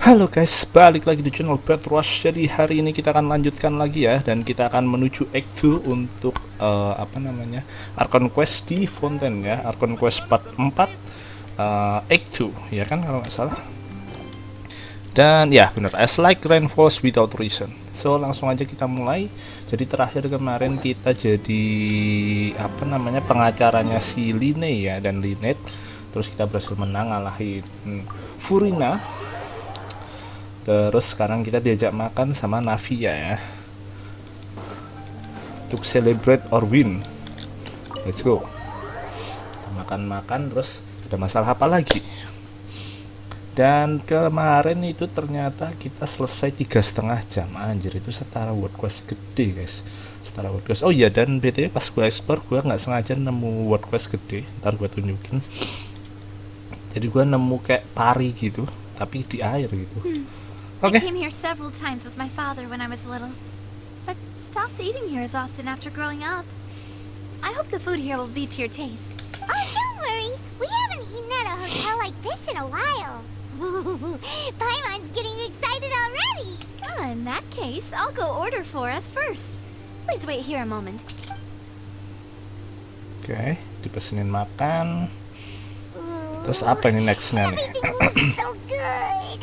Halo guys, balik lagi di channel BadRush. Jadi hari ini kita akan lanjutkan lagi ya, dan kita akan menuju Act 2 untuk Archon Quest di Fountain ya, Archon Quest part 4 Act 2 ya kan kalau nggak salah. Dan ya benar, as like reinforce without reason. So langsung aja kita mulai. Jadi terakhir kemarin kita jadi pengacaranya si Line ya, dan Linet. Terus kita berhasil menang ngalahin Furina. Terus sekarang kita diajak makan sama Navia ya, untuk celebrate or win. Let's go. Kita makan-makan, terus ada masalah apa lagi? Dan kemarin itu ternyata kita selesai 3,5 jam. Anjir, itu setara world quest gede guys, setara world quest. Oh iya, dan btw pas gue explore gue nggak sengaja nemu world quest gede, ntar gue tunjukin. Jadi gue nemu kayak pari gitu, tapi di air gitu. I came here several times with my father when I was little, but stopped eating here as often after growing up. I hope the food here will be to your taste. Oh, don't worry. We haven't eaten at a hotel like this in a while. Paimon's getting excited already. Oh, in that case, I'll go order for us first. Please wait here a moment. Oke, dipesenin makan. Terus apa ini nextnya nih? So good.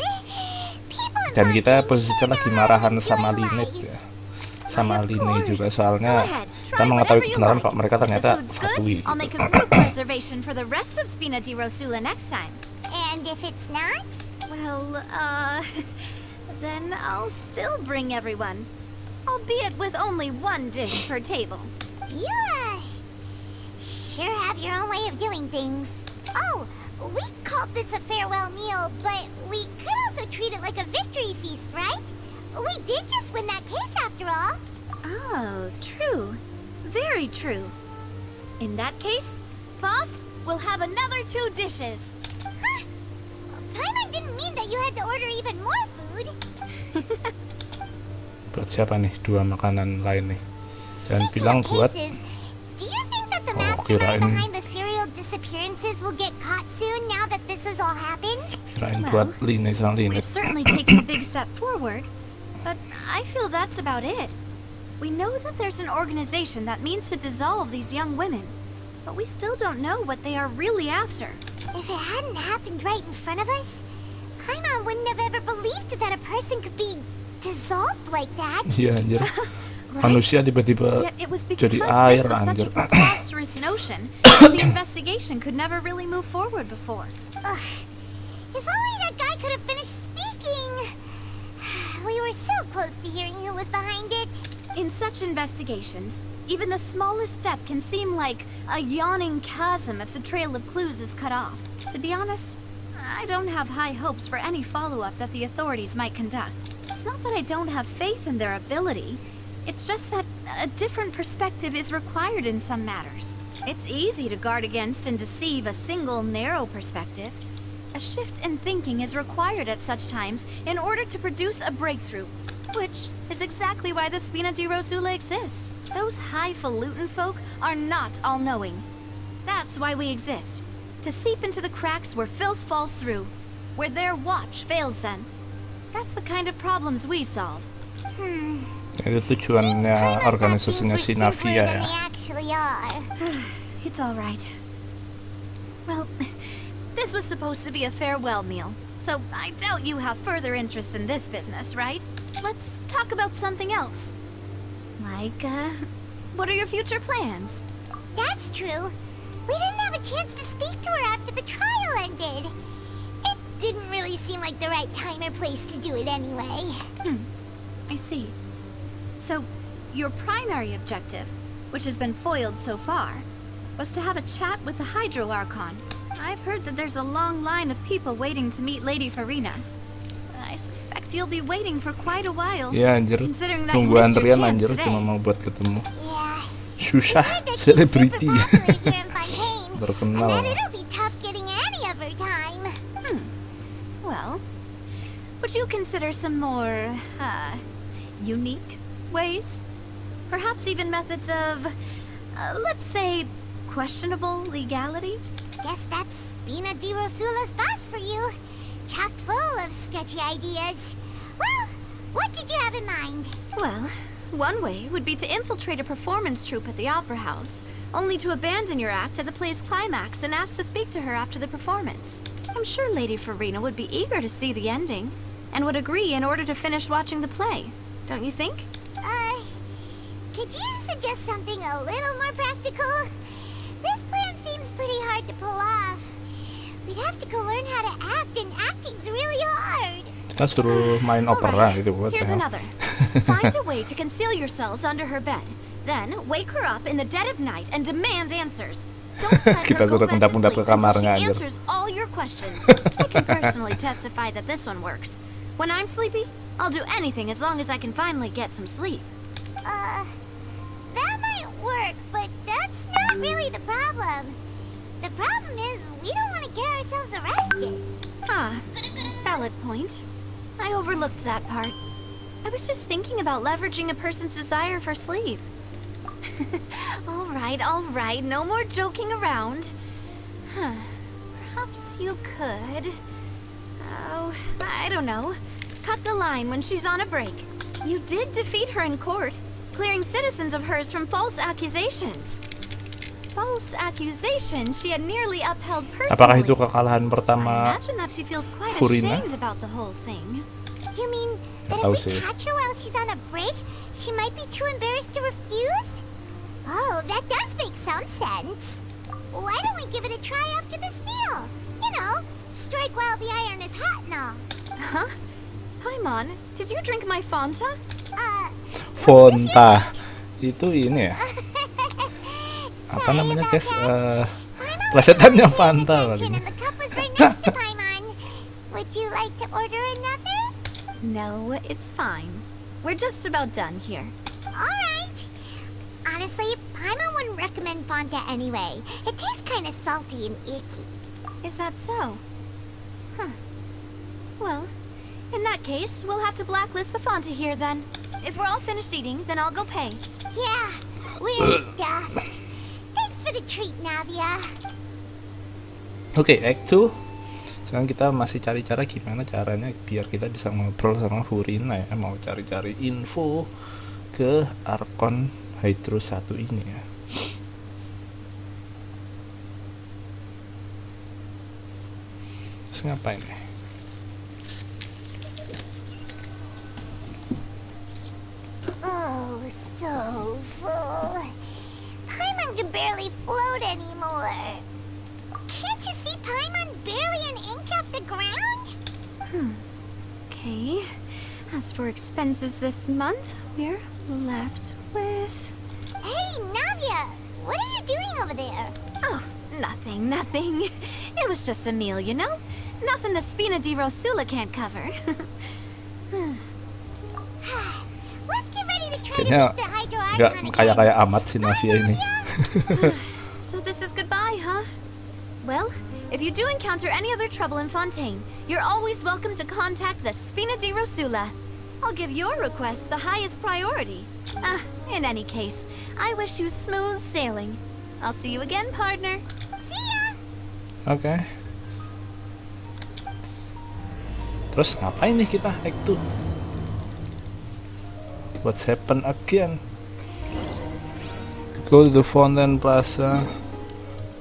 Dan kita posisinya lagi marahan sama Linet ya, sama Line juga, soalnya kita mengetahui kebenaran kalau mereka ternyata fatui I'll make gitu. a group reservation for the rest of Spina di Rosula next time. And if it's not? Well, then I'll still bring everyone, albeit with only one dish per table. You, sure have your own way of doing things. Oh, we called this a farewell meal, but we could also treat it like a victory feast, right? We did just win that case after all. Oh, true. Very true. In that case, boss, we'll have another 2 dishes. Huh? Paimon didn't mean that you had to order even more food. Buat siapa nih 2 makanan lain nih? Dan Speaking bilang of buat cases, do you think that the Oh, mastermind kirain- behind the serial disappearances will get caught soon now that this has all happened? kirain buat Line sama We've Linet. certainly taken a big step forward, but I feel that's about it. We know that there's an organization that means to dissolve these young women, but we still don't know what they are really after. If it hadn't happened right in front of us, Paimon wouldn't have ever believed that a person could be dissolved like that. Iya anjir, Right? manusia tiba-tiba Yet it was because jadi this air was such anjir. a preposterous notion that the investigation could never really move forward before. Ugh. If only that guy could have finished speaking. We were so close to hearing who was behind it. In such investigations, even the smallest step can seem like a yawning chasm if the trail of clues is cut off. To be honest, I don't have high hopes for any follow-up that the authorities might conduct. It's not that I don't have faith in their ability. It's just that a different perspective is required in some matters. It's easy to guard against and deceive a single narrow perspective. A shift in thinking is required at such times in order to produce a breakthrough, which is exactly why the Spina di Rosula exist. Those highfalutin folk are not all-knowing. That's why we exist. To seep into the cracks where filth falls through, where their watch fails them. That's the kind of problems we solve. Itu tujuannya organisasinya si Navia ya. They actually are. It's all right. Well, this was supposed to be a farewell meal, so I doubt you have further interest in this business, right? Let's talk about something else. Like, what are your future plans? That's true. We didn't have a chance to speak to her after the trial ended. It didn't really seem like the right time or place to do it anyway. I see. So, your primary objective, which has been foiled so far, was to have a chat with the Hydro Archon. I've heard that there's a long line of people waiting to meet Lady Farina. I suspect you'll be waiting for quite a while. Iya anjir, Considering that you tunggu missed your antrian chance anjir today. cuma mau buat ketemu. Yeah. Susah, Heard that she's selebriti. super popular here in Fontaine, and Terkenal. that it'll be tough getting any of her time. Well, would you consider some more, unique ways? Perhaps even methods of, let's say, questionable legality? Guess that's Spina di Rosula's boss for you. chock full of sketchy ideas. Well, what did you have in mind? Well, one way would be to infiltrate a performance troupe at the Opera House, only to abandon your act at the play's climax and ask to speak to her after the performance. I'm sure Lady Farina would be eager to see the ending, and would agree in order to finish watching the play. Don't you think? Could you suggest something a little more practical? This plan seems pretty hard to pull off. We'd have to go learn how to act, and acting's really hard. Kita suruh main opera Alright, gitu buat here's ya. another. Find a way to conceal yourselves under her bed. Then wake her up in the dead of night and demand answers. Don't let Kita her go suruh back to undap-undap sleep ke until kamarnya, she anjir. answers all your questions. I can personally testify that this one works. When I'm sleepy, I'll do anything as long as I can finally get some sleep. That might work, but that's not really the problem. The problem is we don't want to get ourselves arrested. Ah, valid point. I overlooked that part. I was just thinking about leveraging a person's desire for sleep. all right, no more joking around. Huh. Perhaps you could... Oh, I don't know. Cut the line when she's on a break. You did defeat her in court, clearing citizens of hers from false accusations. False accusations she had nearly upheld personally. Apakah itu kekalahan I pertama? imagine that she feels quite Farina? ashamed about the whole thing. You mean that Nggak tahu if we sih. catch her while she's on a break, she might be too embarrassed to refuse? Oh, that does make some sense. Why don't we give it a try after this meal? You know, strike while the iron is hot and all. Huh? Paimon, did you drink my Fanta? Fonta. Itu ini ya. Apa Sorry namanya, about guys? that. Plesetannya Paimon Fanta was kali paying ini. attention and the cup was right next to Paimon. Would you like to order another? No, it's fine. We're just about done here. Alright. Honestly, Paimon wouldn't recommend Fanta anyway. It tastes kind of salty and icky. Is that so? Huh. Well, in that case, we'll have to blacklist the Fanta here then. If we're all finished eating, then I'll go pay. Yeah, we're stuffed. Thanks for the treat, Navia. Oke, Act 2. Sekarang kita masih cari cara gimana caranya biar kita bisa ngobrol sama Furina ya. Mau cari-cari info ke Archon Hydro 1 ini ya. Terus ngapain nih? Oh, so full. Paimon can barely float anymore. Can't you see Paimon's barely an inch off the ground? Okay. As for expenses this month, we're left with... Hey, Navia, what are you doing over there? Oh, nothing. It was just a meal, you know? Nothing the Spina di Rosula can't cover. Let's get ready to try Kayaknya to beat the Hydro nggak Archon again. kayak amat si Navia ini. So this is goodbye, huh? Well, if you do encounter any other trouble in Fontaine, you're always welcome to contact the Spina di Rosula. I'll give your request the highest priority. In any case, I wish you smooth sailing. I'll see you again, partner. See ya! Oke. Terus ngapain nih kita Act 2? What's happen again? Go to the Fountain Plaza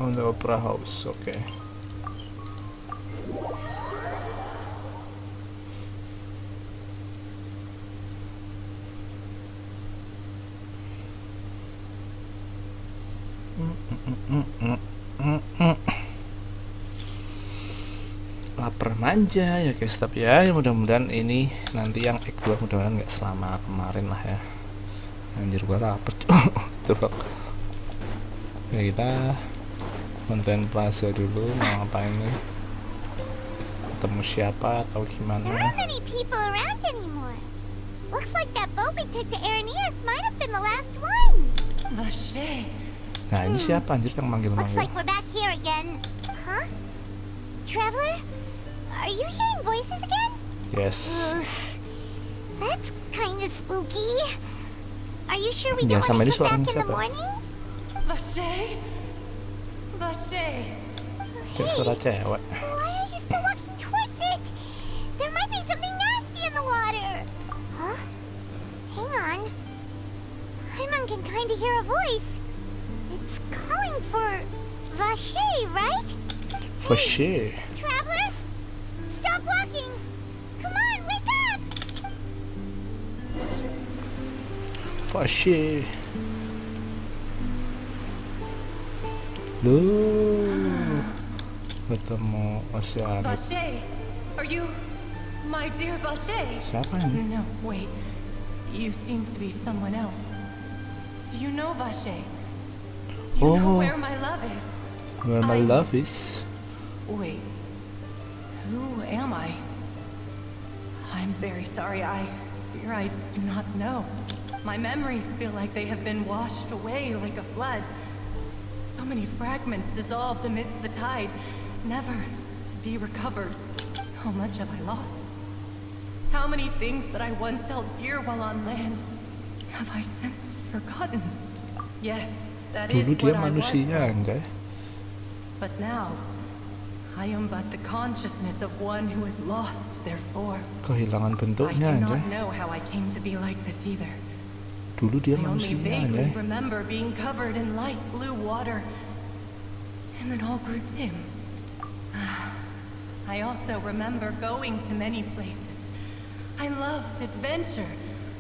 on the Opera House. Oke. Lapar manja ya guys, tapi ya mudah-mudahan ini nanti yang Act 2 mudah-mudahan nggak selama kemarin lah ya. Anjir gua lapar. Tuh. Ya kita Fountain Plaza dulu, mau ngapain nih? Ketemu siapa atau There gimana? aren't many people around anymore. Looks like that boat we took to Aranias might have been the last one. Nah ini siapa anjir yang Looks manggil-manggil? like we're back here again. Huh? Traveler? Are you hearing voices again? Yes. That's kind of spooky. Are you sure we Ya, don't sama want ini to come back suaranya in the siapa? morning? Kayak suara cewek. Why are you still walking towards it? Paimon can kind of hear a voice. It's calling for Vache, right? For sure. Traveler? Stop walking! Come on, wake up! For sure. Loh, ketemu Oceanic. Vache, are you my dear Vache? Siapa ini? No, wait. You seem to be someone else. Do you know Vache? You know Oh. where my love is? Where my love is. Wait. Who am I? I'm very sorry. I fear I do not know. My memories feel like they have been washed away like a flood. So many fragments dissolved amidst the tide, never to be recovered. How much have I lost? How many things that I once held dear while on land have I since forgotten? Yes, that is Dulu dia what I was manusia, once. anjay. But now, I am but the consciousness of one who is lost, therefore. Kehilangan I bentuknya, do anjay. not know how I came to be like this either. Dulu dia I only manusia, vaguely anjay. remember being covered in light blue water, and then all grew dim. I also remember going to many places. I loved adventure,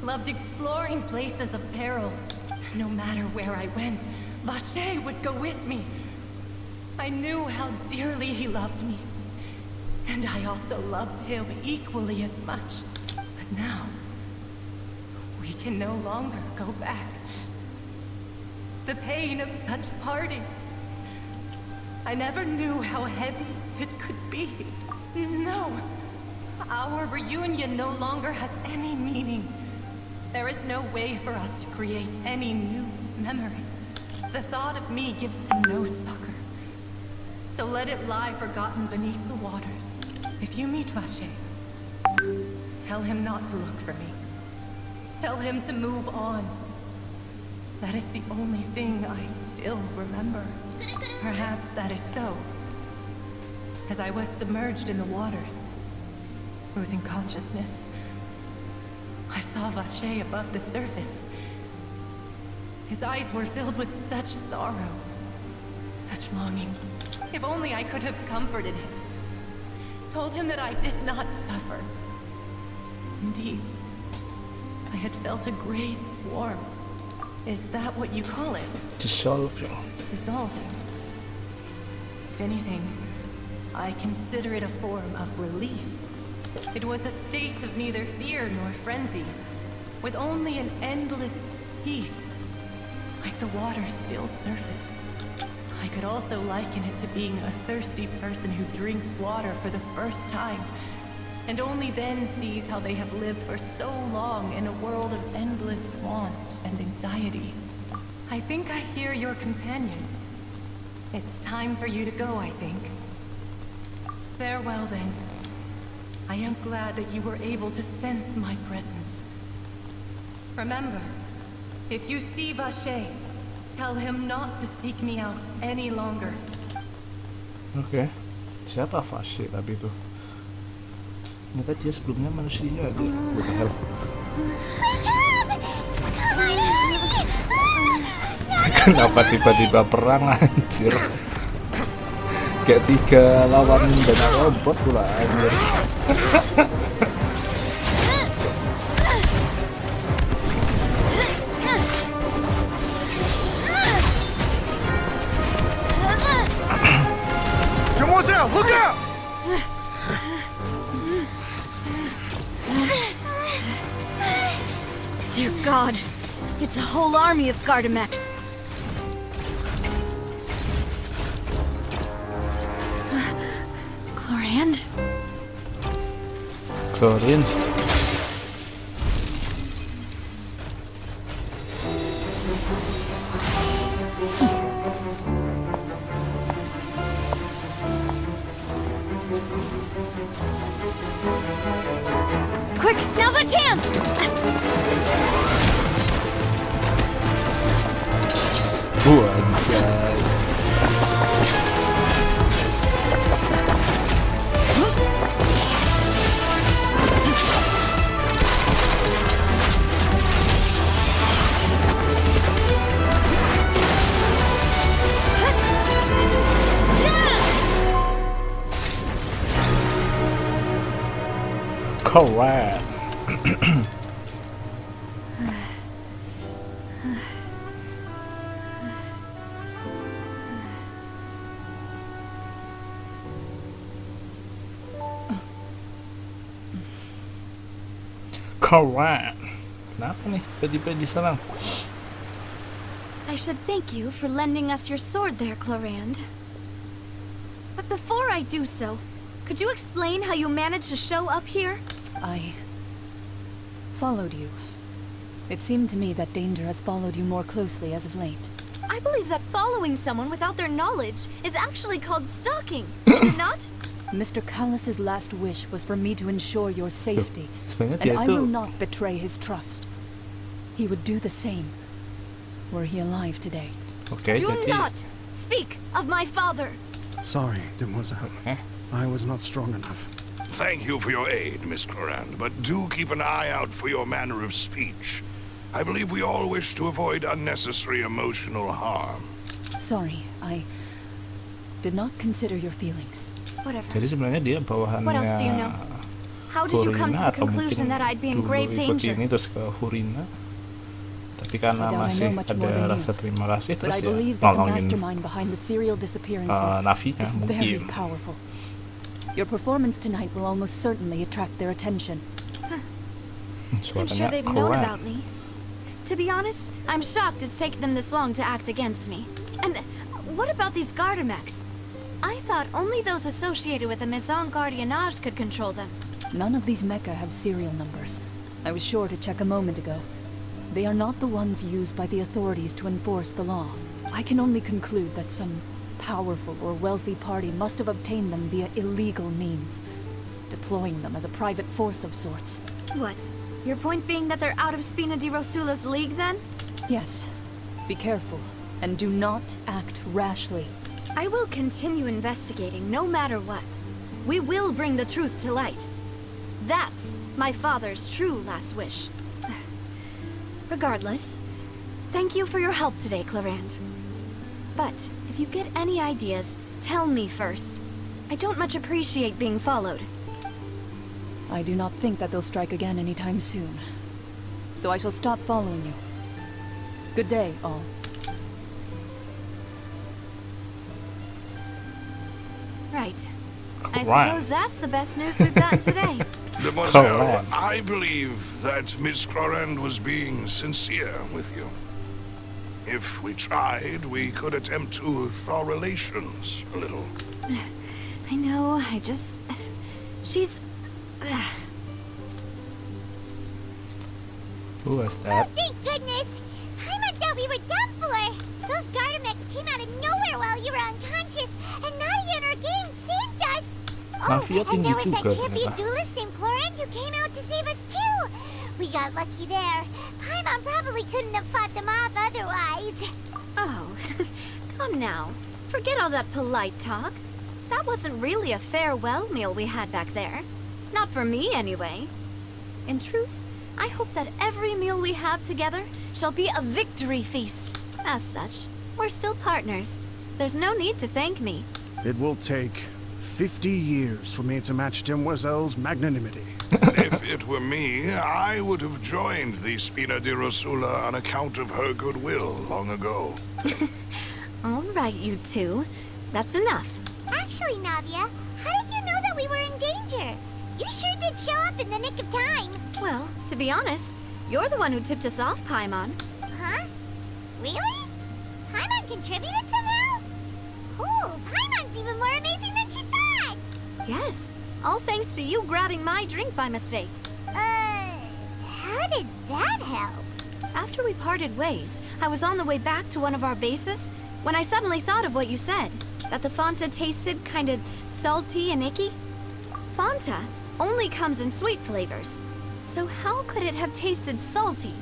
loved exploring places of peril. No matter where I went, Vache would go with me. I knew how dearly he loved me, and I also loved him equally as much. But now, we can no longer go back. The pain of such parting. I never knew how heavy it could be. No, our reunion no longer has any meaning. There is no way for us to create any new memories. The thought of me gives him no succor. So let it lie forgotten beneath the waters. If you meet Vache, tell him not to look for me. Tell him to move on. That is the only thing I still remember. Perhaps that is so. As I was submerged in the waters, losing consciousness, I saw Vache above the surface. His eyes were filled with such sorrow, such longing. If only I could have comforted him, told him that I did not suffer. Indeed, I had felt a great warmth. Is that what you call it? Dissolving. Dissolving. If anything, I consider it a form of release. It was a state of neither fear nor frenzy, with only an endless peace, like the water's still surface. I could also liken it to being a thirsty person who drinks water for the first time, and only then sees how they have lived for so long in a world of endless want and anxiety. I think I hear your companion. It's time for you to go, I think. Farewell, then. I am glad that you were able to sense my presence. Remember, if you see Vache, tell him not to seek me out any longer. Oke. Siapa Vache tapi itu? Ternyata dia sebelumnya manusia aja. What the hell? Kenapa tiba-tiba perang, anjir? Kayak 3 lawan banyak robot pula, anjir. Mademoiselle, look out! Dear God, it's a whole army of Gardamex. Chlorand? Chlorine. Quick, now's our chance! Anjay. Keren. Keren. Kenapa nih tiba-tiba diserang? I should thank you for lending us your sword there, Clarand. But before I do so, could you explain how you managed to show up here? I followed you. It seemed to me that danger has followed you more closely as of late. I believe that following someone without their knowledge is actually called stalking, is it not? Mr. Callus's last wish was for me to ensure your safety, Sebenarnya and dia I itu will not betray his trust. He would do the same, were he alive today. oke, Do jadi not speak of my father. Sorry, demoiselle. eh, I was not strong enough. Thank you for your aid, Miss Clarand, but do keep an eye out for your manner of speech. I believe we all wish to avoid unnecessary emotional harm. Sorry, I did not consider your feelings. Whatever. jadi sebenarnya dia bawahannya What else do you know? How did you come to Hurina, the atau conclusion mungkin that I'd be in dulu grave ikut danger? ini terus ke Hurina, tapi karena I doubt I masih know much more ada than you, rasa terima kasih But terus I ya believe that the nolongin mastermind behind the serial disappearances Navinya is very mungkin. powerful. Your performance tonight will almost certainly attract their attention. I'm sure Suaranya they've known keren. about me. To be honest, I'm shocked it's taken them this long to act against me. And what about these Gardamex? I thought only those associated with the Maison Gardiennage could control them. None of these mecha have serial numbers. I was sure to check a moment ago. They are not the ones used by the authorities to enforce the law. I can only conclude that some powerful or wealthy party must have obtained them via illegal means, deploying them as a private force of sorts. What? Your point being that they're out of Spina di Rosula's league, then? Yes. Be careful, and do not act rashly. I will continue investigating no matter what. We will bring the truth to light. That's my father's true last wish. Regardless, thank you for your help today, Clarand. But if you get any ideas, tell me first. I don't much appreciate being followed. I do not think that they'll strike again anytime soon. So I shall stop following you. Good day, all. Right. I Right. suppose that's the best news we've gotten today. Mademoiselle, Clarand. I believe that Miss Clarand was being sincere with you. If we tried, we could attempt to thaw relations a little. I know, she's... Who was that? Thank goodness! Paimon thought we were done for! Those Gardamex came out of nowhere while you were unconscious, and Nadia and her gang saved us! Mafia and there was tinggi that juga champion ternyata. duelist named Clarand who came out to save us too! We got lucky there. Paimon probably couldn't have fought them off otherwise. Oh, come now. Forget all that polite talk. That wasn't really a farewell meal we had back there. Not for me, anyway. In truth, I hope that every meal we have together shall be a victory feast. As such, we're still partners. There's no need to thank me. It will take 50 years for me to match Demoiselle's magnanimity. If it were me, I would have joined the Spina di Rosula on account of her goodwill long ago. All right, you two. That's enough. Actually, Navia, how did you know that we were in danger? You sure did show up in the nick of time. Well, to be honest, you're the one who tipped us off, Paimon. Huh? Really? Paimon contributed somehow? Cool, Paimon's even more amazing than she thought! Yes, all thanks to you grabbing my drink by mistake. How did that help? After we parted ways, I was on the way back to one of our bases when I suddenly thought of what you said, that the Fanta tasted kind of salty and icky. Fanta only comes in sweet flavors, so how could it have tasted salty?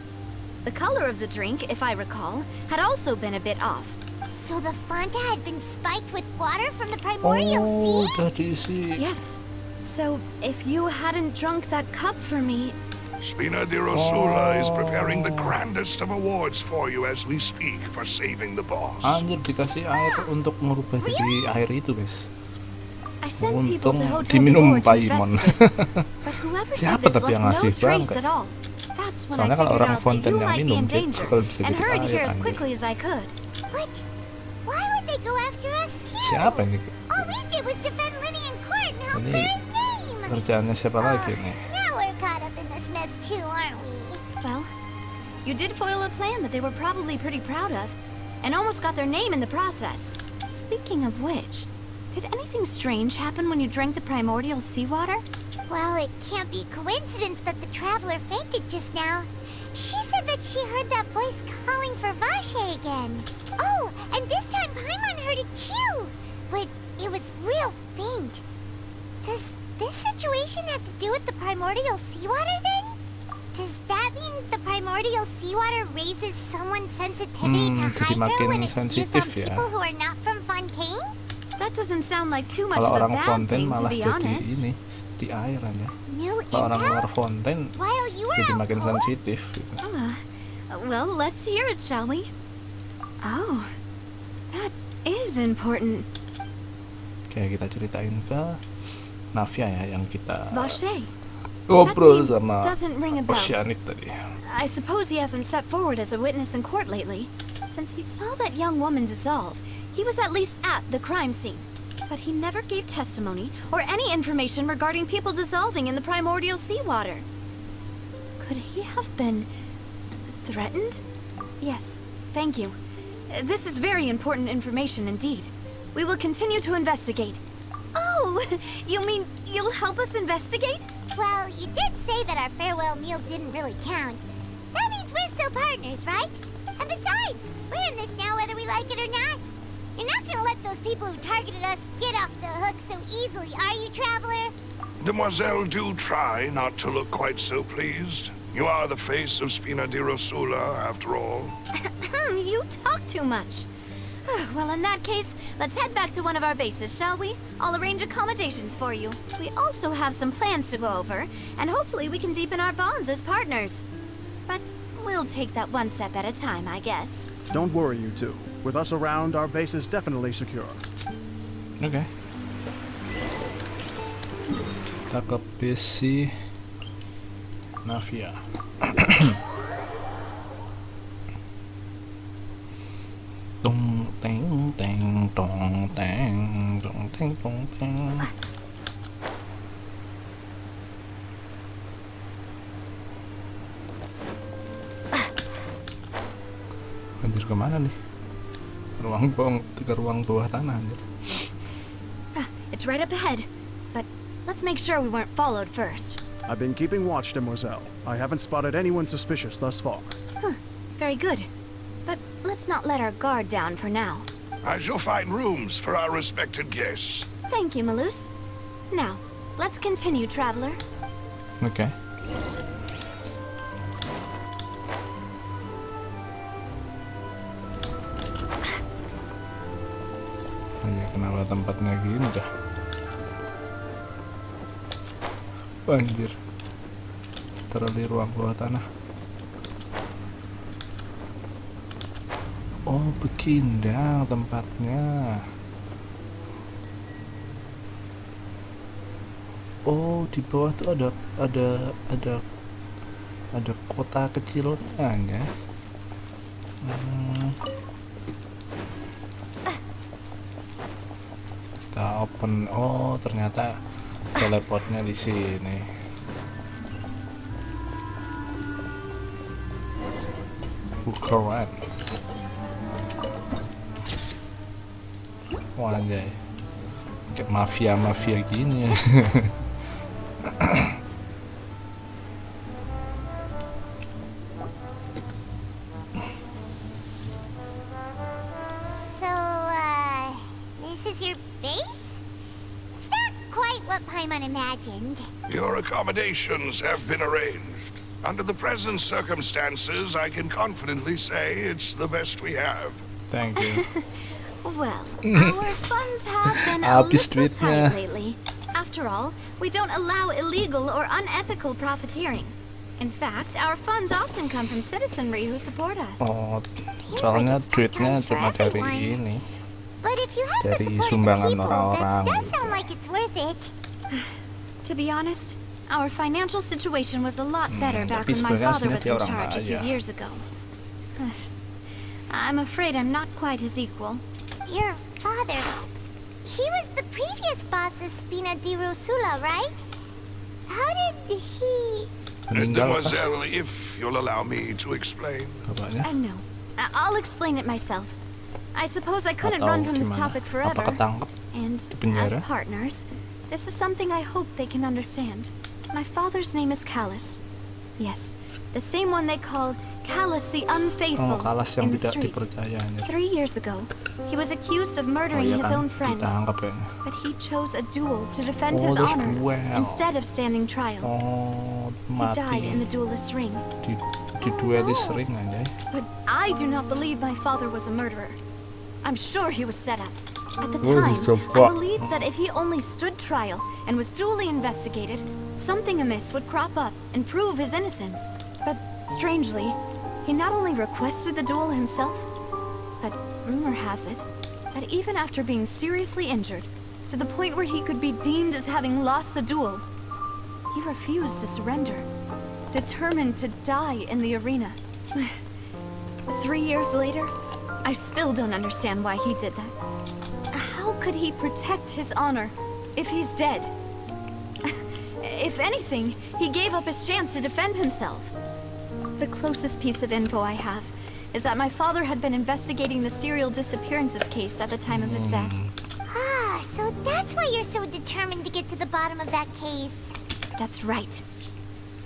The color of the drink, if I recall, had also been a bit off. So the Fanta had been spiked with water from the primordial Oh, sea? udah diisi. Yes. So if you hadn't drunk that cup for me, Spina di Rosula is preparing the grandest of awards for you as we speak for saving the boss. Anjir, dikasih air untuk merubah jadi air itu, guys. I sent people to Untung Hotel diminum Devore to Paimon. investigate. But whoever did Siapa this tapi yang left no ngasih trace bangke? at all. That's when I Soalnya kalau figured orang out that Fonten you yang might be minum in dia danger bakal bisa and jadi hurried air here as anjir. quickly as I could. What? Why would they go after us too? Siapa ini? All we did was defend Linny in court and help Ini clear his name. kerjaannya siapa lagi nih? Now we're caught up in this mess too, aren't we? Well, you did foil a plan that they were probably pretty proud of, and almost got their name in the process. Speaking of which, did anything strange happen when you drank the primordial seawater? Well, it can't be coincidence that the traveler fainted just now. She said that she heard that voice calling for Vache again. Oh, and this time Paimon heard it too. But it was real faint. Does this situation have to do with the primordial seawater then? Does that mean the primordial seawater raises someone's sensitivity to jadi hydro makin when it's used on sensitif ya. people who are not from Fontaine? That doesn't sound like too much Kalau of a orang bad Fonten thing, to malah be jadi honest. ini di air aja. New Kalau orang luar intel? Fonten While you were jadi out makin cold? sensitif gitu. Well, let's hear it, shall we? Oh, that is important. Kayak kita ceritain ke Navia ya yang kita Vache. ngobrol That name sama doesn't ring a bell. Oceanic tadi. I suppose he hasn't stepped forward as a witness in court lately. Since he saw that young woman dissolve, he was at least at the crime scene. But he never gave testimony or any information regarding people dissolving in the primordial seawater. Could he have been threatened? Yes, thank you. This is very important information indeed. We will continue to investigate. Oh, you mean you'll help us investigate? Well, you did say that our farewell meal didn't really count. That means we're still partners, right? And besides, we're in this now whether we like it or not. You're not gonna let those people who targeted us get off the hook so easily, are you, Traveler? Demoiselle, do try not to look quite so pleased. You are the face of Spina di Rosula, after all. You talk too much. Well, in that case, let's head back to one of our bases, shall we? I'll arrange accommodations for you. We also have some plans to go over, and hopefully we can deepen our bonds as partners. But we'll take that one step at a time, I guess. Don't worry, you two. With us around, our base is definitely secure. Oke. Kita ke base si Navia. Tong teng teng tong teng tong teng tong teng. Anjir, kemana nih? Ke ruang bawah tanah anjir. It's right up ahead, but let's make sure we weren't followed first. I've been keeping watch, Demoiselle. I haven't spotted anyone suspicious thus far. Very good. But let's not let our guard down for now. I shall find rooms for our respected guests. Thank you, Malus. Now, let's continue, Traveler. Oke. Ya, kenapa tempatnya gini dah? Anjir. Taruh di ruang bawah tanah. Oh, begindang tempatnya. Oh, di bawah tuh ada kota kecilnya ya. Kita open. Oh, ternyata teleportnya di sini. Keren. Wah, anjay. Kayak mafia gini ya. So, this is your base? It's not quite what Paimon imagined. Your accommodations have been arranged. Under the present circumstances, I can confidently say it's the best we have. Thank you. Well, our funds have been a Habis little duitnya. tight lately. After all, we don't allow illegal or unethical profiteering. In fact, our funds often come from citizenry who support us. Oh, soalnya duitnya cuma dari ini. But if you have the Dari support of the sumbangan people, that orang-orang does gitu. sound like it's worth it. To be honest, our financial situation was a lot better back tapi when my sebenarnya father aslinya was dia in orang charge a few kaya. years ago. I'm afraid I'm not quite his equal. Your father, he was the previous boss of Spina di Rosula, right? How did he... Meninggal kah Mademoiselle, if you'll allow me to explain. bapaknya? No, I'll explain it myself. I suppose I couldn't Atau run from this gimana? topic Apa forever. ketangkep? And penjara? as partners, this is something I hope they can understand. My father's name is Callus. Yes, the same one they call Callus the Unfaithful Kalas yang in the tidak streets. dipercaya anjir. 3 years ago, he was accused of Oh murdering iya his kan, own friend, ditangkap ya. but he chose a duel to defend Oh, his terus honor duel. instead of standing trial. Oh, He died in the mati duelist ring. di duelis ring aja. But I do not believe my father was a murderer. I'm sure he was set up. At the Oh, time, coba. I believed that if he only stood trial and was duly investigated, something amiss would crop up and prove his innocence. But strangely, he not only requested the duel himself, but rumor has it that even after being seriously injured, to the point where he could be deemed as having lost the duel, he refused to surrender, determined to die in the arena. 3 years later, I still don't understand why he did that. How could he protect his honor if he's dead? If anything, he gave up his chance to defend himself. The closest piece of info I have is that my father had been investigating the serial disappearances case at the time of his death. Ah, so that's why you're so determined to get to the bottom of that case. That's right.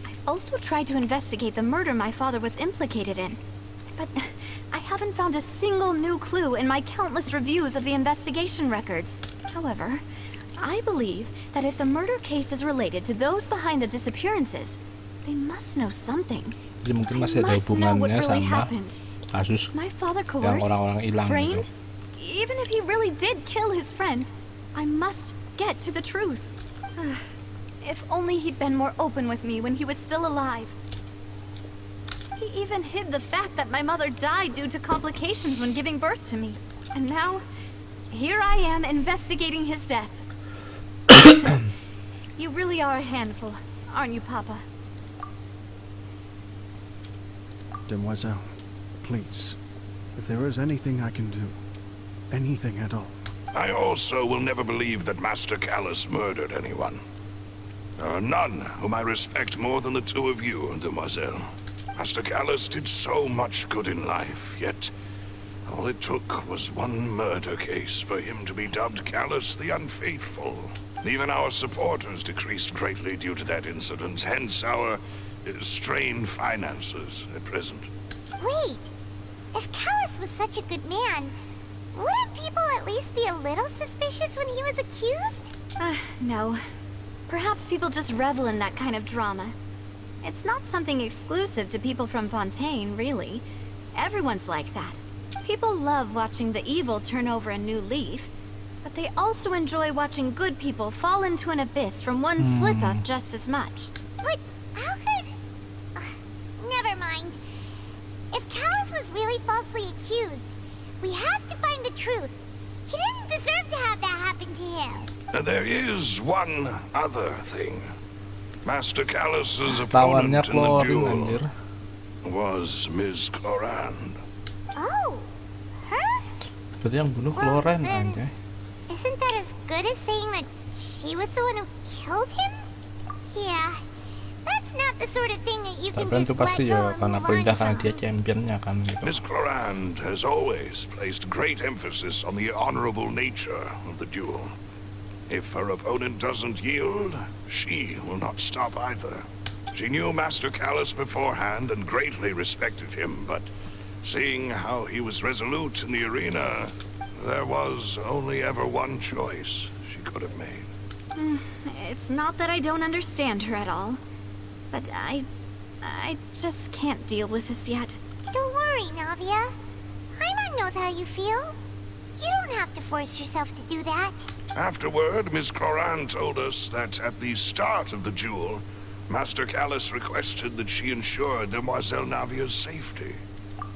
I've also tried to investigate the murder my father was implicated in. But I haven't found a single new clue in my countless reviews of the investigation records. However, I believe that if the murder case is related to those behind the disappearances, they must know something. Jadi mungkin I masih ada must know what hubungannya really sama happened. kasus Was my father yang coerced? orang-orang hilang Framed? gitu. Even if he really did kill his friend, I must get to the truth. If only he'd been more open with me when he was still alive. He even hid the fact that my mother died due to complications when giving birth to me. And now, here I am investigating his death. You really are a handful, aren't you, Papa? Demoiselle, please, if there is anything I can do, anything at all, I also will never believe that Master Callus murdered anyone. There are none whom I respect more than the two of you, Demoiselle. Master Callus did so much good in life, yet all it took was one murder case for him to be dubbed Callus the Unfaithful. Even our supporters decreased greatly due to that incident, hence our strained finances at present. Wait, if Callus was such a good man, wouldn't people at least be a little suspicious when he was accused? No. Perhaps people just revel in that kind of drama. It's not something exclusive to people from Fontaine, really. Everyone's like that. People love watching the evil turn over a new leaf, but they also enjoy watching good people fall into an abyss from one slip-up just as much. But how could... Never mind. If Callus was really falsely accused, we have to find the truth. He didn't deserve to have that happen to him. There is one other thing. Master Callus's Lawannya opponent in the Chlorine duel anjir. was Miss Clorand. Oh, her? Berarti yang bunuh Well, Chlorine then- anjay. Isn't that as good as saying that she was the one who killed him? Yeah, that's not the sort of thing that you can Tapi just itu pasti let go ya and karena move on perintah karena from. dia championnya kan gitu. Miss Clorand has always placed great emphasis on the honorable nature of the duel. If her opponent doesn't yield, she will not stop either. She knew Master Callus beforehand and greatly respected him, but seeing how he was resolute in the arena, there was only ever one choice she could have made. It's not that I don't understand her at all, but I just can't deal with this yet. Don't worry, Navia. Paimon knows how you feel. You don't have to force yourself to do that. Afterward, Miss Clorand told us that at the start of the duel, Master Callus requested that she ensure Demoiselle Navia's safety.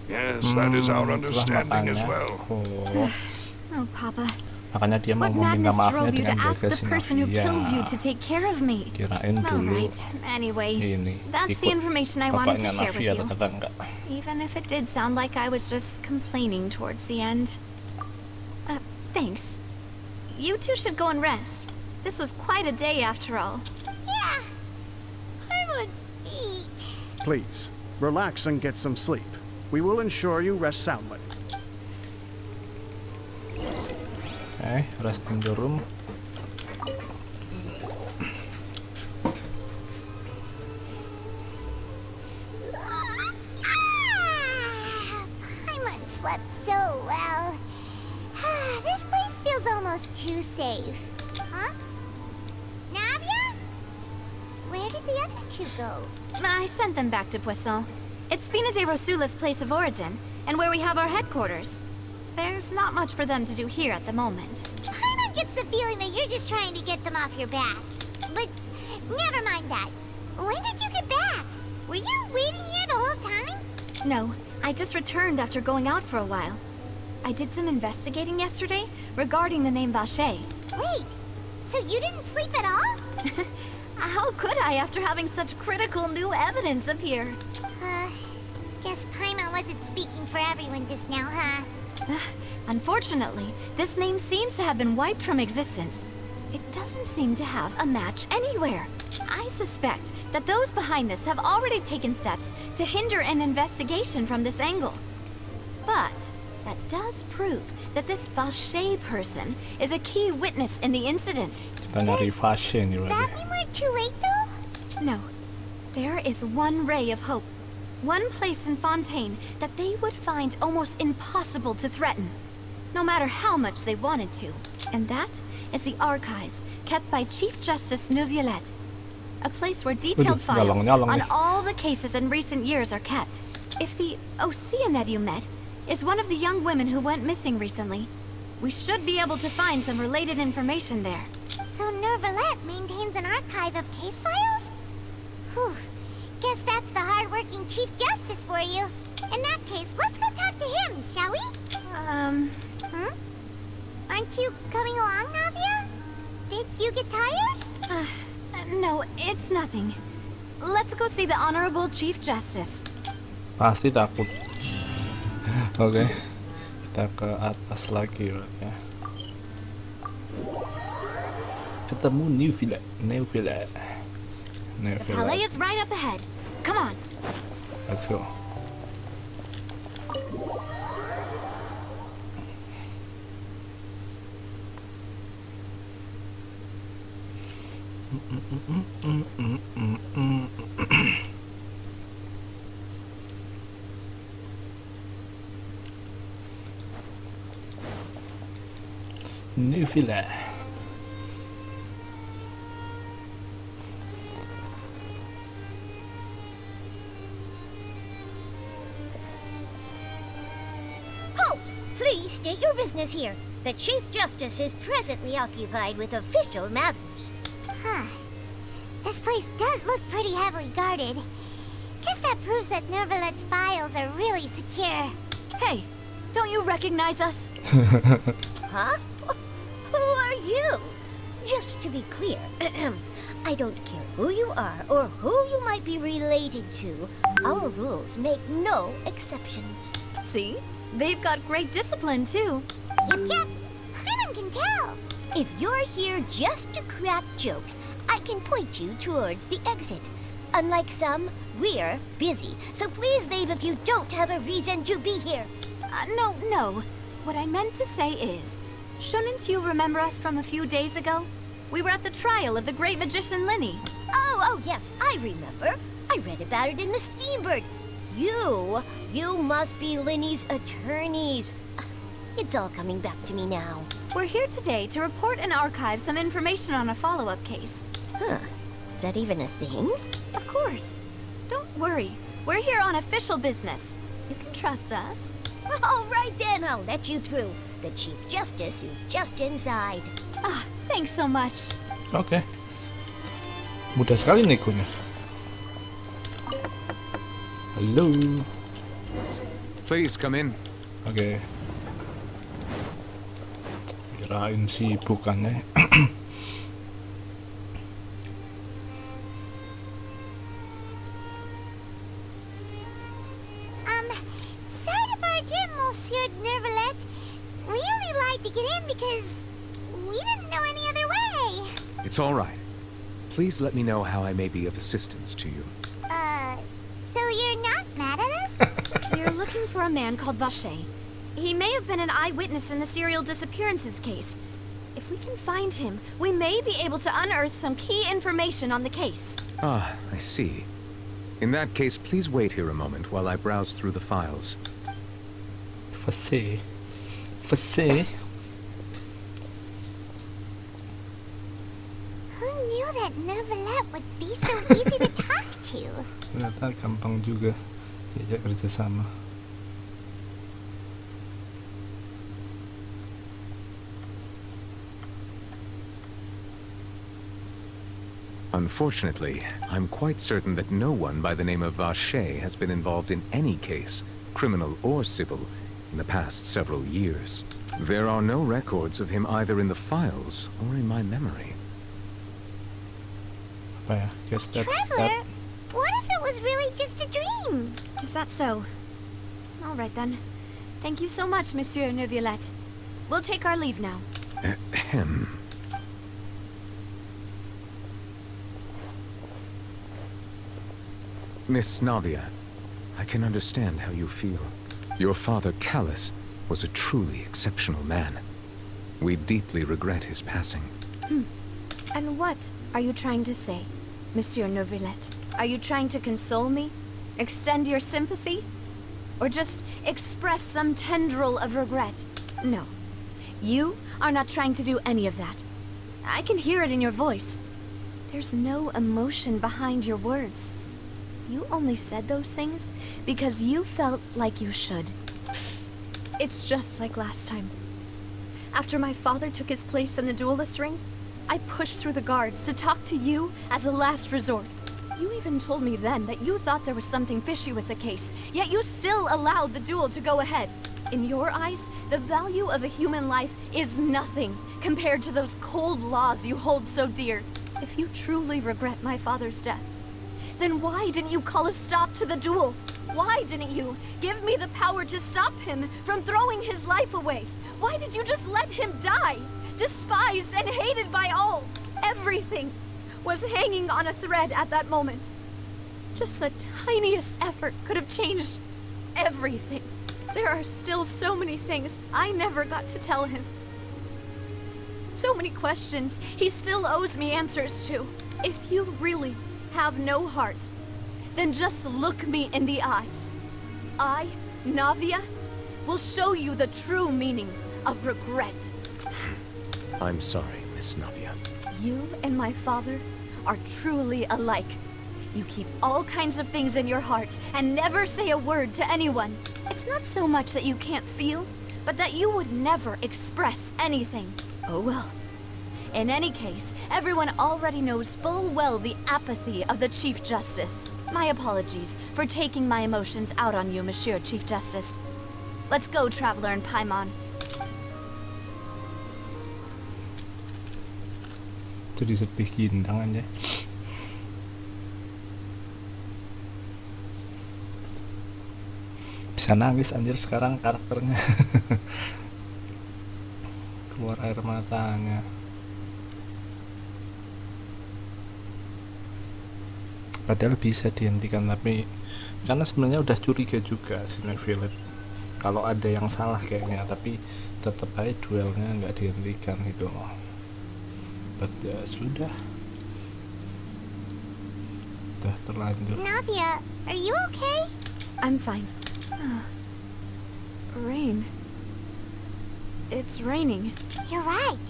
Yes, that is our understanding as makanya. well. Oh, Oh, Papa. Makanya dia mau What meminta madness maafnya drove you to dengan ask jaga the si person who killed you to Navia. take care of me? Kirain dulu Alright, anyway, ini that's the ikut information I wanted to bapaknya share with Navia, you. ternyata enggak. Even if it did sound like I was just complaining towards the end. Thanks. You two should go and rest. This was quite a day after all. Yeah. Paimon's feet. Please, relax and get some sleep. We will ensure you rest soundly. Okay, rest in the room. Paimon slept so well. This place feels almost too safe. Huh? Navia? Where did the other two go? I sent them back to Poisson. It's Spina de Rosula's place of origin, and where we have our headquarters. There's not much for them to do here at the moment. Paimon gets the feeling that you're just trying to get them off your back. But never mind that. When did you get back? Were you waiting here the whole time? No, I just returned after going out for a while. I did some investigating yesterday regarding the name Vache. Wait, so you didn't sleep at all? How could I after having such critical new evidence appear? Guess Paimon wasn't speaking for everyone just now, huh? Unfortunately, this name seems to have been wiped from existence. It doesn't seem to have a match anywhere. I suspect that those behind this have already taken steps to hinder an investigation from this angle. But that does prove that this Vache person is a key witness in the incident. Kita nyari Vache nih That berarti. mean we're too late, though? No. There is one ray of hope. One place in Fontaine that they would find almost impossible to threaten, no matter how much they wanted to. And that is the archives kept by Chief Justice Neuvillette. A place where detailed Waduh, files nyolong-nyolong on nih. all the cases in recent years are kept. If the Oceanette you met is one of the young women who went missing recently, we should be able to find some related information there. So Neuvillette maintains an archive of case files? Whew. Guess that's the hard-working Chief Justice for you. In that case, let's go talk to him, shall we? Aren't you coming along, Navia? Did you get tired? No, it's nothing. Let's go see the Honorable Chief Justice. Pasti takut. Oke, kita ke atas lagi ya. Ketemu Neuvillette. The palais is right up ahead. Come on. Let's go. Neuvillette. Halt! Please state your business here. The Chief Justice is presently occupied with official matters. Huh. This place does look pretty heavily guarded. Guess that proves that Neuvillette's files are really secure. Hey, don't you recognize us? Huh? Who are you? Just to be clear, I don't care who you are or who you might be related to. Our rules make no exceptions. See? They've got great discipline, too. Yep. Paimon can tell. If you're here just to crack jokes, I can point you towards the exit. Unlike some, we're busy, so please leave if you don't have a reason to be here. No. What I meant to say is, shouldn't you remember us from a few days ago? We were at the trial of the great magician Linny. Oh, yes, I remember. I read about it in the Steambird. You must be Linny's attorneys. It's all coming back to me now. We're here today to report and archive some information on a follow-up case. Huh. Is that even a thing? Of course. Don't worry. We're here on official business. You can trust us. All right then, I'll let you through. The Chief Justice is just inside. Thanks so much. Oke. Mudah sekali negonya. Halo. Please come in. Oke. kirain si bukannya. Sorry to barge in, Monsieur Nervalet. We only lied to get in because we didn't know any other way. It's all right. Please let me know how I may be of assistance to you. So you're not mad at us? We're looking for a man called Vache. He may have been an eyewitness in the serial disappearances case. If we can find him, we may be able to unearth some key information on the case. Ah, I see. In that case, please wait here a moment while I browse through the files. Vache. Who knew that Nervalet would be so easy to talk to? Ternyata gampang juga diajak kerjasama. Unfortunately, I'm quite certain that no one by the name of Vache has been involved in any case, criminal or civil, in the past several years. There are no records of him either in the files or in my memory. Apa ya? Guess that's that. Traveler, what if it was really just a dream? Is that so? All right then. Thank you so much, Monsieur Neuvillette. We'll take our leave now. Ahem. Miss Navia, I can understand how you feel. Your father, Callus, was a truly exceptional man. We deeply regret his passing. And what are you trying to say, Monsieur Neuvillette? Are you trying to console me? Extend your sympathy? Or just express some tendril of regret? No. You are not trying to do any of that. I can hear it in your voice. There's no emotion behind your words. You only said those things because you felt like you should. It's just like last time. After my father took his place in the duelist ring, I pushed through the guards to talk to you as a last resort. You even told me then that you thought there was something fishy with the case, yet you still allowed the duel to go ahead. In your eyes, the value of a human life is nothing compared to those cold laws you hold so dear. If you truly regret my father's death, then why didn't you call a stop to the duel? Why didn't you give me the power to stop him from throwing his life away? Why did you just let him die? Despised and hated by all. Everything was hanging on a thread at that moment. Just the tiniest effort could have changed everything. There are still so many things I never got to tell him. So many questions he still owes me answers to. If you really have no heart, then just look me in the eyes. I, Navia, will show you the true meaning of regret. I'm sorry, Miss Navia. You and my father are truly alike. You keep all kinds of things in your heart and never say a word to anyone. It's not so much that you can't feel, but that you would never express anything. Oh well. In any case, everyone already knows full well the apathy of the Chief Justice. My apologies for taking my emotions out on you, Monsieur Chief Justice. Let's go, Traveler and Paimon. Jadi sedih gintang aja. Bisa nangis anjir sekarang karakternya. Keluar air matanya. Padahal bisa dihentikan, tapi karena sebenarnya udah curiga juga si Neuvillette kalau ada yang salah kayaknya, tapi tetap aja duelnya nggak dihentikan gitu loh. But ya sudah terlanjur. Navia, are you okay? I'm fine. Rain. It's raining. You're right.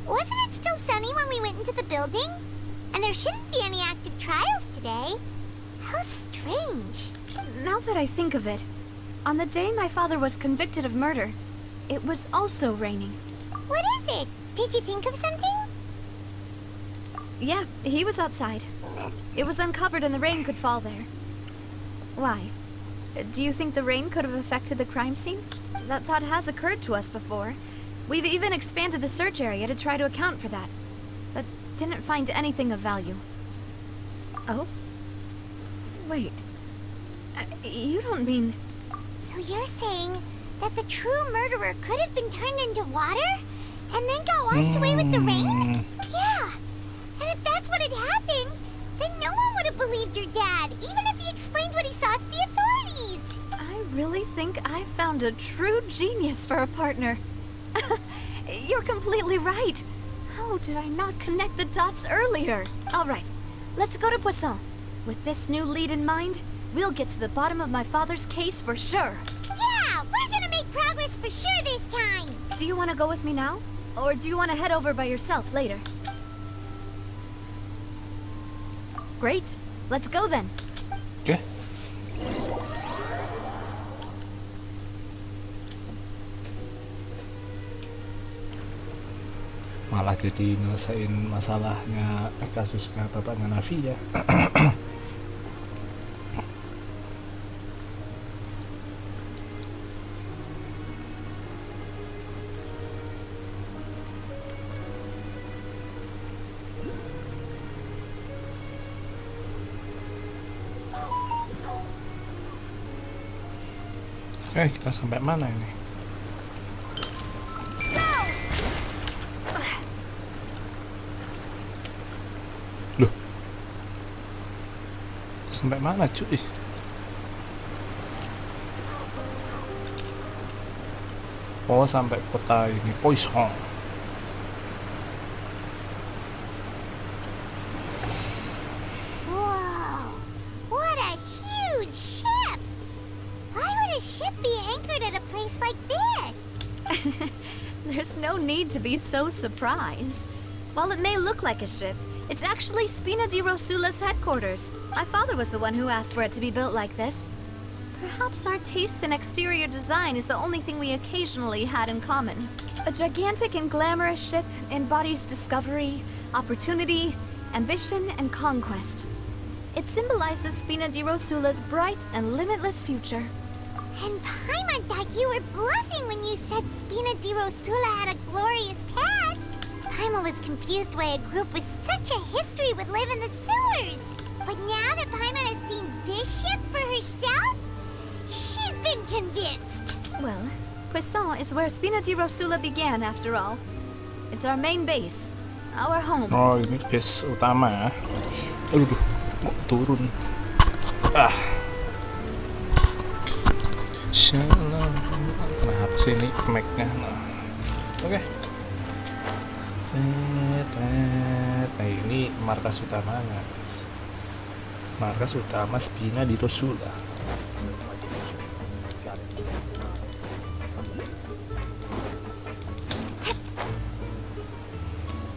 Wasn't it still sunny when we went into the building? And there shouldn't be any active trials today. How strange. Now that I think of it, on the day my father was convicted of murder, it was also raining. What is it? Did you think of something? Yeah, he was outside. It was uncovered and the rain could fall there. Why? Do you think the rain could have affected the crime scene? That thought has occurred to us before. We've even expanded the search area to try to account for that, but didn't find anything of value. Oh? Wait. You don't mean... So you're saying that the true murderer could have been turned into water? And then got washed away with the rain? Yeah. And if that's what had happened, then no one would have believed your dad, even if he explained what he saw to the authorities. I really think I found a true genius for a partner. You're completely right. How did I not connect the dots earlier? All right, let's go to Poisson. With this new lead in mind, we'll get to the bottom of my father's case for sure. Yeah, we're gonna make progress for sure this time. Do you want to go with me now? Or do you want to head over by yourself later? Great. Let's go then. Oke. Malah jadi nyelesain masalahnya, kasusnya bapaknya Navi ya. Kita sampai mana ini? Loh, sampai mana cuy? Oh, sampai kota ini Poisson. There's no need to be so surprised. While it may look like a ship, it's actually Spina di Rosula's headquarters. My father was the one who asked for it to be built like this. Perhaps our tastes in exterior design is the only thing we occasionally had in common. A gigantic and glamorous ship embodies discovery, opportunity, ambition, and conquest. It symbolizes Spina di Rosula's bright and limitless future. And Paimon thought you were bluffing when you said Spina di Rosula had a glorious past. Paimon was confused why a group with such a history would live in the sewers. But now that Paimon has seen this ship for herself, she's been convinced. Well, Poisson is where Spina di Rosula began, after all. It's our main base, our home. Oh, ini base utama ya. Aduh, kok turun. Ah. Shalom. Kenapa sih ini Mac-nya? Nah. Oke. Nah, ini markas utamanya, guys. Markas utama Spina di Rosula.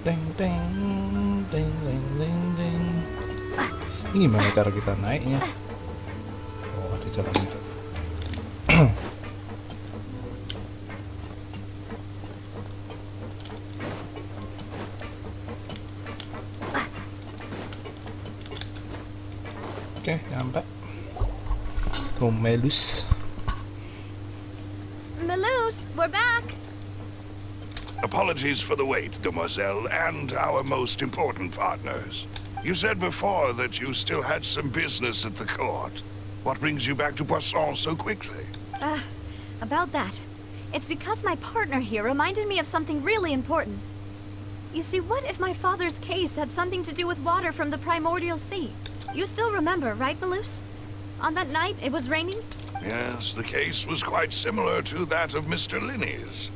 Deng deng deng deng deng deng. Ini gimana cara kita naiknya? Oh, ada jalannya. Oke, nyampe. Tuh, Melus. Melus, we're back! Apologies for the wait, demoiselle, and our most important partners. You said before that you still had some business at the court. What brings you back to Poisson so quickly? About that. It's because my partner here reminded me of something really important. You see, what if my father's case had something to do with water from the primordial sea? You still remember, right, Melus? On that night, it was raining? Yes, the case was quite similar to that of Mr. Linney's.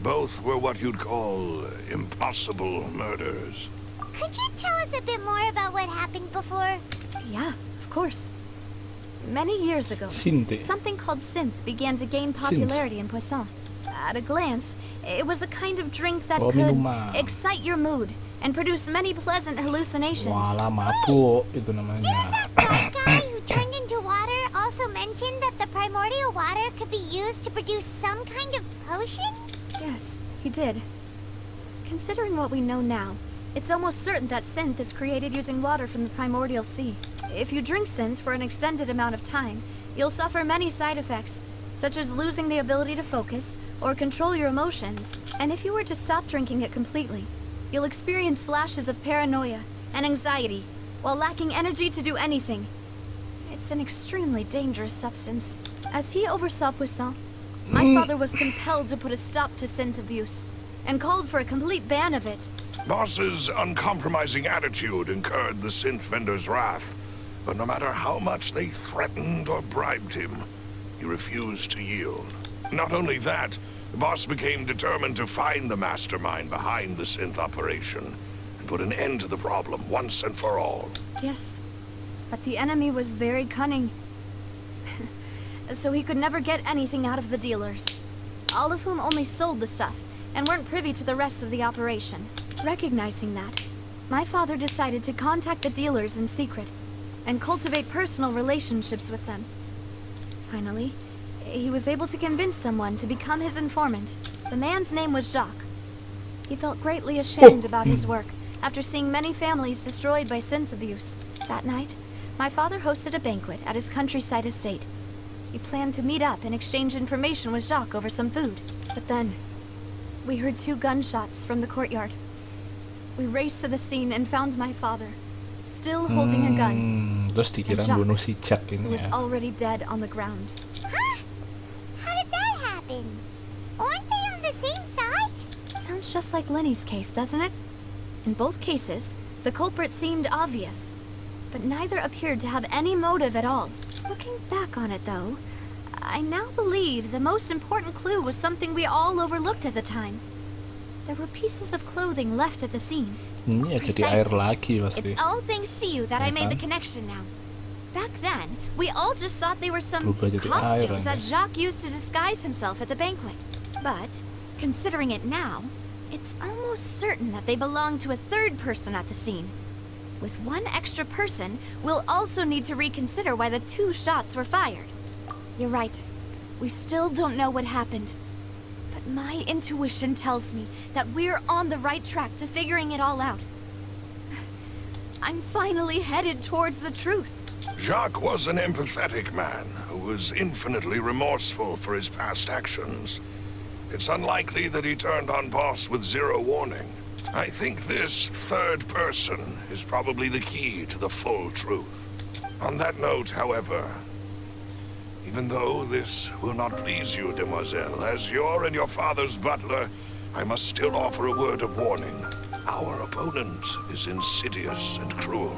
Both were what you'd call impossible murders. Could you tell us a bit more about what happened before? Yeah, of course. Many years ago, Synth. something called synth began to gain popularity in Poisson. At a glance, it was a kind of drink that could minuman. excite your mood and produce many pleasant hallucinations. Wala mabuk itu namanya. Didn't that guy who turned into water also mention that the primordial water could be used to produce some kind of potion? Yes, he did. Considering what we know now, it's almost certain that synth is created using water from the primordial sea. If you drink synth for an extended amount of time, you'll suffer many side effects, such as losing the ability to focus or control your emotions. And if you were to stop drinking it completely, you'll experience flashes of paranoia and anxiety while lacking energy to do anything. It's an extremely dangerous substance. As he oversaw Poisson, my father was compelled to put a stop to synth abuse and called for a complete ban of it. Boss's uncompromising attitude incurred the synth vendor's wrath, but no matter how much they threatened or bribed him, he refused to yield. Not only that, the boss became determined to find the mastermind behind the synth operation and put an end to the problem once and for all. Yes, but the enemy was very cunning. So he could never get anything out of the dealers, all of whom only sold the stuff and weren't privy to the rest of the operation. Recognizing that, my father decided to contact the dealers in secret and cultivate personal relationships with them. Finally, he was able to convince someone to become his informant. The man's name was Jacques. He felt greatly ashamed about his work after seeing many families destroyed by synth abuse. That night, my father hosted a banquet at his countryside estate. He planned to meet up and exchange information with Jacques over some food. But then, we heard 2 gunshots from the courtyard. We raced to the scene and found my father, still holding a gun. Terus dikira bunuh si Jack Who ini was ya. already dead on the ground. Huh? How did that happen? Aren't they on the same side? Sounds just like Lenny's case, doesn't it? In both cases, the culprit seemed obvious, but neither appeared to have any motive at all. Looking back on it, though, I now believe the most important clue was something we all overlooked at the time. There were pieces of clothing left at the scene. Ini ya jadi air lagi pasti. It's all thanks to you that I made the connection now. Back then, we all just thought they were some Berubah jadi costumes air that Jacques used to disguise himself at the banquet. But, considering it now, it's almost certain that they belong to a third person at the scene. With one extra person, we'll also need to reconsider why the 2 shots were fired. You're right. We still don't know what happened. But my intuition tells me that we're on the right track to figuring it all out. I'm finally headed towards the truth. Jacques was an empathetic man who was infinitely remorseful for his past actions. It's unlikely that he turned on Boss with 0 warning. I think this third person is probably the key to the full truth. On that note, however, even though this will not please you, demoiselle, as your and your father's butler, I must still offer a word of warning. Our opponent is insidious and cruel.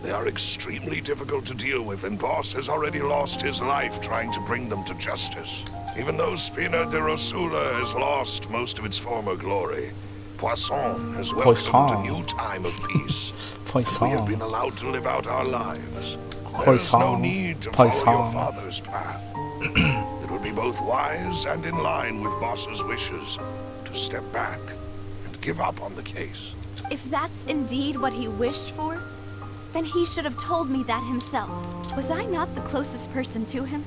They are extremely difficult to deal with, and Boss has already lost his life trying to bring them to justice. Even though Spina de Rosula has lost most of its former glory, Poisson has welcomed a new time of peace. We have been allowed to live out our lives. There is no need to follow your father's path. It would be both wise and in line with Boss's wishes to step back and give up on the case. If that's indeed what he wished for, then he should have told me that himself. Was I not the closest person to him?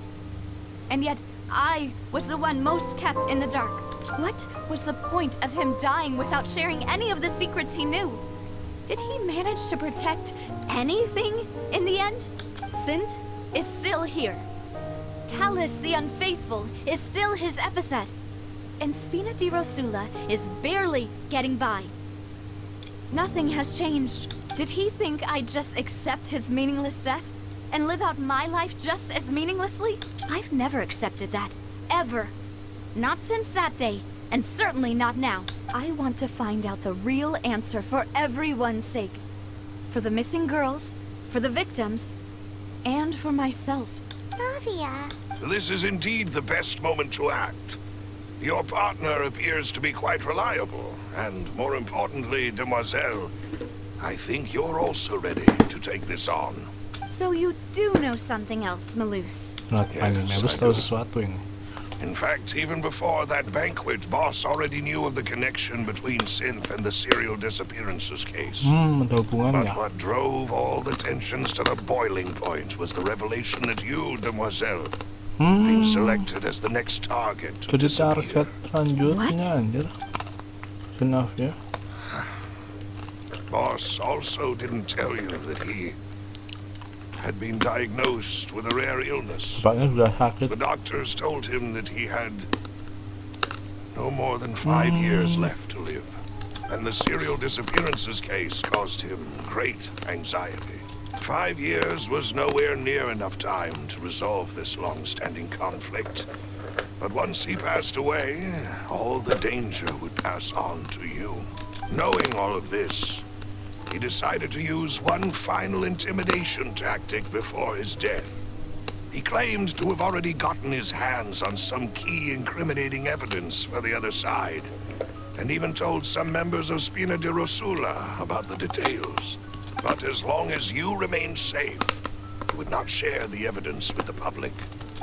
And yet, I was the one most kept in the dark. What was the point of him dying without sharing any of the secrets he knew? Did he manage to protect anything in the end? Synth is still here. Callus the Unfaithful is still his epithet. And Spina di Rosula is barely getting by. Nothing has changed. Did he think I'd just accept his meaningless death and live out my life just as meaninglessly? I've never accepted that. Ever. Not since that day, and certainly not now. I want to find out the real answer for everyone's sake. For the missing girls, for the victims, and for myself. Navia. This is indeed the best moment to act. Your partner appears to be quite reliable, and more importantly, demoiselle, I think you're also ready to take this on. So you do know something else, Malus? Malus tahu sesuatu ini. In fact, even before that banquet, Boss already knew of the connection between Synth and the serial disappearances case. Ada hubungannya. But what drove all the tensions to the boiling point was the revelation that you, demoiselle, been selected as the next target to Jadi disappear. target selanjutnya anjir. Enough ya. Boss also didn't tell you that he had been diagnosed with a rare illness. Bapaknya sudah sakit. The doctors told him that he had no more than 5 years left to live. And the serial disappearances case caused him great anxiety. 5 years was nowhere near enough time to resolve this long-standing conflict. But once he passed away, all the danger would pass on to you. Knowing all of this, he decided to use one final intimidation tactic before his death. He claimed to have already gotten his hands on some key incriminating evidence for the other side, and even told some members of Spina di Rosula about the details. But as long as you remained safe, he would not share the evidence with the public.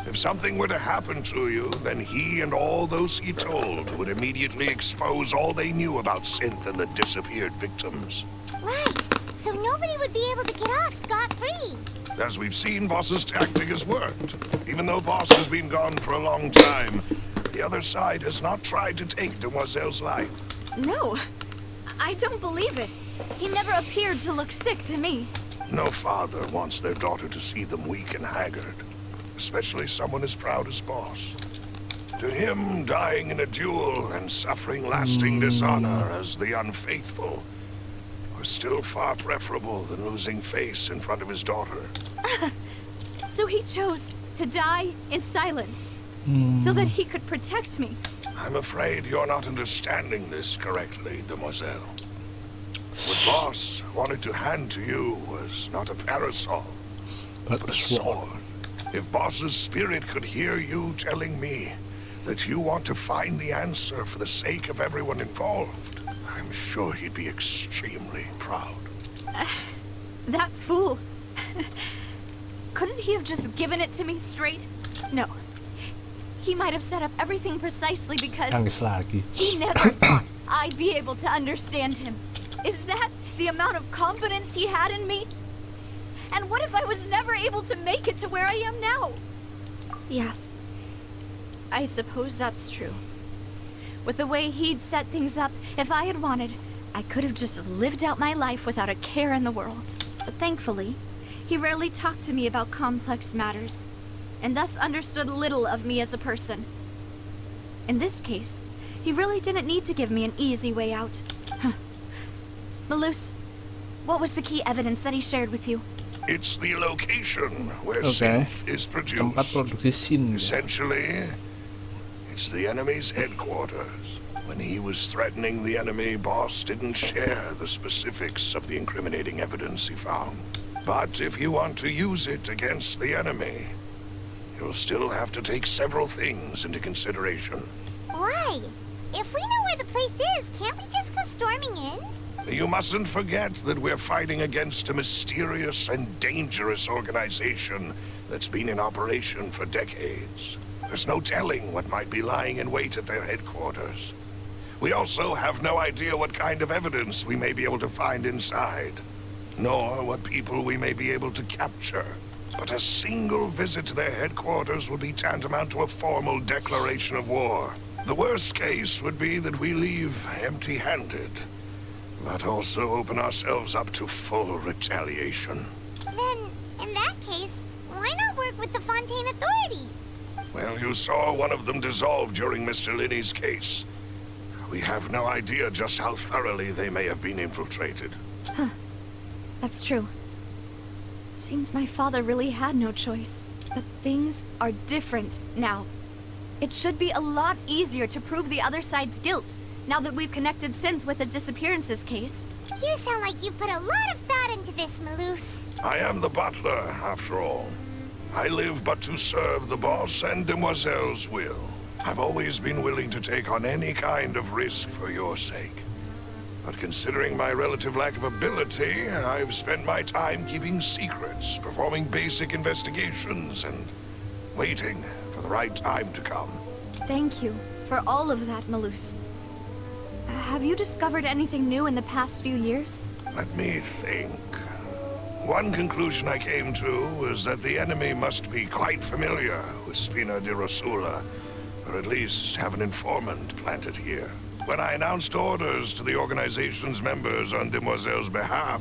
If something were to happen to you, then he and all those he told would immediately expose all they knew about Synth and the disappeared victims. Right. So nobody would be able to get off scot-free. As we've seen, Boss's tactic has worked. Even though Boss has been gone for a long time, the other side has not tried to take Demoiselle's life. No, I don't believe it. He never appeared to look sick to me. No father wants their daughter to see them weak and haggard, especially someone as proud as Boss. To him, dying in a duel and suffering lasting dishonor as the unfaithful was still far preferable than losing face in front of his daughter. So he chose to die in silence, so that he could protect me. I'm afraid you're not understanding this correctly, Demoiselle. What Boss wanted to hand to you was not a parasol, But a sword. If Boss's spirit could hear you telling me that you want to find the answer for the sake of everyone involved, I'm sure he'd be extremely proud. That fool. Couldn't he have just given it to me straight? No. He might have set up everything precisely because Nangis lagi. he never thought I'd be able to understand him. Is that the amount of confidence he had in me? And what if I was never able to make it to where I am now? Yeah. I suppose that's true. With the way he'd set things up, if I had wanted, I could have just lived out my life without a care in the world. But thankfully, he rarely talked to me about complex matters, and thus understood little of me as a person. In this case, he really didn't need to give me an easy way out. Malus, what was the key evidence that he shared with you? It's the location where Okay. Synth is Tempat produced. produksi Sin. Essentially, it's the enemy's headquarters. When he was threatening the enemy, Boss didn't share the specifics of the incriminating evidence he found. But if you want to use it against the enemy, you'll still have to take several things into consideration. Why? If we know where the place is, can't we just go storming in? You mustn't forget that we're fighting against a mysterious and dangerous organization that's been in operation for decades. There's no telling what might be lying in wait at their headquarters. We also have no idea what kind of evidence we may be able to find inside, nor what people we may be able to capture. But a single visit to their headquarters would be tantamount to a formal declaration of war. The worst case would be that we leave empty-handed, but also open ourselves up to full retaliation. Then, in that case, why not work with the Fontaine authorities? Well, you saw one of them dissolve during Mr. Linney's case. We have no idea just how thoroughly they may have been infiltrated. That's true. Seems my father really had no choice. But things are different now. It should be a lot easier to prove the other side's guilt, now that we've connected Synth with the disappearances case. You sound like you've put a lot of thought into this, Malus. I am the butler, after all. I live but to serve the boss and Demoiselle's will. I've always been willing to take on any kind of risk for your sake. But considering my relative lack of ability, I've spent my time keeping secrets, performing basic investigations, and waiting for the right time to come. Thank you for all of that, Malus. Have you discovered anything new in the past few years? Let me think. One conclusion I came to was that the enemy must be quite familiar with Spina di Rosula, or at least have an informant planted here. When I announced orders to the organization's members on Demoiselle's behalf,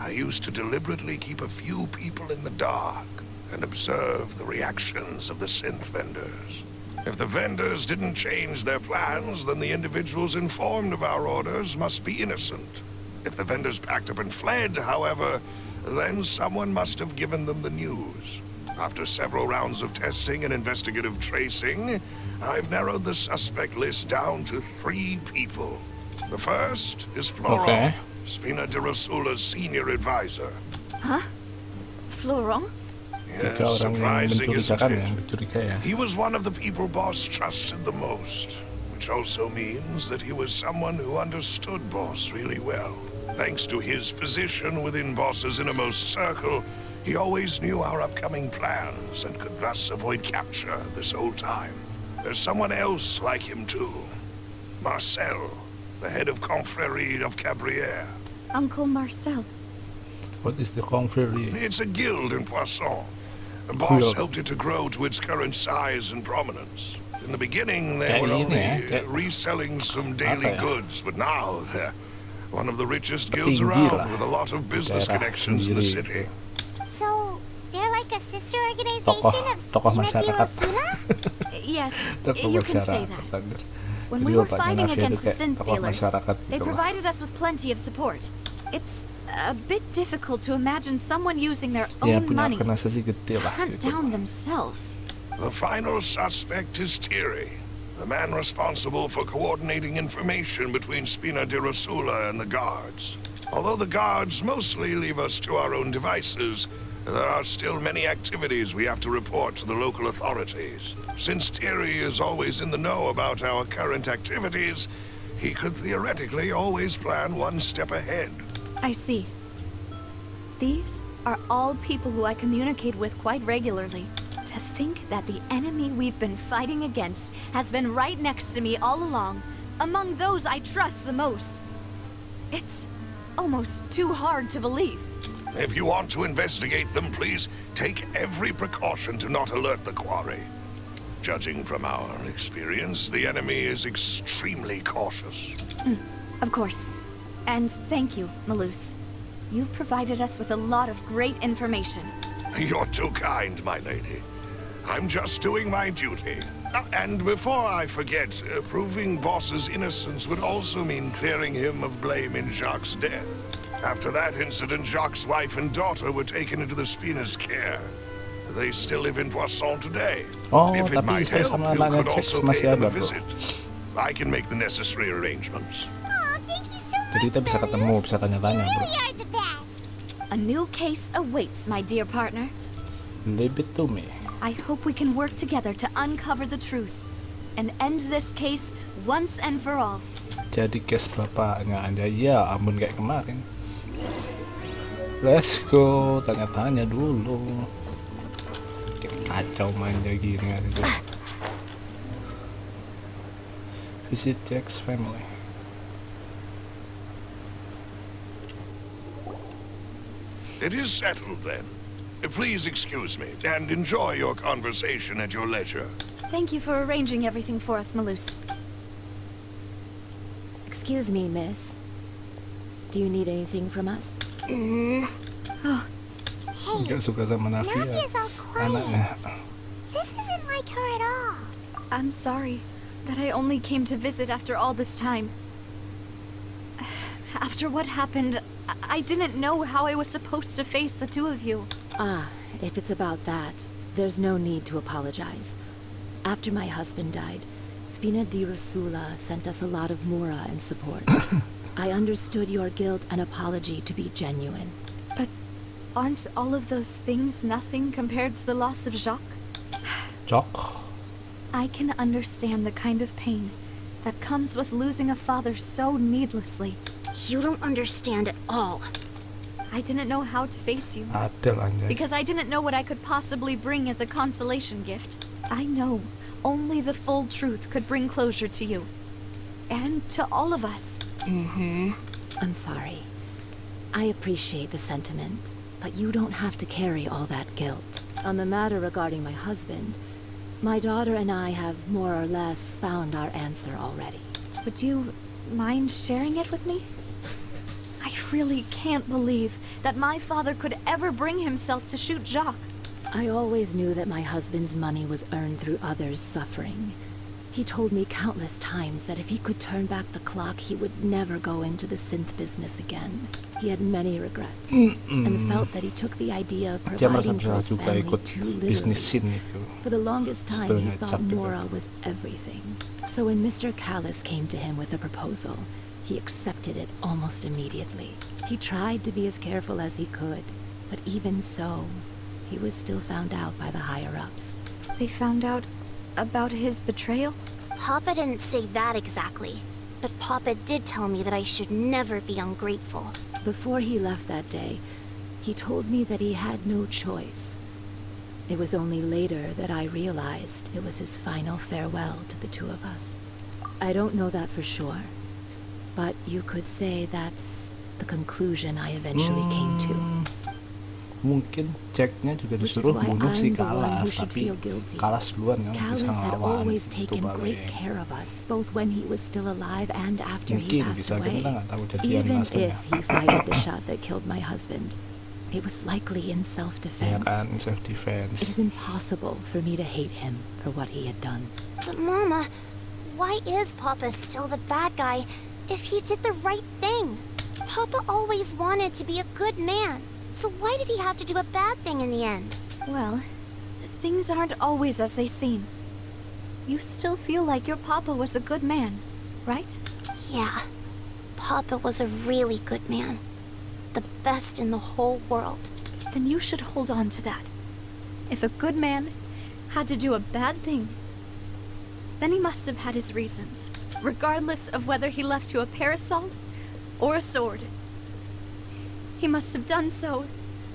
I used to deliberately keep a few people in the dark and observe the reactions of the synth vendors. If the vendors didn't change their plans, then the individuals informed of our orders must be innocent. If the vendors packed up and fled, however, then someone must have given them the news. After several rounds of testing and investigative tracing, I've narrowed the suspect list down to 3 people. The first is Florent, Okay. Spina de Rosula's senior advisor. Florent? Tiga Yes, orang yang surprising, isn't mencurigakan ya, it? mencurigai ya. He was one of the people Boss trusted the most, which also means that he was someone who understood Boss really well. Thanks to his position within Boss's innermost circle, he always knew our upcoming plans and could thus avoid capture this whole time. There's someone else like him too. Marcel, the head of Confrérie of Cabrières. Uncle Marcel. What is the confrérie? It's a guild in Poisson. Boss Guild. helped it to grow to its current size and prominence. In the beginning, they Kayak were ini only ya, kayak- reselling some daily Apa ya? goods, but now they're one of the richest guilds Petinggi around lah. with a lot of business Daerah connections in the sendiri city. So, they're like a sister organization Tokoh of tokoh Spina de masyarakat. Rosula? Yes, Tokoh you can say masyarakat. that. Anjir. When Jadi we were bapaknya fighting Navia itu against the kayak synth tokoh dealers, masyarakat they gitu lah. provided us with plenty of support. It's a bit difficult to imagine someone using their Ya own punya money organisasi gede to lah hunt gitu. down themselves. The final suspect is Thierry, the man responsible for coordinating information between Spina de Rosula and the guards. Although the guards mostly leave us to our own devices, there are still many activities we have to report to the local authorities. Since Thierry is always in the know about our current activities, he could theoretically always plan one step ahead. I see. These are all people who I communicate with quite regularly. To think that the enemy we've been fighting against has been right next to me all along, among those I trust the most. It's almost too hard to believe. If you want to investigate them, please take every precaution to not alert the quarry. Judging from our experience, the enemy is extremely cautious. Of course. And thank you, Malus. You've provided us with a lot of great information. You're too kind, my lady. I'm just doing my duty. And before I forget, proving Boss's innocence would also mean clearing him of blame in Jacques' death. After that incident, Jacques' wife and daughter were taken into the Spina's care. They still live in Poisson today. Oh, If it tapi might istri help, sama you anaknya could Jax also masih pay them ada a bro. visit. I can make the necessary arrangements. Oh, thank you so much, Jadi kita bisa ketemu, Malus. bisa tanya-tanya You bro. really are the best. A new case awaits, my dear partner. Leave it to me. I hope we can work together to uncover the truth and end this case once and for all. Jadi case bapaknya aja, ya ampun kayak kemarin. Let's go, tanya-tanya dulu. Kayak kacau manja gini aja. Visit Jack's family. It is settled then. Please excuse me and enjoy your conversation at your leisure. Thank you for arranging everything for us, Malus. Excuse me, miss. Do you need anything from us? Hey, Gak suka sama Navia. Navia's all quiet. Anaknya. This isn't like her at all. I'm sorry that I only came to visit after all this time. After what happened, I didn't know how I was supposed to face the two of you. Ah, if it's about that, there's no need to apologize. After my husband died, Spina di Rosula sent us a lot of mura and support. I understood your guilt and apology to be genuine. But aren't all of those things nothing compared to the loss of Jacques? Cok. I can understand the kind of pain that comes with losing a father so needlessly. You don't understand at all. I didn't know how to face you. Adel anjay. Because I didn't know what I could possibly bring as a consolation gift. I know only the full truth could bring closure to you. And to all of us. I'm sorry. I appreciate the sentiment, but you don't have to carry all that guilt. On the matter regarding my husband, my daughter and I have more or less found our answer already. Would you mind sharing it with me? I really can't believe that my father could ever bring himself to shoot Jacques. I always knew that my husband's money was earned through others' suffering. He told me countless times that if he could turn back the clock, he would never go into the synth business again. He had many regrets, and felt that he took the idea of Dia merasa providing for bersalah his juga family ikut too bisnis literally. scene itu. For the longest time, he Sebenarnya thought cap juga. Mora was everything. So when Mr. Callis came to him with a proposal, he accepted it almost immediately. He tried to be as careful as he could, but even so, he was still found out by the higher-ups. They found out about his betrayal? Papa didn't say that exactly, but Papa did tell me that I should never be ungrateful. Before he left that day, he told me that he had no choice. It was only later that I realized it was his final farewell to the two of us. I don't know that for sure, but you could say that's the conclusion I eventually came to. Mungkin Jacknya juga Which is disuruh why bunuh si I'm the one who Kalas, should tapi feel guilty. Kalas duluan yang bisa Callis had ngelawan. always Itu taken great paling care of us, both when he was still alive and after he mungkin passed bisa, away. kita nggak tahu jadian Even aslinya. if he fired the shot that killed my husband, it was likely in Ya self-defense. kan, self It defense. is impossible for me to hate him for what he had done. But Mama, why is Papa still the bad guy if he did the right thing? Papa always wanted to be a good man, so why did he have to do a bad thing in the end? Well, things aren't always as they seem. You still feel like your papa was a good man, right? Yeah, Papa was a really good man. The best in the whole world. Then you should hold on to that. If a good man had to do a bad thing, then he must have had his reasons, regardless of whether he left you a parasol or a sword. He must have done so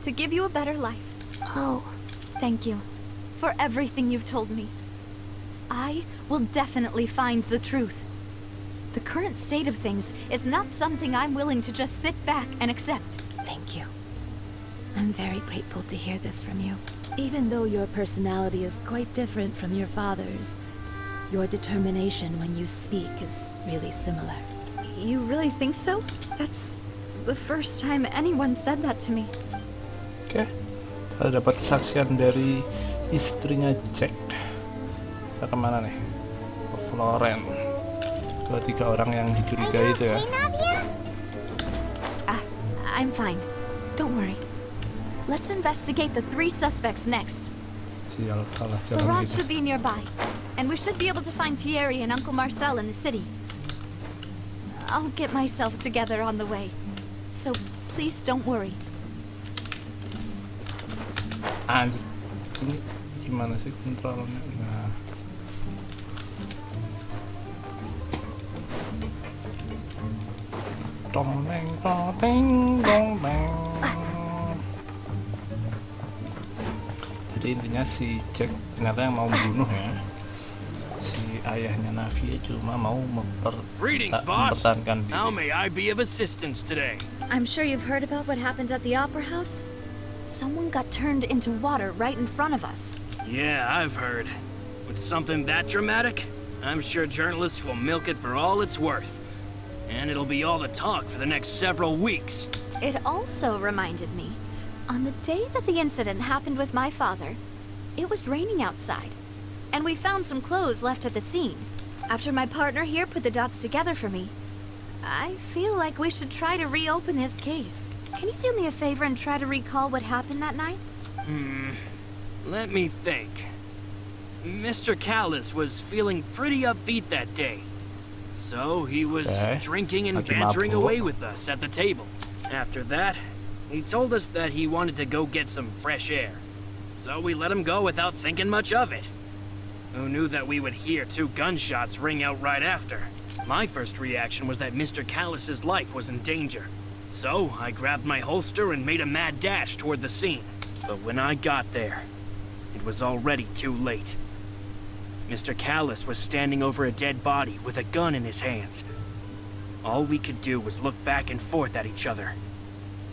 to give you a better life. Oh, Thank you for everything you've told me. I will definitely find the truth. The current state of things is not something I'm willing to just sit back and accept. Thank you. I'm very grateful to hear this from you. Even though your personality is quite different from your father's, your determination when you speak is really similar. You really think so? That's the first time anyone said that to me. Oke, kita dapat kesaksian dari istrinya Jack. Kita kemana nih? Ke Florence. Ke 3 orang yang dicurigai itu ya. Navia? I'm fine. Don't worry. Let's investigate the 3 suspects next. Sial, kalah The jalan rod gitu. should be nearby, and we should be able to find Thierry and Uncle Marcel in the city. I'll get myself together on the way, so please don't worry. Anjir, ini gimana sih kontrolnya? Nah, dong deng dong deng dong deng. Jadi intinya si Jack ternyata yang mau membunuh ya. Si ayahnya Navia cuma mau Greetings, boss. mempertahankan How diri. may I be of assistance today? I'm sure you've heard about what happened at the Opera House. Someone got turned into water right in front of us. Yeah, I've heard. With something that dramatic, I'm sure journalists will milk it for all it's worth. And it'll be all the talk for the next several weeks. It also reminded me, on the day that the incident happened with my father, it was raining outside, and we found some clothes left at the scene. After my partner here put the dots together for me, I feel like we should try to reopen his case. Can you do me a favor and try to recall what happened that night? Let me think. Mr. Callis was feeling pretty upbeat that day. So he was Okay. drinking and Lagi bantering mabuk. away with us at the table. After that, he told us that he wanted to go get some fresh air. So we let him go without thinking much of it. Who knew that we would hear 2 gunshots ring out right after? My first reaction was that Mr. Callis's life was in danger. So I grabbed my holster and made a mad dash toward the scene. But when I got there, it was already too late. Mr. Callis was standing over a dead body with a gun in his hands. All we could do was look back and forth at each other,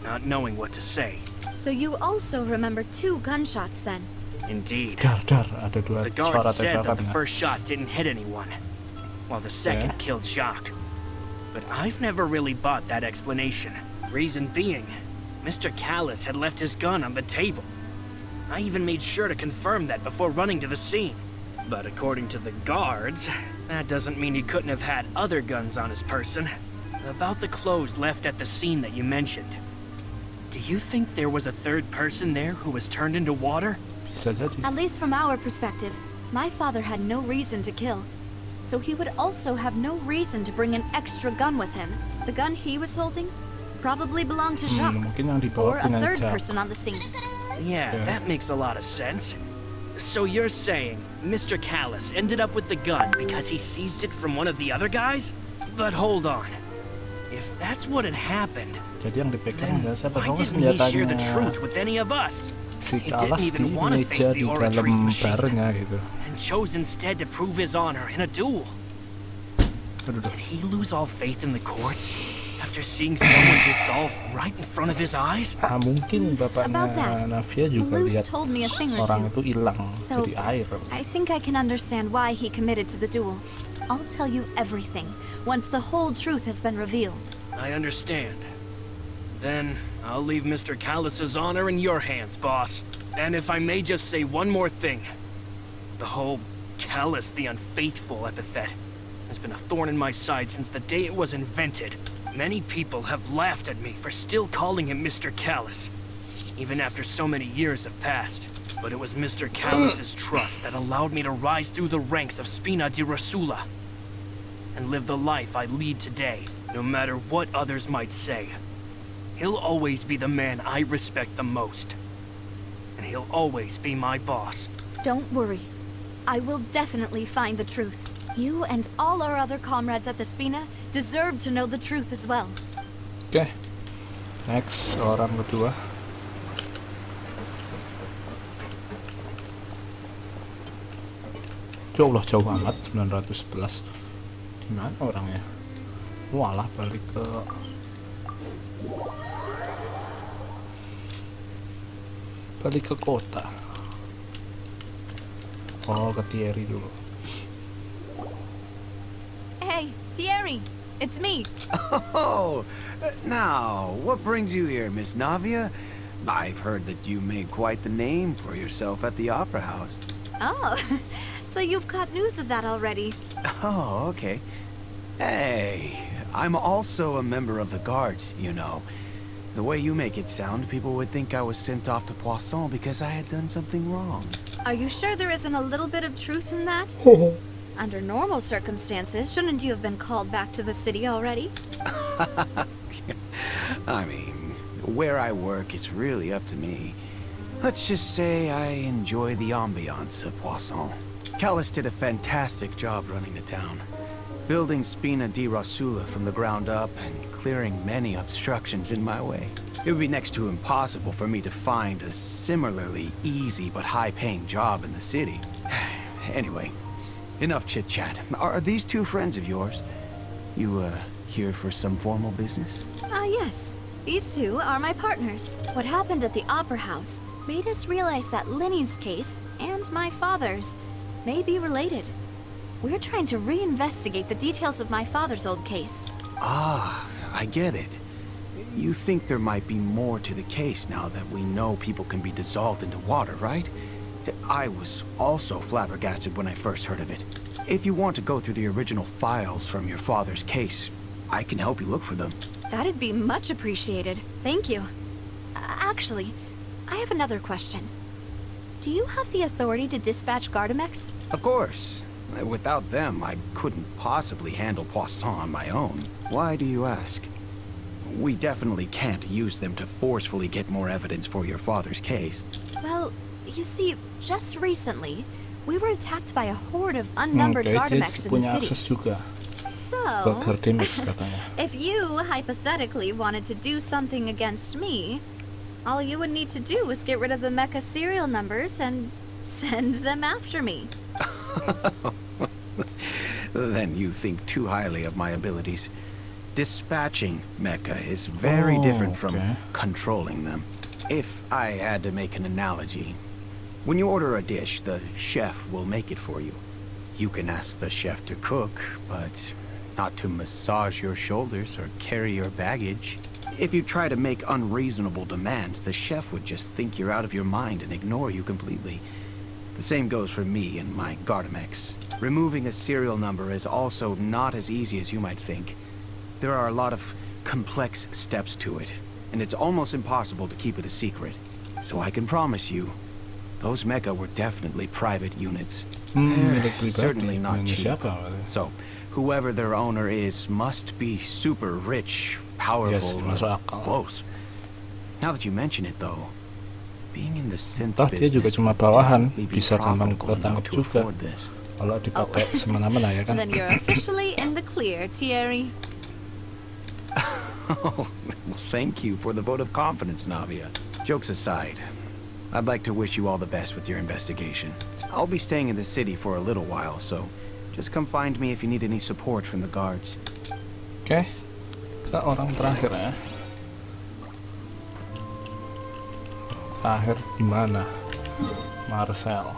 not knowing what to say. So you also remember 2 gunshots then? Indeed. Dar, ada 2 The guard suara said that the tembakan. first shot didn't hit anyone, while the second Yeah. killed Jacques. But I've never really bought that explanation. Reason being, Mr. Callus had left his gun on the table. I even made sure to confirm that before running to the scene. But according to the guards, that doesn't mean he couldn't have had other guns on his person. About the clothes left at the scene that you mentioned. Do you think there was a third person there who was turned into water? Bisa jadi. At least from our perspective, my father had no reason to kill. So he would also have no reason to bring an extra gun with him. The gun he was holding probably belonged to Jacques. Mungkin yang Or dibawa a punya third Jack. person on the scene. Yeah, that makes a lot of sense. So you're saying Mr. Callus ended up with the gun because he seized it from one of the other guys? But hold on. If that's what had happened, Jadi yang dipegang then adalah siapa? why Kalau didn't he share the senjatanya truth with any of us? si He Kalas didn't di even want to face meja the di Oratrice dalam machine. barnya gitu. And chose instead to prove his honor in a duel. Aduh, Did he lose all faith in the courts after seeing someone dissolve right in front of his eyes? mungkin About bapaknya that, Navia juga Luz lihat told me a thing or orang two. itu hilang So, jadi air. I think I can understand why he committed to the duel. I'll tell you everything once the whole truth has been revealed. I understand. Then I'll leave Mr. Callus's honor in your hands, boss. And if I may just say one more thing. The whole Callus the Unfaithful epithet has been a thorn in my side since the day it was invented. Many people have laughed at me for still calling him Mr. Callus, even after so many years have passed. But it was Mr. Callus's trust that allowed me to rise through the ranks of Spina di Rosula and live the life I lead today, no matter what others might say. He'll always be the man I respect the most. And he'll always be my boss. Don't worry. I will definitely find the truth. You and all our other comrades at the Spina deserve to know the truth as well. Oke. Next, orang kedua. Ya Allah, jauh amat 911. Gimana orangnya? Walah, balik ke kota. Oh, ke Thierry dulu. Hey, Thierry, it's me. Oh, now, what brings you here, Miss Navia? I've heard that you made quite the name for yourself at the Opera House. Oh, so you've got news of that already. Oh, okay. Hey, I'm also a member of the Guards, you know. The way you make it sound, people would think I was sent off to Poisson because I had done something wrong. Are you sure there isn't a little bit of truth in that? Under normal circumstances, shouldn't you have been called back to the city already? I mean, where I work is really up to me. Let's just say I enjoy the ambiance of Poisson. Callus did a fantastic job running the town, building Spina di Rosula from the ground up and clearing many obstructions in my way. It would be next to impossible for me to find a similarly easy but high-paying job in the city. Anyway, enough chit-chat. Are these two friends of yours? You, here for some formal business? Yes. These two are my partners. What happened at the Opera House made us realize that Linny's case and my father's may be related. We're trying to reinvestigate the details of my father's old case. Ah, I get it. You think there might be more to the case now that we know people can be dissolved into water, right? I was also flabbergasted when I first heard of it. If you want to go through the original files from your father's case, I can help you look for them. That'd be much appreciated. Thank you. Actually, I have another question. Do you have the authority to dispatch Gardamex? Of course. Without them, I couldn't possibly handle Poisson on my own. Why do you ask? We definitely can't use them to forcefully get more evidence for your father's case. Well, you see, just recently, we were attacked by a horde of unnumbered Oke, dia Gardamex in punya the akses city. juga So, ke Gardamex katanya. if you hypothetically wanted to do something against me, all you would need to do is get rid of the mecha serial numbers and send them after me. Then you think too highly of my abilities. Dispatching mecha is very different from controlling them. If I had to make an analogy, when you order a dish, the chef will make it for you. You can ask the chef to cook, but not to massage your shoulders or carry your baggage. If you try to make unreasonable demands, the chef would just think you're out of your mind and ignore you completely. The same goes for me and my Gardamex. Removing a serial number is also not as easy as you might think. There are a lot of complex steps to it, and it's almost impossible to keep it a secret. So I can promise you, those mecha were definitely private units. They're certainly not cheap. So, whoever their owner is must be super rich, powerful, or both. Now that you mention it though, being in the synth dia juga business cuma would bawahan, definitely be bisa profitable gampang enough ketangkep to juga. afford this. Kalau dipakai semena-mena ya kan. Then you're officially in the clear, Thierry. Oh, well, thank you for the vote of confidence, Navia. Jokes aside, I'd like to wish you all the best with your investigation. I'll be staying in the city for a little while, so just come find me if you need any support from the guards. Oke, ke orang terakhir ya. Terakhir di mana? Marcel.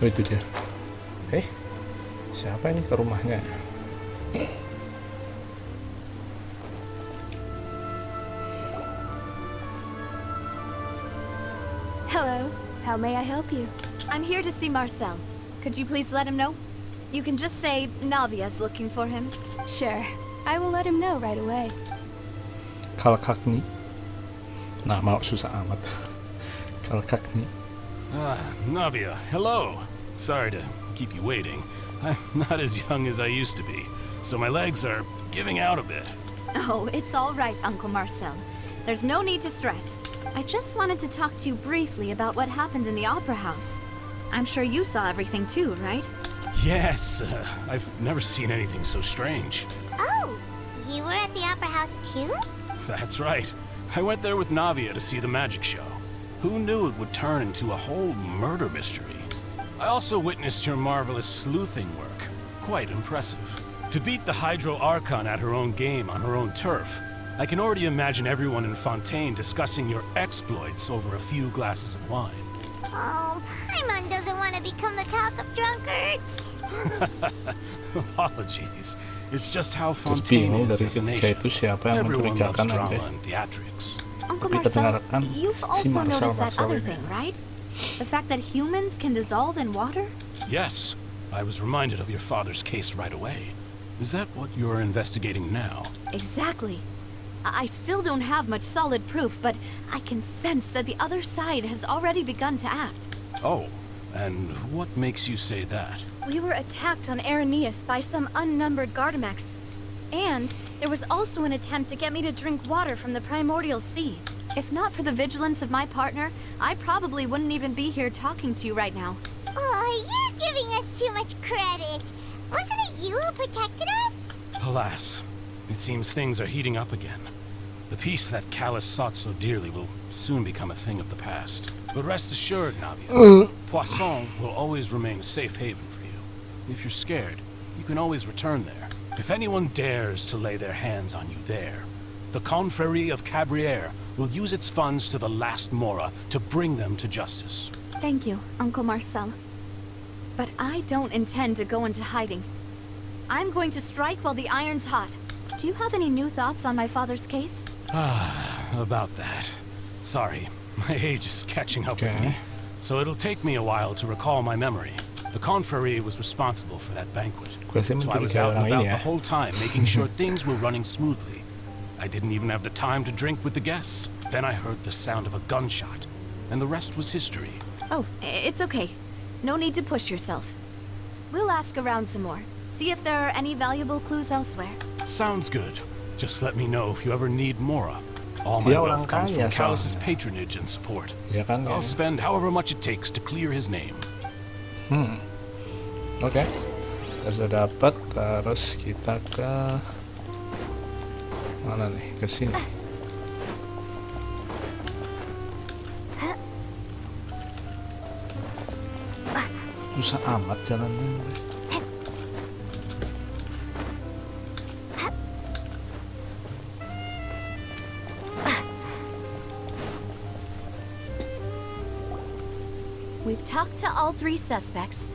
Oh itu dia. Siapa ini ke rumahnya? Hello. How may I help you? I'm here to see Marcel. Could you please let him know? You can just say Navia's looking for him. Sure. I will let him know right away. Kalkakni. Nah, mau susah amat. Kalkakni. Navia, hello. Sorry to keep you waiting. I'm not as young as I used to be, so my legs are giving out a bit. Oh, it's all right, Uncle Marcel. There's no need to stress. I just wanted to talk to you briefly about what happened in the Opera House. I'm sure you saw everything too, right? Yes, I've never seen anything so strange. Oh, you were at the Opera House too? That's right. I went there with Navia to see the magic show. Who knew it would turn into a whole murder mystery? I also witnessed your marvelous sleuthing work. Quite impressive. To beat the Hydro Archon at her own game on her own turf, I can already imagine everyone in Fontaine discussing your exploits over a few glasses of wine. Oh, Paimon doesn't want to become the talk of drunkards. Apologies. It's just how Terus Fontaine bingung is dari as a ketiga nation. itu siapa yang Everyone loves mencurigakan drama aja. and theatrics. Uncle Tapi Marcel, kedengaran you've si also Marcel noticed that other ini. thing, right? The fact that humans can dissolve in water? Yes, I was reminded of your father's case right away. Is that what you're investigating now? Exactly. I still don't have much solid proof, but I can sense that the other side has already begun to act. Oh, and what makes you say that? We were attacked on Araneus by some unnumbered Gardamex. And there was also an attempt to get me to drink water from the primordial sea. If not for the vigilance of my partner, I probably wouldn't even be here talking to you right now. Oh, you're giving us too much credit. Wasn't it you who protected us? Alas, it seems things are heating up again. The peace that Callus sought so dearly will soon become a thing of the past. But rest assured, Navia, Poisson will always remain a safe haven for you. If you're scared, you can always return there. If anyone dares to lay their hands on you there, the Confrérie of Cabrières will use its funds to the last Mora to bring them to justice. Thank you, Uncle Marcel. But I don't intend to go into hiding. I'm going to strike while the iron's hot. Do you have any new thoughts on my father's case? About that. Sorry, my age is catching up with me, so it'll take me a while to recall my memory. The Confrérie was responsible for that banquet, so I was out and about the whole time making sure things were running smoothly. I didn't even have the time to drink with the guests. Then I heard the sound of a gunshot, and the rest was history. Oh, it's okay. No need to push yourself. We'll ask around some more. See if there are any valuable clues elsewhere. Sounds good. Just let me know if you ever need Mora. All my wealth comes from Callus's patronage and support. I'll spend however much it takes to clear his name. Oke. Kita sudah dapat, terus kita ke mana nih? Ke sini. Susah amat jalannya. We've talked to all 3 suspects,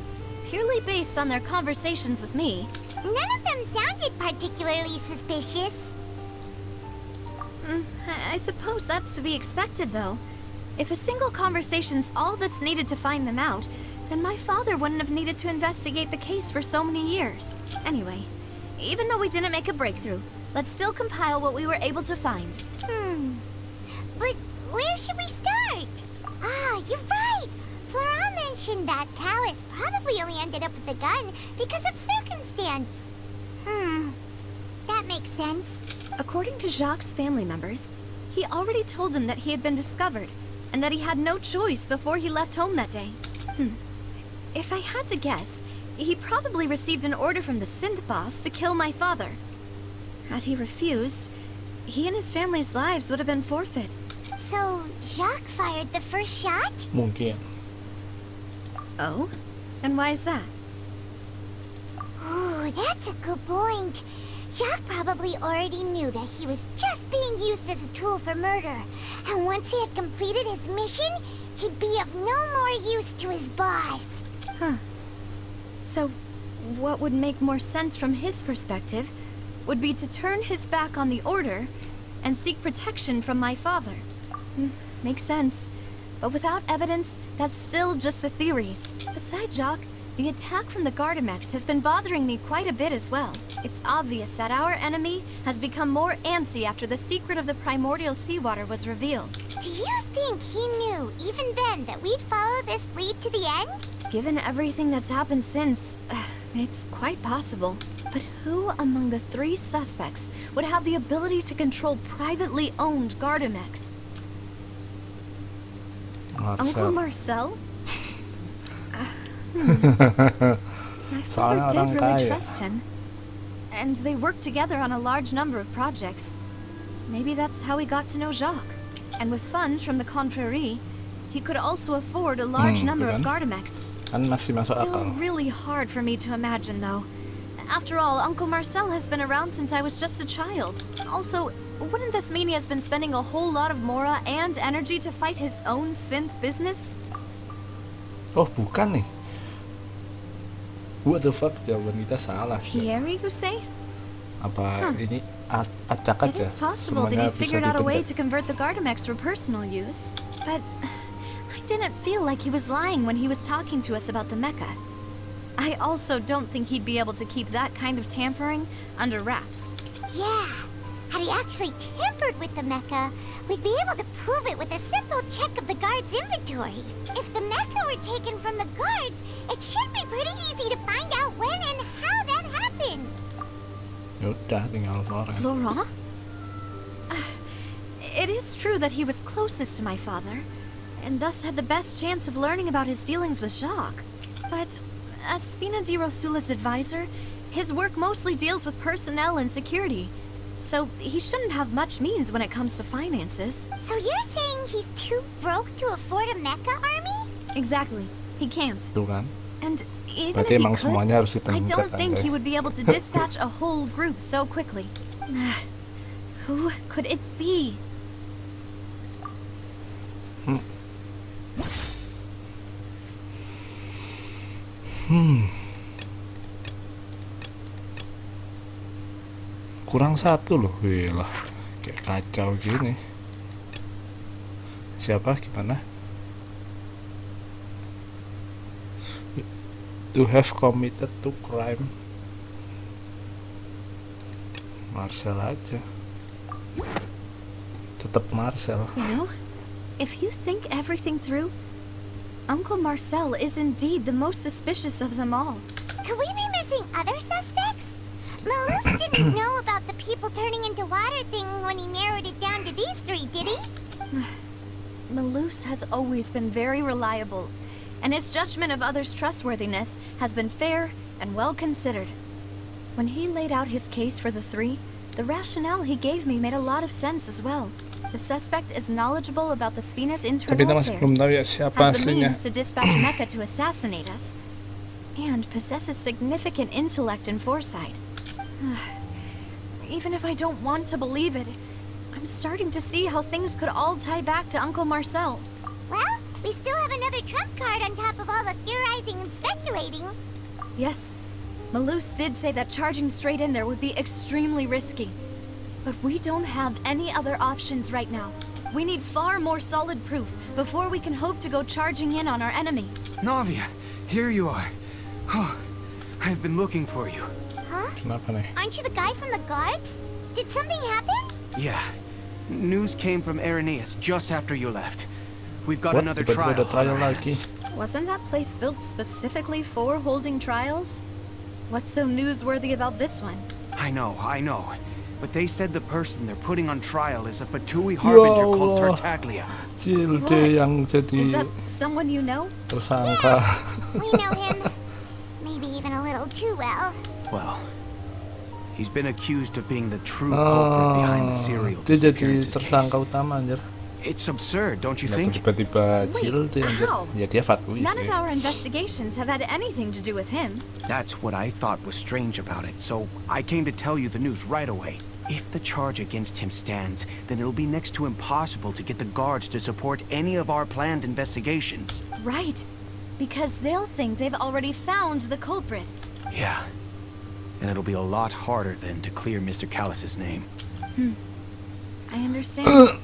purely based on their conversations with me. None of them sounded particularly suspicious. I suppose that's to be expected, though. If a single conversation's all that's needed to find them out, then my father wouldn't have needed to investigate the case for so many years. Anyway, even though we didn't make a breakthrough, let's still compile what we were able to find. But where should we start? Ah, you're right! Flora mentioned that Callus probably only ended up with the gun because of circumstance. That makes sense. According to Jacques' family members, he already told them that he had been discovered, and that he had no choice before he left home that day. If I had to guess, he probably received an order from the synth boss to kill my father. Had he refused, he and his family's lives would have been forfeit. So, Jacques fired the first shot? Mungkin. Oh? And why is that? Ooh, that's a good point. Jacques probably already knew that he was just being used as a tool for murder. And once he had completed his mission, he'd be of no more use to his boss. So, what would make more sense from his perspective would be to turn his back on the Order and seek protection from my father. Makes sense. But without evidence, that's still just a theory. Besides Jacques, the attack from the Gardamex has been bothering me quite a bit as well. It's obvious that our enemy has become more antsy after the secret of the primordial seawater was revealed. Do you think he knew, even then, that we'd follow this lead to the end? Given everything that's happened since, it's quite possible. But who among the 3 suspects would have the ability to control privately owned Gardamex? Uncle Marcel? My father did really trust him. And they worked together on a large number of projects. Maybe that's how he got to know Jacques. And with funds from the Confrérie, he could also afford a large number of Gardamex. Kan masih masuk Still akal. really hard for me to imagine, though. After all, Uncle Marcel has been around since I was just a child. Also, wouldn't this mean he has been spending a whole lot of mora and energy to fight his own synth business? Oh, bukan nih. What the fuck, jawaban kita salah. Thierry, you say? Apa ini acak It aja? is possible that Semuanya he's bisa figured out a way dibentuk. to convert the Gardamex for personal use. But I didn't feel like he was lying when he was talking to us about the mecha. I also don't think he'd be able to keep that kind of tampering under wraps. Yeah. Had he actually tampered with the mecha, we'd be able to prove it with a simple check of the guard's inventory. If the mecha were taken from the guards, it should be pretty easy to find out when and how that happened. Yaudah, tinggal Flora. Laurent? It is true that he was closest to my father, and thus had the best chance of learning about his dealings with Jacques. But as Spina di Rosula's advisor, his work mostly deals with personnel and security, so he shouldn't have much means when it comes to finances. So you're saying he's too broke to afford a mecha army? Exactly. He can't. Tuh kan? And even Berarti if he emang could, semuanya harus I dipenuhi don't think Anda. he would be able to dispatch a whole group so quickly. Who could it be? Kurang satu loh, wih lah, kayak kacau gini. Siapa? Gimana? To have committed to crime. Marcel aja. Tetap Marcel. You know, if you think everything through, Uncle Marcel is indeed the most suspicious of them all. Could we be missing other suspects? Malus didn't know about the people turning into water thing when he narrowed it down to these 3, did he? Malus has always been very reliable, and his judgment of others' trustworthiness has been fair and well considered. When he laid out his case for the 3, the rationale he gave me made a lot of sense as well. The suspect is knowledgeable about the Spina's Tapi internal kita masih belum affairs, tahu ya siapa has the aslinya. means to dispatch Mecha to assassinate us, and possesses significant intellect and foresight. Even if I don't want to believe it, I'm starting to see how things could all tie back to Uncle Marcel. Well, we still have another trump card on top of all the theorizing and speculating. Yes, Malus did say that charging straight in there would be extremely risky. But we don't have any other options right now. We need far more solid proof before we can hope to go charging in on our enemy. Navia, here you are. Oh, I've been looking for you. Huh? Kenapa nih? Aren't you the guy from the guards? Did something happen? Yeah. News came from Irenaeus just after you left. We've got What? another Tiba-tiba trial ada trial on our lagi. hands. Wasn't that place built specifically for holding trials? What's so newsworthy about this one? I know. But they said the person they're putting on trial is a Fatui harbinger called Allah. Tartaglia. Cilde What? yang Is jadi that someone you know? tersangka. We know him. Maybe even a little too well. Well, he's been accused of being the true culprit behind the serial Dia jadi disappearances tersangka case. utama anjir. It's absurd, don't you Kenapa think? tiba-tiba Wait, Cilde anjir? how? Ya dia Fatui None sih. of our investigations have had anything to do with him. That's what I thought was strange about it, so I came to tell you the news right away. If the charge against him stands, then it'll be next to impossible to get the guards to support any of our planned investigations. Right. Because they'll think they've already found the culprit. Yeah. And it'll be a lot harder then to clear Mr. Callus's name. I understand.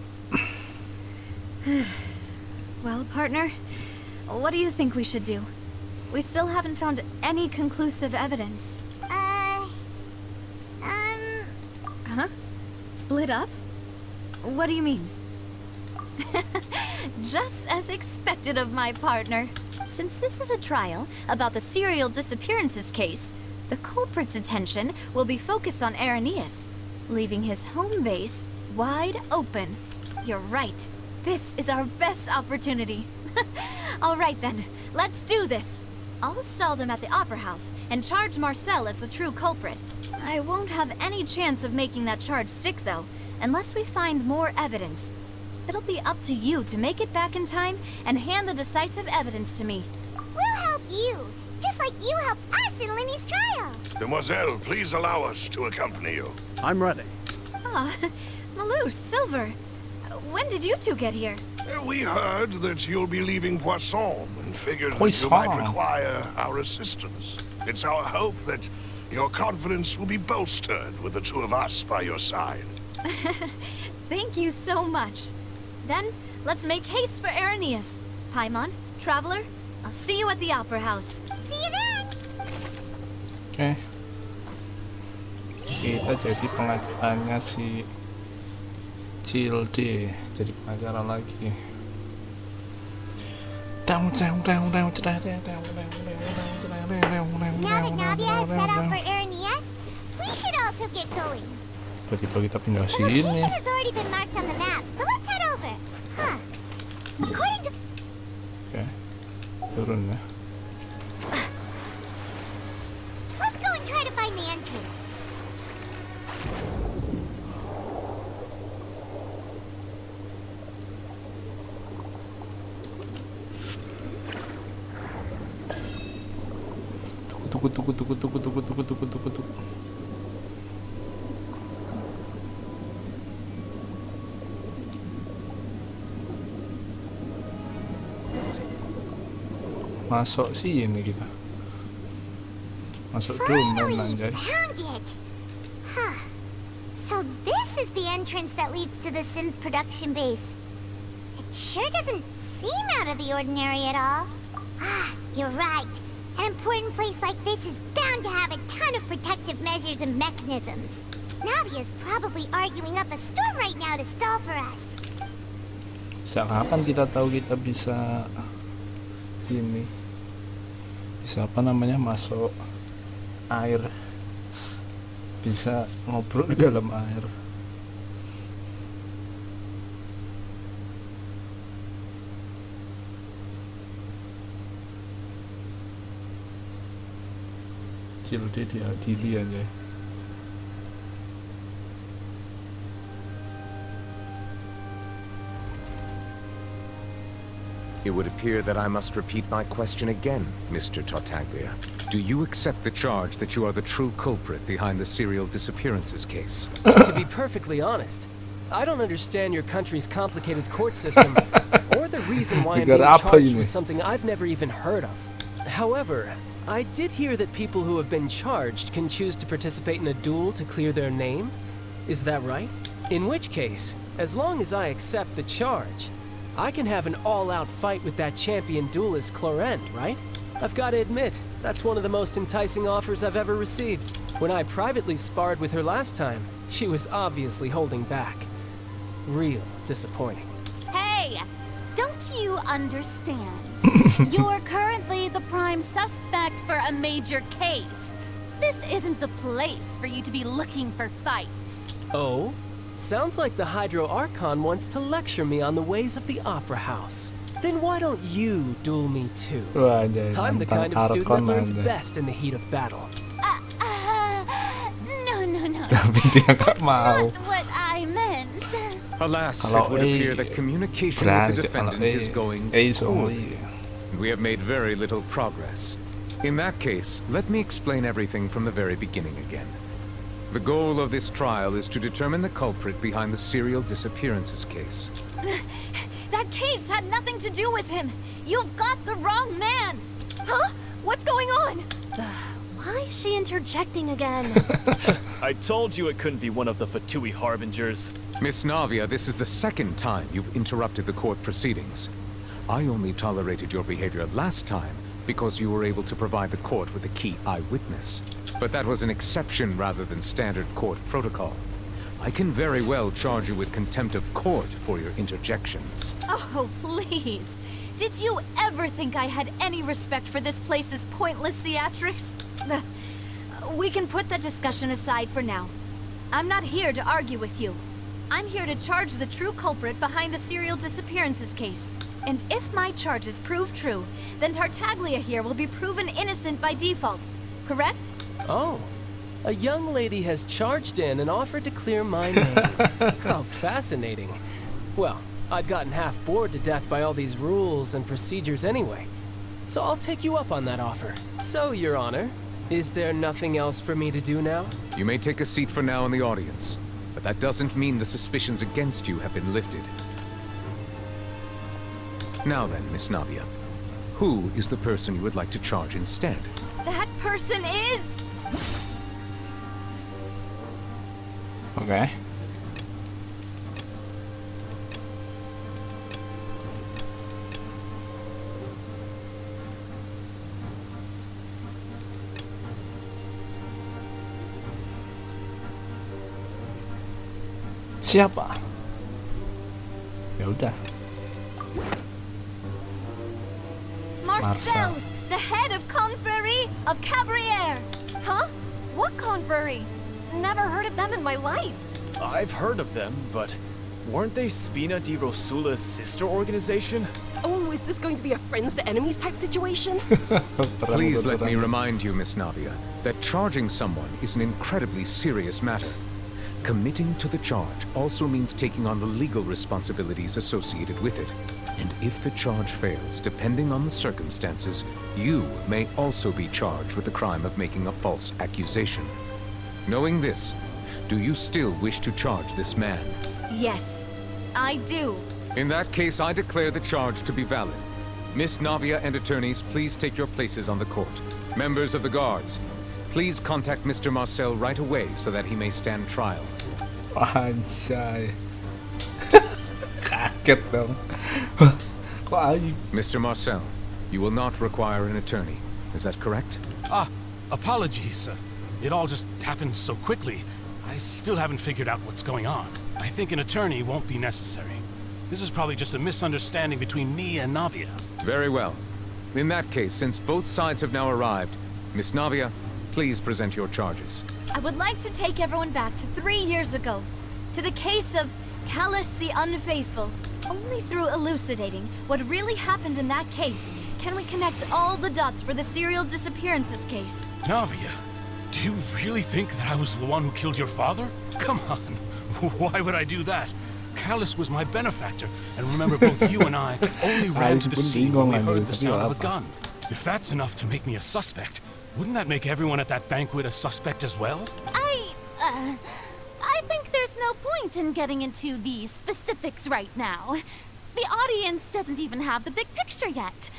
Well, partner, what do you think we should do? We still haven't found any conclusive evidence. Huh? Split up? What do you mean? Just as expected of my partner. Since this is a trial about the serial disappearances case, the culprit's attention will be focused on Irenaeus, leaving his home base wide open. You're right. This is our best opportunity. All right then, let's do this. I'll stall them at the Opera House and charge Marcel as the true culprit. I won't have any chance of making that charge stick, though, unless we find more evidence. It'll be up to you to make it back in time and hand the decisive evidence to me. We'll help you, just like you helped us in Linny's trial. Demoiselle, please allow us to accompany you. I'm ready. Ah, Malus, Silver. When did you two get here? We heard that you'll be leaving Poisson and figured that you might Poisson. require our assistance. It's our hope that your confidence will be bolstered with the two of us by your side. Thank you so much. Then, let's make haste for Irenaeus. Paimon, Traveler, I'll see you at the Opera House. See you then. Oke. Kita jadi pengacaranya si Cilde, jadi pengacara lagi. Now that Navia has set out for Irenaeus, we should also get going. Tiba-tiba kita pindah The sini. location has already been marked on the map, so let's head over. Huh. According to... Oke. Turun ya. Let's go and try to find the entrance. Tunggu. Masuk sini kita. Masuk domain Finally anjay. found it. Huh. So this is the entrance that leads to the synth production base. It sure doesn't seem out of the ordinary at all. Ah, you're right. An important place like this is bound to have a ton of protective measures and mechanisms. Navia's probably arguing up a storm right now to stall for us. Kapan kita tahu kita bisa ini? Bisa apa namanya? Masuk air. Bisa ngobrol di dalam air. Cilde diadili aja. It would appear that I must repeat my question again, Mr. Tartaglia. Do you accept the charge that you are the true culprit behind the serial disappearances case? To be perfectly honest, I don't understand your country's complicated court system, or the reason why I'm being charged with something I've never even heard of. However, I did hear that people who have been charged can choose to participate in a duel to clear their name. Is that right? In which case, as long as I accept the charge, I can have an all-out fight with that champion duelist Clorent, right? I've got to admit, that's one of the most enticing offers I've ever received. When I privately sparred with her last time, she was obviously holding back. Real disappointing. Hey! Don't you understand? You're currently the prime suspect for a major case. This isn't the place for you to be looking for fights. Oh? Sounds like the Hydro Archon wants to lecture me on the ways of the Opera House. Then why don't you duel me too? I'm the kind of student that learns best in the heat of battle. No. Dia nggak mau. Not what I meant. Alas, it would appear that communication with the defendant is going poorly. We have made very little progress. In that case, let me explain everything from the very beginning again. The goal of this trial is to determine the culprit behind the serial disappearances case. That case had nothing to do with him. You've got the wrong man. Huh? What's going on? Why is she interjecting again? I told you it couldn't be one of the Fatui Harbingers. Miss Navia, this is the second time you've interrupted the court proceedings. I only tolerated your behavior last time because you were able to provide the court with a key eyewitness. But that was an exception rather than standard court protocol. I can very well charge you with contempt of court for your interjections. Oh, please. Did you ever think I had any respect for this place's pointless theatrics? We can put that discussion aside for now. I'm not here to argue with you. I'm here to charge the true culprit behind the serial disappearances case. And if my charges prove true, then Tartaglia here will be proven innocent by default. Correct? Oh. A young lady has charged in and offered to clear my name. How fascinating. Well, I'd gotten half bored to death by all these rules and procedures anyway. So I'll take you up on that offer. So, Your Honor, is there nothing else for me to do now? You may take a seat for now in the audience, but that doesn't mean the suspicions against you have been lifted. Now then, Miss Navia, who is the person you would like to charge instead? That person is... Okay. Siapa? Ya udah. Marcel, the head of Confrérie of Cabrières. Huh? What confrérie? Never heard of them in my life. I've heard of them, but weren't they Spina di Rosula's sister organization? Oh, is this going to be a friends to enemies type situation? Please let me remind you, Miss Navia, that charging someone is an incredibly serious matter. Committing to the charge also means taking on the legal responsibilities associated with it. And if the charge fails, depending on the circumstances, you may also be charged with the crime of making a false accusation. Knowing this, do you still wish to charge this man? Yes, I do. In that case, I declare the charge to be valid. Miss Navia and attorneys, please take your places on the court. Members of the guards, please contact Mr. Marcel right away so that he may stand trial. Anjay. Kaget dong. Kok aib? Mr. Marcel, you will not require an attorney. Is that correct? Apologies. It all just happened so quickly. I still haven't figured out what's going on. I think an attorney won't be necessary. This is probably just a misunderstanding between me and Navia. Very well. In that case, since both sides have now arrived, Miss Navia, please present your charges. I would like to take everyone back to 3 years ago, to the case of Callus the Unfaithful. Only through elucidating what really happened in that case can we connect all the dots for the serial disappearances case. Navia, do you really think that I was the one who killed your father? Come on, why would I do that? Callus was my benefactor, and remember both you and I only ran to the scene when we heard the sound of a gun. If that's enough to make me a suspect, wouldn't that make everyone at that banquet a suspect as well? I think there's no point in getting into the specifics right now. The audience doesn't even have the big picture yet.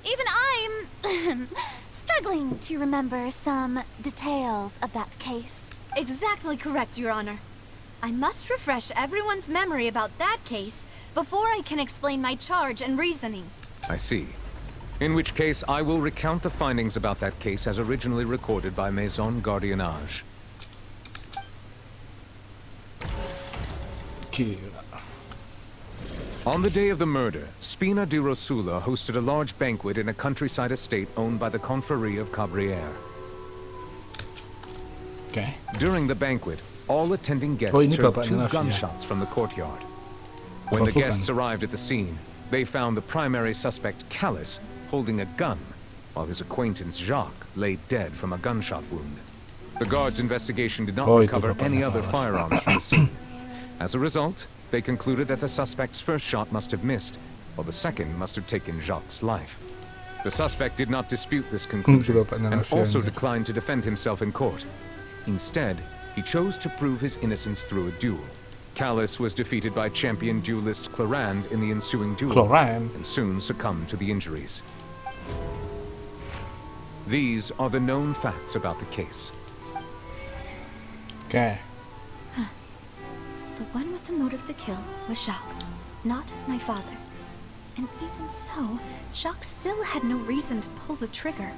Even I'm struggling to remember some details of that case. Exactly correct, Your Honor. I must refresh everyone's memory about that case before I can explain my charge and reasoning. I see. In which case, I will recount the findings about that case as originally recorded by Maison Gardiennage. On the day of the murder, Spina di Rosula hosted a large banquet in a countryside estate owned by the Confrérie of Cabrières. Okay. During the banquet, all attending guests heard 2 gunshots from the courtyard. When the guests arrived at the scene, they found the primary suspect, Callus, holding a gun, while his acquaintance, Jacques, lay dead from a gunshot wound. The guards' investigation did not recover any other firearms from the scene. As a result, they concluded that the suspect's first shot must have missed, while the second must have taken Jacques' life. The suspect did not dispute this conclusion, and also declined to defend himself in court. Instead, he chose to prove his innocence through a duel. Callus was defeated by champion duelist Clorand in the ensuing duel, and soon succumbed to the injuries. These are the known facts about the case. Okay. The one with the motive to kill was Jacques, not my father. And even so, Jacques still had no reason to pull the trigger.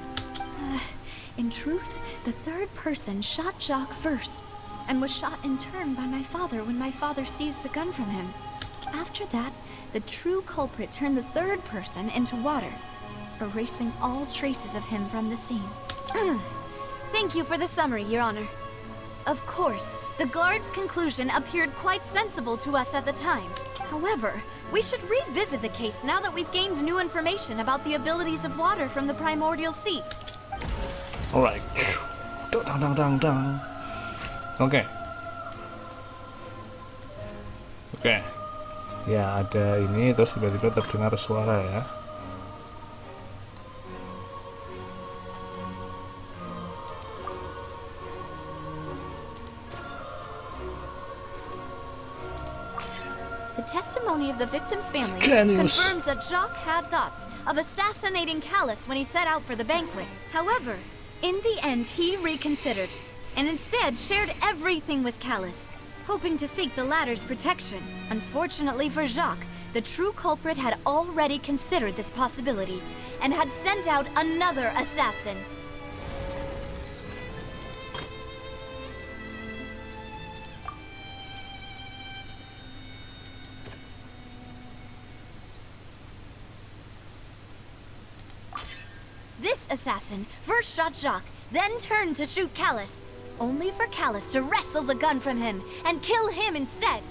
In truth, the third person shot Jacques first, and was shot in turn by my father when my father seized the gun from him. After that, the true culprit turned the third person into water, erasing all traces of him from the scene. Thank you for the summary, Your Honor. Of course, the guard's conclusion appeared quite sensible to us at the time. However, we should revisit the case now that we've gained new information about the abilities of water from the primordial sea. Alright. Oke. Ya, ada ini terus tiba-tiba terdengar suara ya. The testimony of the victim's family confirms that Jacques had thoughts of assassinating Callus when he set out for the banquet. However, in the end, he reconsidered, and instead shared everything with Callus, hoping to seek the latter's protection. Unfortunately for Jacques, the true culprit had already considered this possibility, and had sent out another assassin. This assassin first shot Jacques, then turned to shoot Callus, only for Callus to wrestle the gun from him and kill him instead.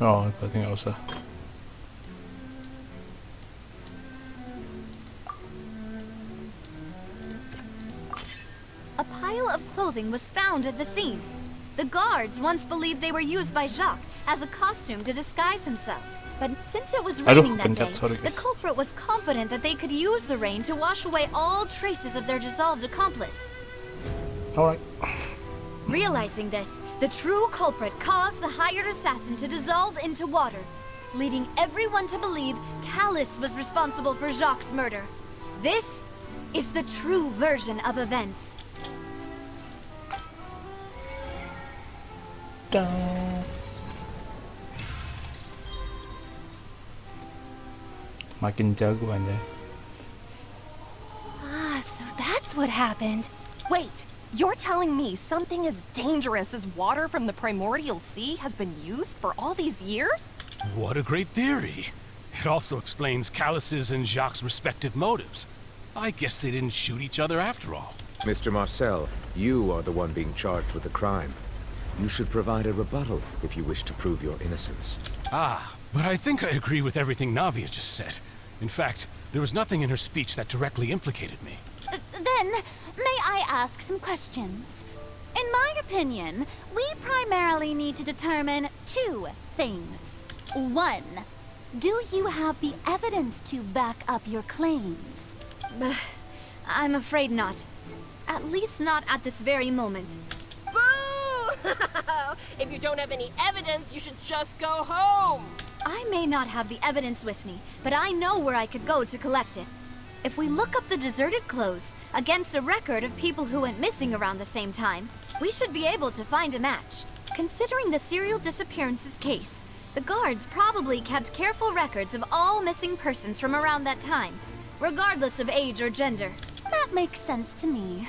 Oh, berarti nggak usah. A pile of clothing was found at the scene. The guards once believed they were used by Jacques as a costume to disguise himself. But since it was raining that day, the culprit was confident that they could use the rain to wash away all traces of their dissolved accomplice. Alright. Realizing this, the true culprit caused the hired assassin to dissolve into water, leading everyone to believe Callus was responsible for Jacques' murder. This is the true version of events. Makin jago aja. Ah, so that's what happened. Wait, you're telling me something as dangerous as water from the primordial sea has been used for all these years? What a great theory. It also explains Callus's and Jacques' respective motives. I guess they didn't shoot each other after all. Mr. Marcel, you are the one being charged with the crime. You should provide a rebuttal if you wish to prove your innocence. Ah, but I think I agree with everything Navia just said. In fact, there was nothing in her speech that directly implicated me. Then, may I ask some questions? In my opinion, we primarily need to determine two things. One, do you have the evidence to back up your claims? I'm afraid not. At least not at this very moment. Boo! If you don't have any evidence, you should just go home. I may not have the evidence with me, but I know where I could go to collect it. If we look up the deserted clothes against a record of people who went missing around the same time, we should be able to find a match. Considering the serial disappearances case, the guards probably kept careful records of all missing persons from around that time, regardless of age or gender. That makes sense to me.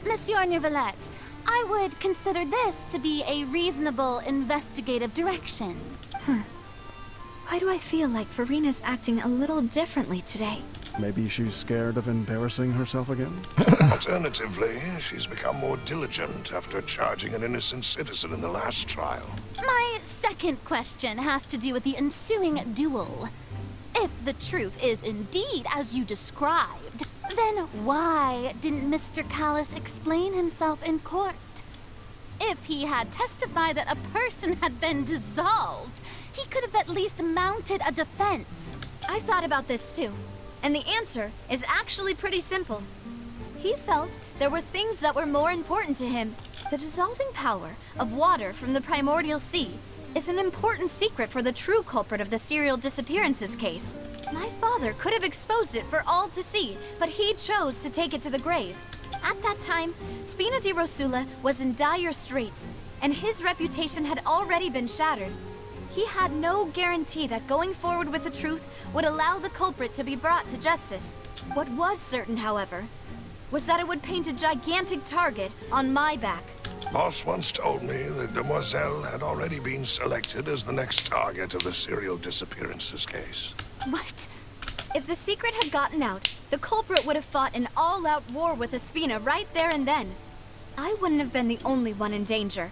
Monsieur Neuvillette, I would consider this to be a reasonable investigative direction. Why do I feel like Farina's acting a little differently today? Maybe she's scared of embarrassing herself again? Alternatively, she's become more diligent after charging an innocent citizen in the last trial. My second question has to do with the ensuing duel. If the truth is indeed as you described, then why didn't Mr. Callis explain himself in court? If he had testified that a person had been dissolved, he could have at least mounted a defense. I thought about this too, and the answer is actually pretty simple. He felt there were things that were more important to him. The dissolving power of water from the primordial sea is an important secret for the true culprit of the serial disappearances case. My father could have exposed it for all to see, but he chose to take it to the grave. At that time, Spina di Rosula was in dire straits, and his reputation had already been shattered. He had no guarantee that going forward with the truth would allow the culprit to be brought to justice. What was certain, however, was that it would paint a gigantic target on my back. Boss once told me that Demoiselle had already been selected as the next target of the serial disappearances case. What? If the secret had gotten out, the culprit would have fought an all-out war with Espina right there and then. I wouldn't have been the only one in danger.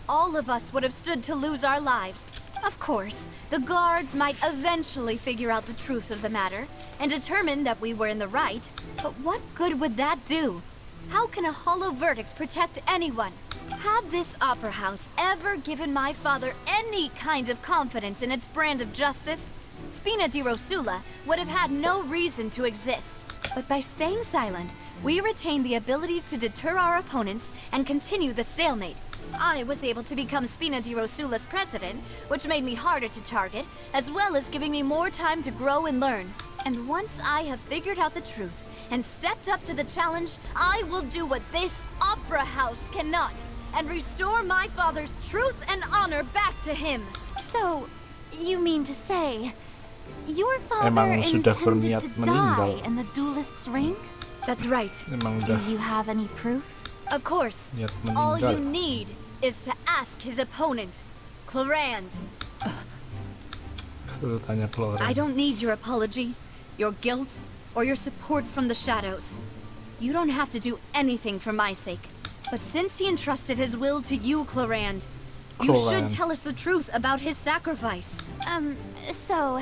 All of us would have stood to lose our lives. Of course, the guards might eventually figure out the truth of the matter and determine that we were in the right, but what good would that do? How can a hollow verdict protect anyone? Had this opera house ever given my father any kind of confidence in its brand of justice, Spina di Rosula would have had no reason to exist. But by staying silent, we retained the ability to deter our opponents and continue the stalemate. I was able to become Spina di Rosula's president, which made me harder to target, as well as giving me more time to grow and learn. And once I have figured out the truth and stepped up to the challenge, I will do what this opera house cannot, and restore my father's truth and honor back to him. So, you mean to say, your father Emang sudah intended berniat to meninggal. die in the duelist's ring? That's right. Emang Do udah you have any proof? Of course. niat All you meninggal. need is to ask his opponent, Clarand. Suruh tanya Flora. I don't need your apology, your guilt, or your support from the shadows. You don't have to do anything for my sake. But since he entrusted his will to you, Clarand, you should tell us the truth about his sacrifice. So,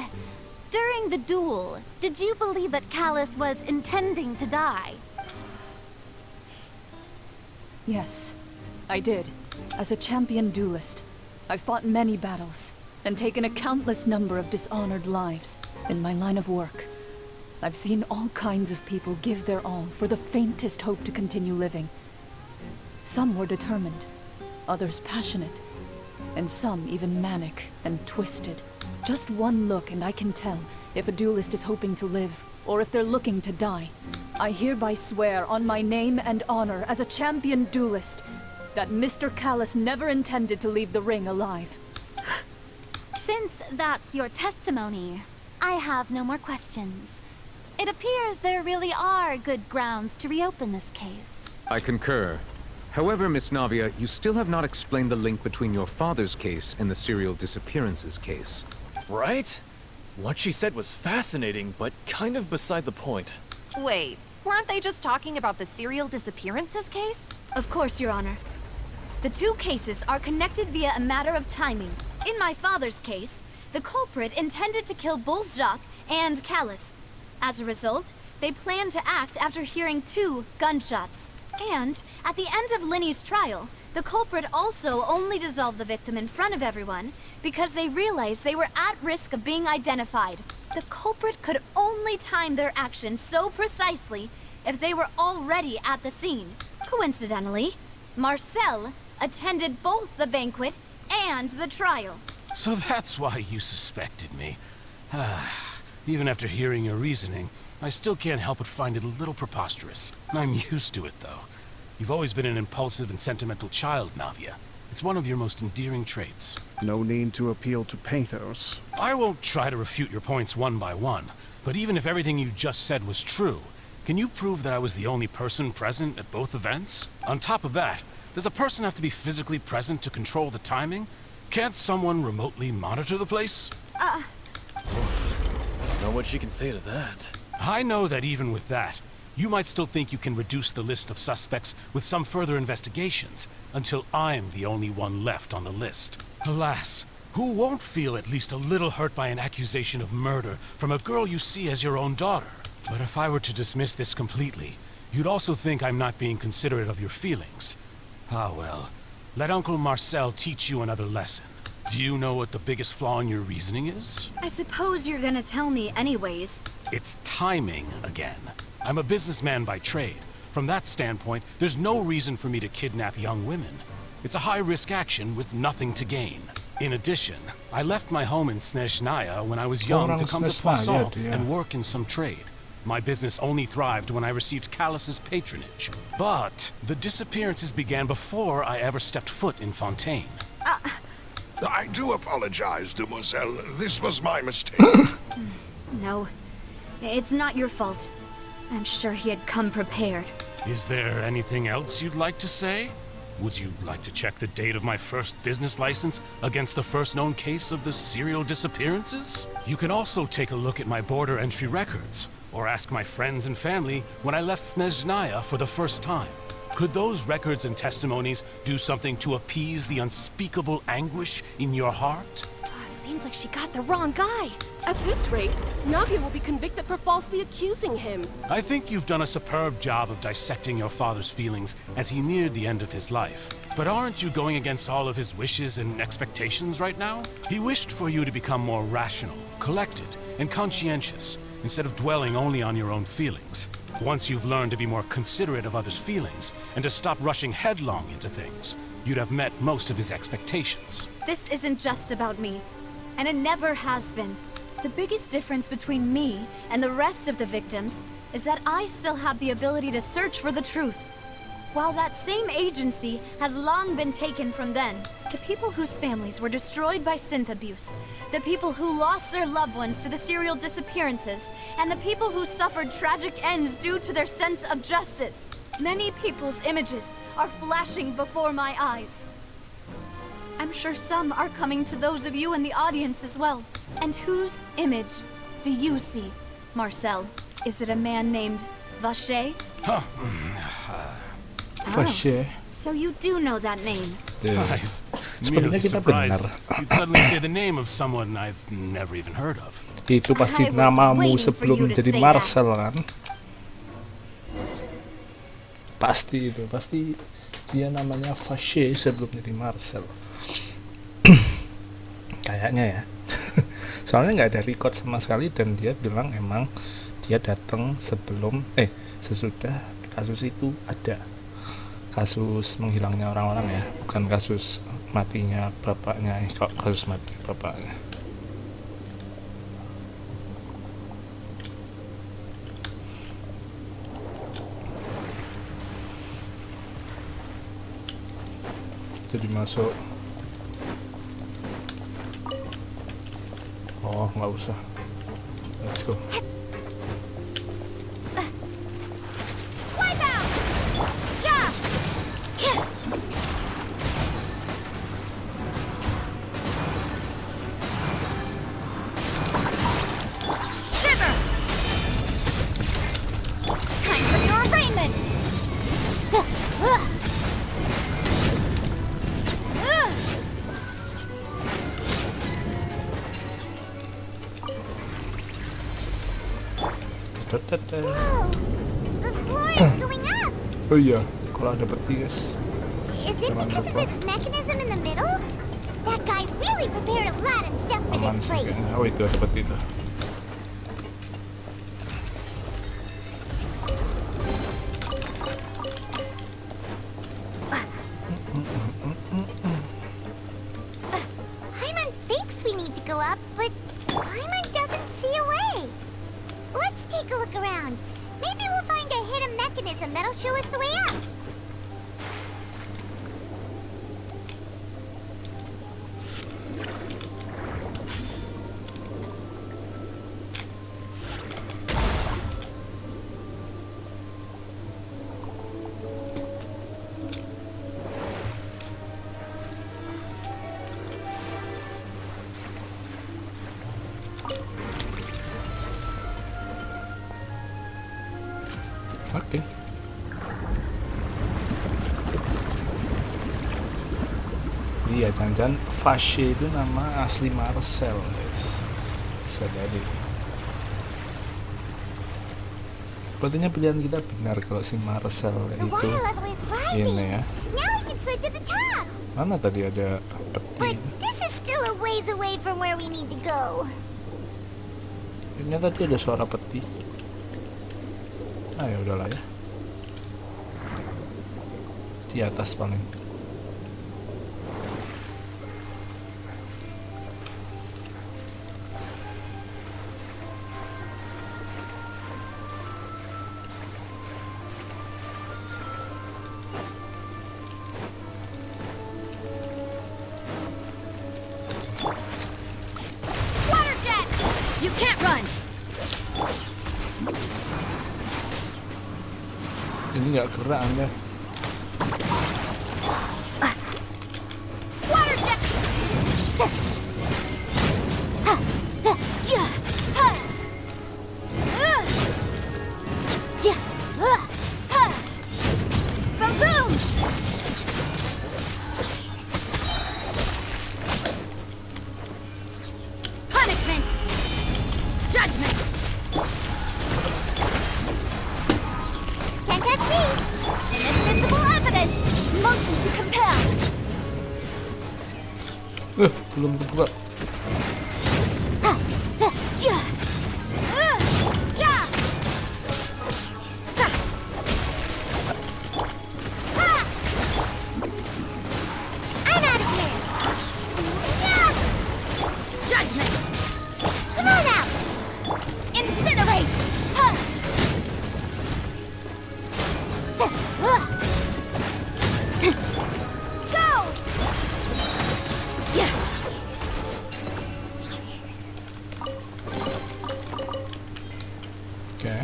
during the duel, did you believe that Callis was intending to die? Yes, I did. As a champion duelist, I've fought many battles and taken a countless number of dishonored lives. In my line of work, I've seen all kinds of people give their all for the faintest hope to continue living. Some were determined, others passionate, and some even manic and twisted. Just one look and I can tell if a duelist is hoping to live or if they're looking to die. I hereby swear on my name and honor as a champion duelist that Mr. Callis never intended to leave the ring alive. Since that's your testimony, I have no more questions. It appears there really are good grounds to reopen this case. I concur. However, Miss Navia, you still have not explained the link between your father's case and the serial disappearances case. Right? What she said was fascinating, but kind of beside the point. Wait, weren't they just talking about the serial disappearances case? Of course, Your Honor. The two cases are connected via a matter of timing. In my father's case, the culprit intended to kill both Jacques and Callis. As a result, They planned to act after hearing 2 gunshots. And at the end of Linny's trial, the culprit also only dissolved the victim in front of everyone because they realized they were at risk of being identified. The culprit could only time their actions so precisely if they were already at the scene. Coincidentally, Marcel attended both the banquet and the trial. So that's why you suspected me. Even after hearing your reasoning, I still can't help but find it a little preposterous. I'm used to it, though. You've always been an impulsive and sentimental child, Navia. It's one of your most endearing traits. No need to appeal to pathos. I won't try to refute your points one by one, but even if everything you just said was true, can you prove that I was the only person present at both events? On top of that, does a person have to be physically present to control the timing? Can't someone remotely monitor the place? I don't know what she can say to that. I know that even with that, you might still think you can reduce the list of suspects with some further investigations, until I'm the only one left on the list. Alas, who won't feel at least a little hurt by an accusation of murder from a girl you see as your own daughter? But if I were to dismiss this completely, you'd also think I'm not being considerate of your feelings. Ah well, let Uncle Marcel teach you another lesson. Do you know what the biggest flaw in your reasoning is? I suppose you're gonna tell me anyways. It's timing again. I'm a businessman by trade. From that standpoint, there's no reason for me to kidnap young women. It's a high-risk action with nothing to gain. In addition, I left my home in Snezhnaya when I was young to come to Poisson and work in some trade. My business only thrived when I received Callus's patronage. But the disappearances began before I ever stepped foot in Fontaine. I do apologize, Demoiselle. This was my mistake. No, it's not your fault. I'm sure he had come prepared. Is there anything else you'd like to say? Would you like to check the date of my first business license against the first known case of the serial disappearances? You can also take a look at my border entry records, or ask my friends and family when I left Snezhnaya for the first time. Could those records and testimonies do something to appease the unspeakable anguish in your heart? Seems like she got the wrong guy. At this rate, Navia will be convicted for falsely accusing him. I think you've done a superb job of dissecting your father's feelings as he neared the end of his life. But aren't you going against all of his wishes and expectations right now? He wished for you to become more rational, collected, and conscientious, instead of dwelling only on your own feelings. Once you've learned to be more considerate of others' feelings, and to stop rushing headlong into things, you'd have met most of his expectations. This isn't just about me, and it never has been. The biggest difference between me and the rest of the victims is that I still have the ability to search for the truth. While that same agency has long been taken from them, the people whose families were destroyed by synth abuse, the people who lost their loved ones to the serial disappearances, and the people who suffered tragic ends due to their sense of justice. Many people's images are flashing before my eyes. I'm sure some are coming to those of you in the audience as well. And whose image do you see, Marcel? Is it a man named Vacher? Vacher. So you do know that name. I'm merely surprised you'd suddenly say the name of someone I've never even heard of. Itu pasti namamu sebelum jadi Marcel kan? Pasti itu, pasti dia namanya Vacher sebelum jadi Marcel. Kayaknya ya. Soalnya nggak ada record sama sekali dan dia bilang emang dia datang sebelum sesudah kasus itu ada. Kasus menghilangnya orang-orang ya, bukan kasus matinya bapaknya, kok kasus mati bapaknya. Jadi masuk. Oh, nggak usah. Let's go. Whoa! The floor is going up! Oh iya, kalau ada peti guys. Is it because of this mechanism in the middle? That guy really prepared a lot of stuff for Aman this sih place. kayaknya. Oh itu ada peti itu. Paimon thinks we need to go up, but Paimon doesn't see a way. Let's take a look around. Maybe we'll find a hidden mechanism that'll show us the way up. Oke. Iya, jangan-jangan Vashe itu nama asli Marcel, guys. Bisa jadi. Sepertinya pilihan kita benar kalau si Marcel itu ini ya. Now we can swim to the top. Mana tadi ada But peti? this is still a ways away from where we need to go. Kayaknya tadi ada suara peti. Ah ya udahlah ya. Di atas paling. Water jet! You can't run! Ini nggak gerak anda. Water jet! Boom! Punishment! Judgment! Can't catch me. Inadmissible evidence! Motion to compel! Belum kebuka. I'm out of here. Judgment! Come on out. Incinerate! Go! Yeah. Oke.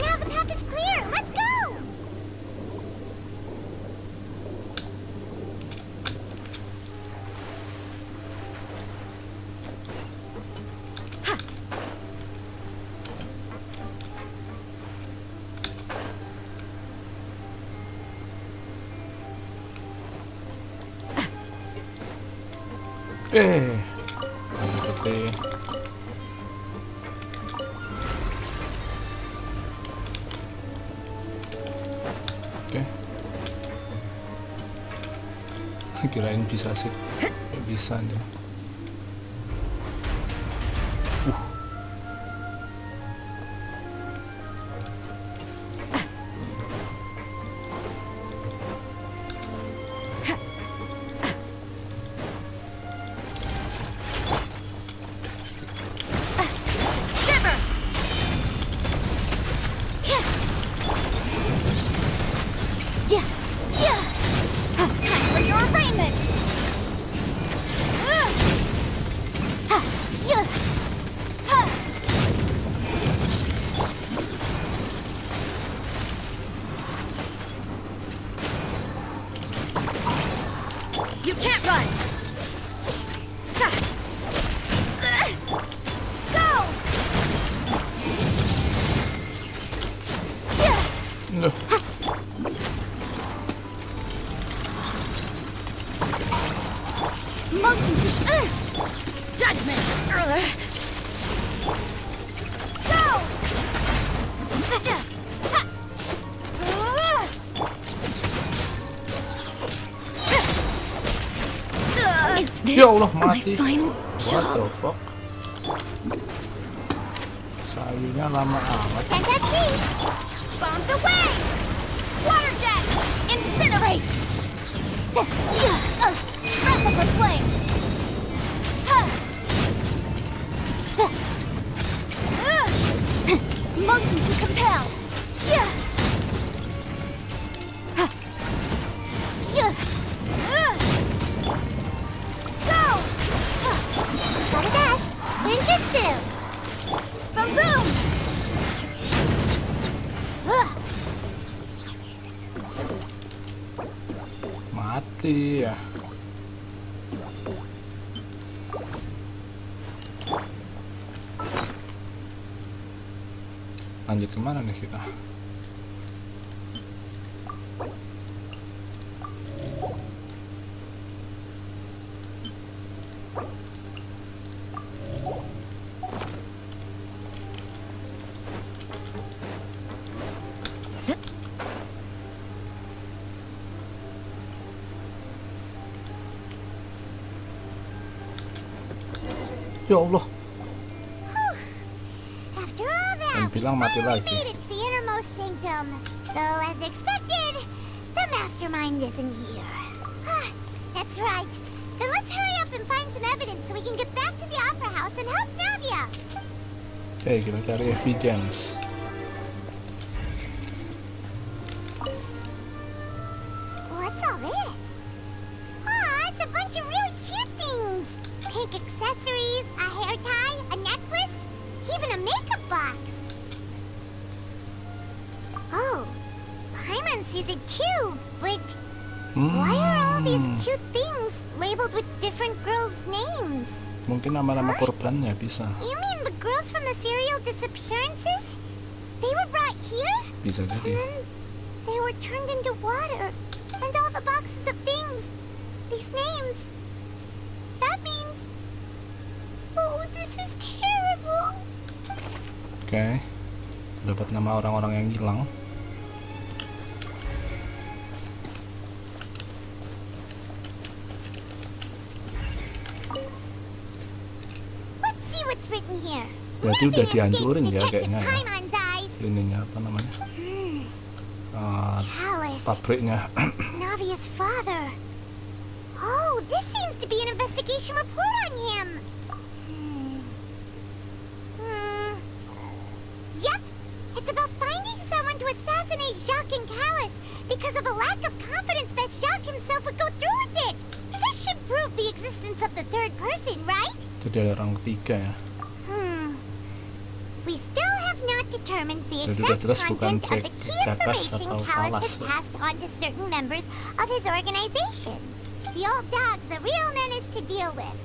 Now the path is clear. Let's go. Ada peti. Oke. Kirain bisa sih. Nggak bisa aja. Shiver! Time for your arraignment! Loh. Motion to judgment. Go. Is this Ya Allah, my mati. final What job? the fuck? Sayunya lama amat. Can't touch me! Bombs away! Water jet! Incinerate! Breath of a flame! Motion to compel. Go! Gotta dash! Ninjutsu! From boom. Mati ya. Lanjut kemana nih kita? Ya Allah, After all that, yang bilang mati we lagi. made it to the innermost sanctum. Though, as expected, the mastermind isn't here. That's right. Then let's hurry up and find some evidence so we can get back to the Opera House and help Navia. Oke, kita cari evidence. What's all this? Aw, it's a bunch of really cute things. Pink accessories, a hair tie, a necklace, even a makeup box. Oh, Paimon sees it too, but why are all these cute things labeled with different girls' names? Mungkin nama-nama korbannya bisa. You mean the girls from the serial disappearances? They were brought here? Bisa And jadi. then they were turned into water. And all the boxes of things. These names. That means... Oh, this is terrible. Oke. Dapat nama orang-orang yang hilang. Let's see what's written here. Berarti udah dihancurin ya kayaknya ya. Paimon's eyes. Ininya apa namanya? Pabriknya. Navia's father. Oh, this seems to be an investigation report on him. Yep, it's about finding someone to assassinate Jacques and Callus because of a lack of confidence that Jacques himself would go through with it. This should prove the existence of the third person, right? Jadi ada orang ketiga ya. We still have not determined the Jadi udah exact jelas bukan content of the key Jakas information atau Callus Kalas has ya. passed on to certain members of his organization. The old dog's a real menace to deal with.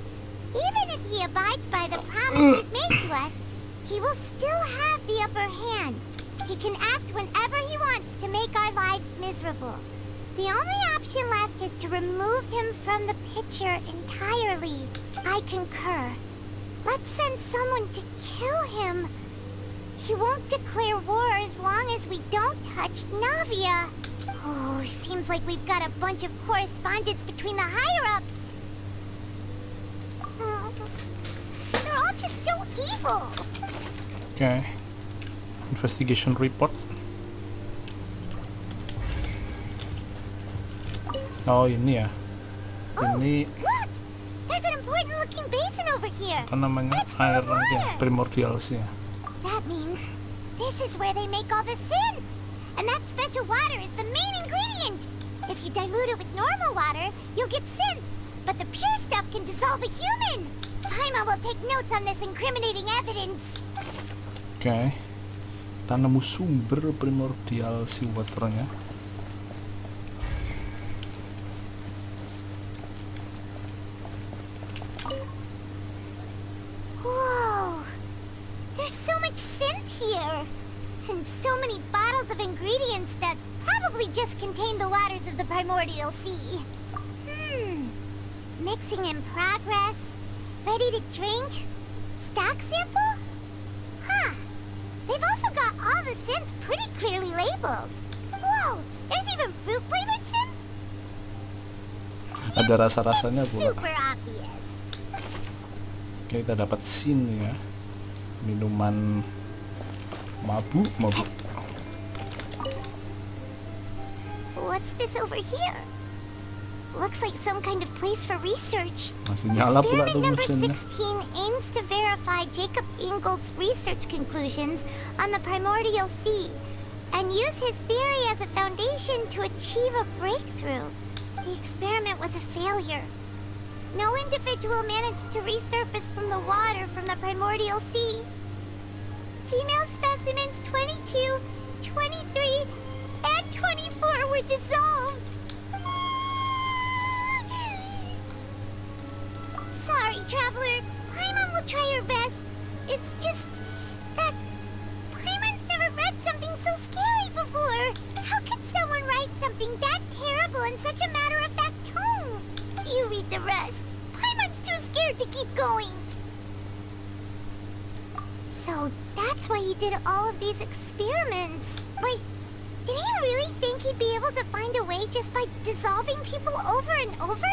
Even if he abides by the promises made to us, he will still have the upper hand. He can act whenever he wants to make our lives miserable. The only option left is to remove him from the picture entirely. I concur. Let's send someone to kill him. He won't declare war as long as we don't touch Navia. Oh, seems like we've got a bunch of correspondence between the higher-ups. Oh, they're all just so evil. Oke. Investigation report. Oh, ini ya. Ini Look! There's an important-looking basin over here. apa namanya? Air ya, primordial sih ya. That means this is where they make all the synth. And that special water is the main ingredient. If you dilute it with normal water, you'll get synth. But the pure stuff can dissolve a human. Paimon will take notes on this incriminating evidence. Oke. Kita nemu sumber primordial si waternya. Whoa! There's so much synth here. And so many bottles bottles of ingredients that probably just contain the waters of the primordial sea. Mixing in progress. Ready to drink? Stock sample? Huh. They've also got all the synth pretty clearly labeled. Whoa, there's even fruit-flavored synth? Ada rasa-rasanya pula. Super obvious. Oke, kita dapat sin ya. Minuman mabuk. What's this over here? Looks like some kind of place for research. Masih nyala pula tuh Experiment number mesinnya. 16 aims to verify Jacob Ingold's research conclusions on the primordial sea and use his theory as a foundation to achieve a breakthrough. The experiment was a failure. No individual managed to resurface from the water from the primordial sea. Female specimens 22, 23, and 24 were dissolved. Sorry, Traveler. Paimon will try her best. It's just that Paimon's never read something so scary before. How could someone write something that terrible in such a matter-of-fact tone? You read the rest. Paimon's too scared to keep going. So that's why he did all of these experiments. Wait, did he really think he'd be able to find a way just by dissolving people over and over?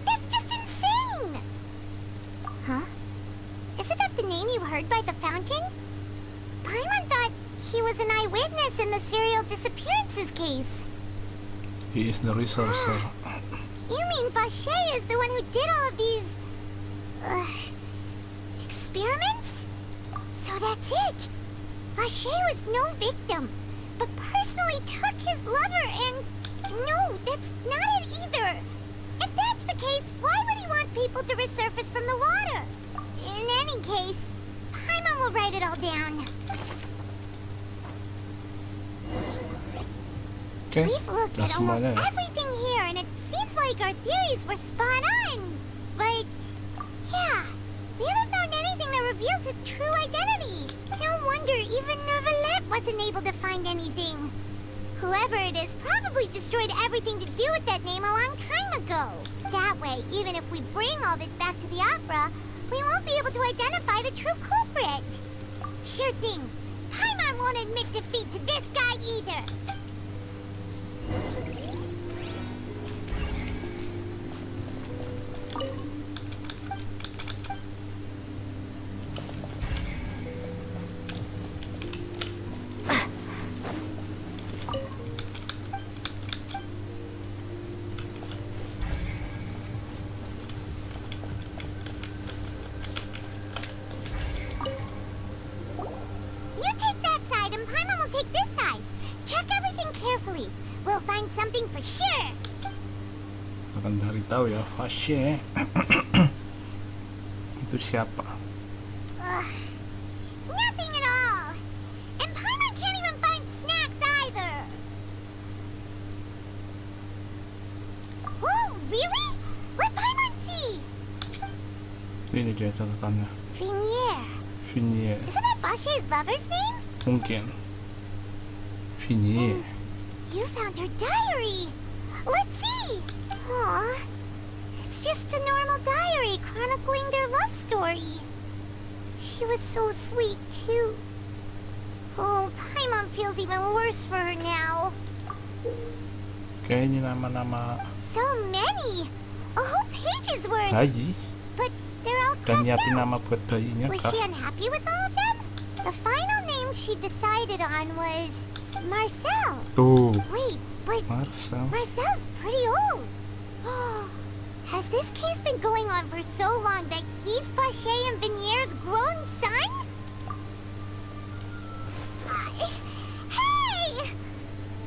That's just insane! Huh? Isn't that the name you heard by the fountain? Paimon thought he was an eyewitness in the serial disappearances case. He is the resourcer. You mean Vache is the one who did all of these... experiments? So that's it! Vache was no victim, but personally took his lover and... No, that's not it either! If that's the case, why would he want people to resurface from the water? In any case, Paimon will write it all down. Okay, We've looked udah at almost semuanya ya. everything here, and it seems like our theories were spot on. But, yeah, we haven't found anything that reveals his true identity. No wonder even Nervalette wasn't able to find anything. Whoever it is probably destroyed everything to do with that name a long time ago. That way, even if we bring all this back to the opera, we won't be able to identify the true culprit. Sure thing. Paimon won't admit defeat to this guy either. You take that side and Paimon will take this side. Check everything carefully. We'll find something for sure. Akan cari tahu ya, Vache. Itu siapa? Nothing at all. And Paimon can't even find snacks either. Whoa, really? Let Paimon see. Ini dia catatannya. Vinier. Vinier. Isn't that Vache's lover's name? Mungkin. Vinier. You found her diary. Let's see. Aw. It's just a normal diary chronicling their love story. She was so sweet, too. Oh, Paimon feels even worse for her now. Oke, ini nama-nama So many. A whole page's worth. bayi. But they're all Dan crossed nyiapin out. nama buat bayinya Was kah? she unhappy with all of them? The final name she decided on was Marcel. Tuh, Wait, but Marcel. Marcel's pretty old. Has this case been going on for so long that he's Vache and Vinier's grown son? Hey!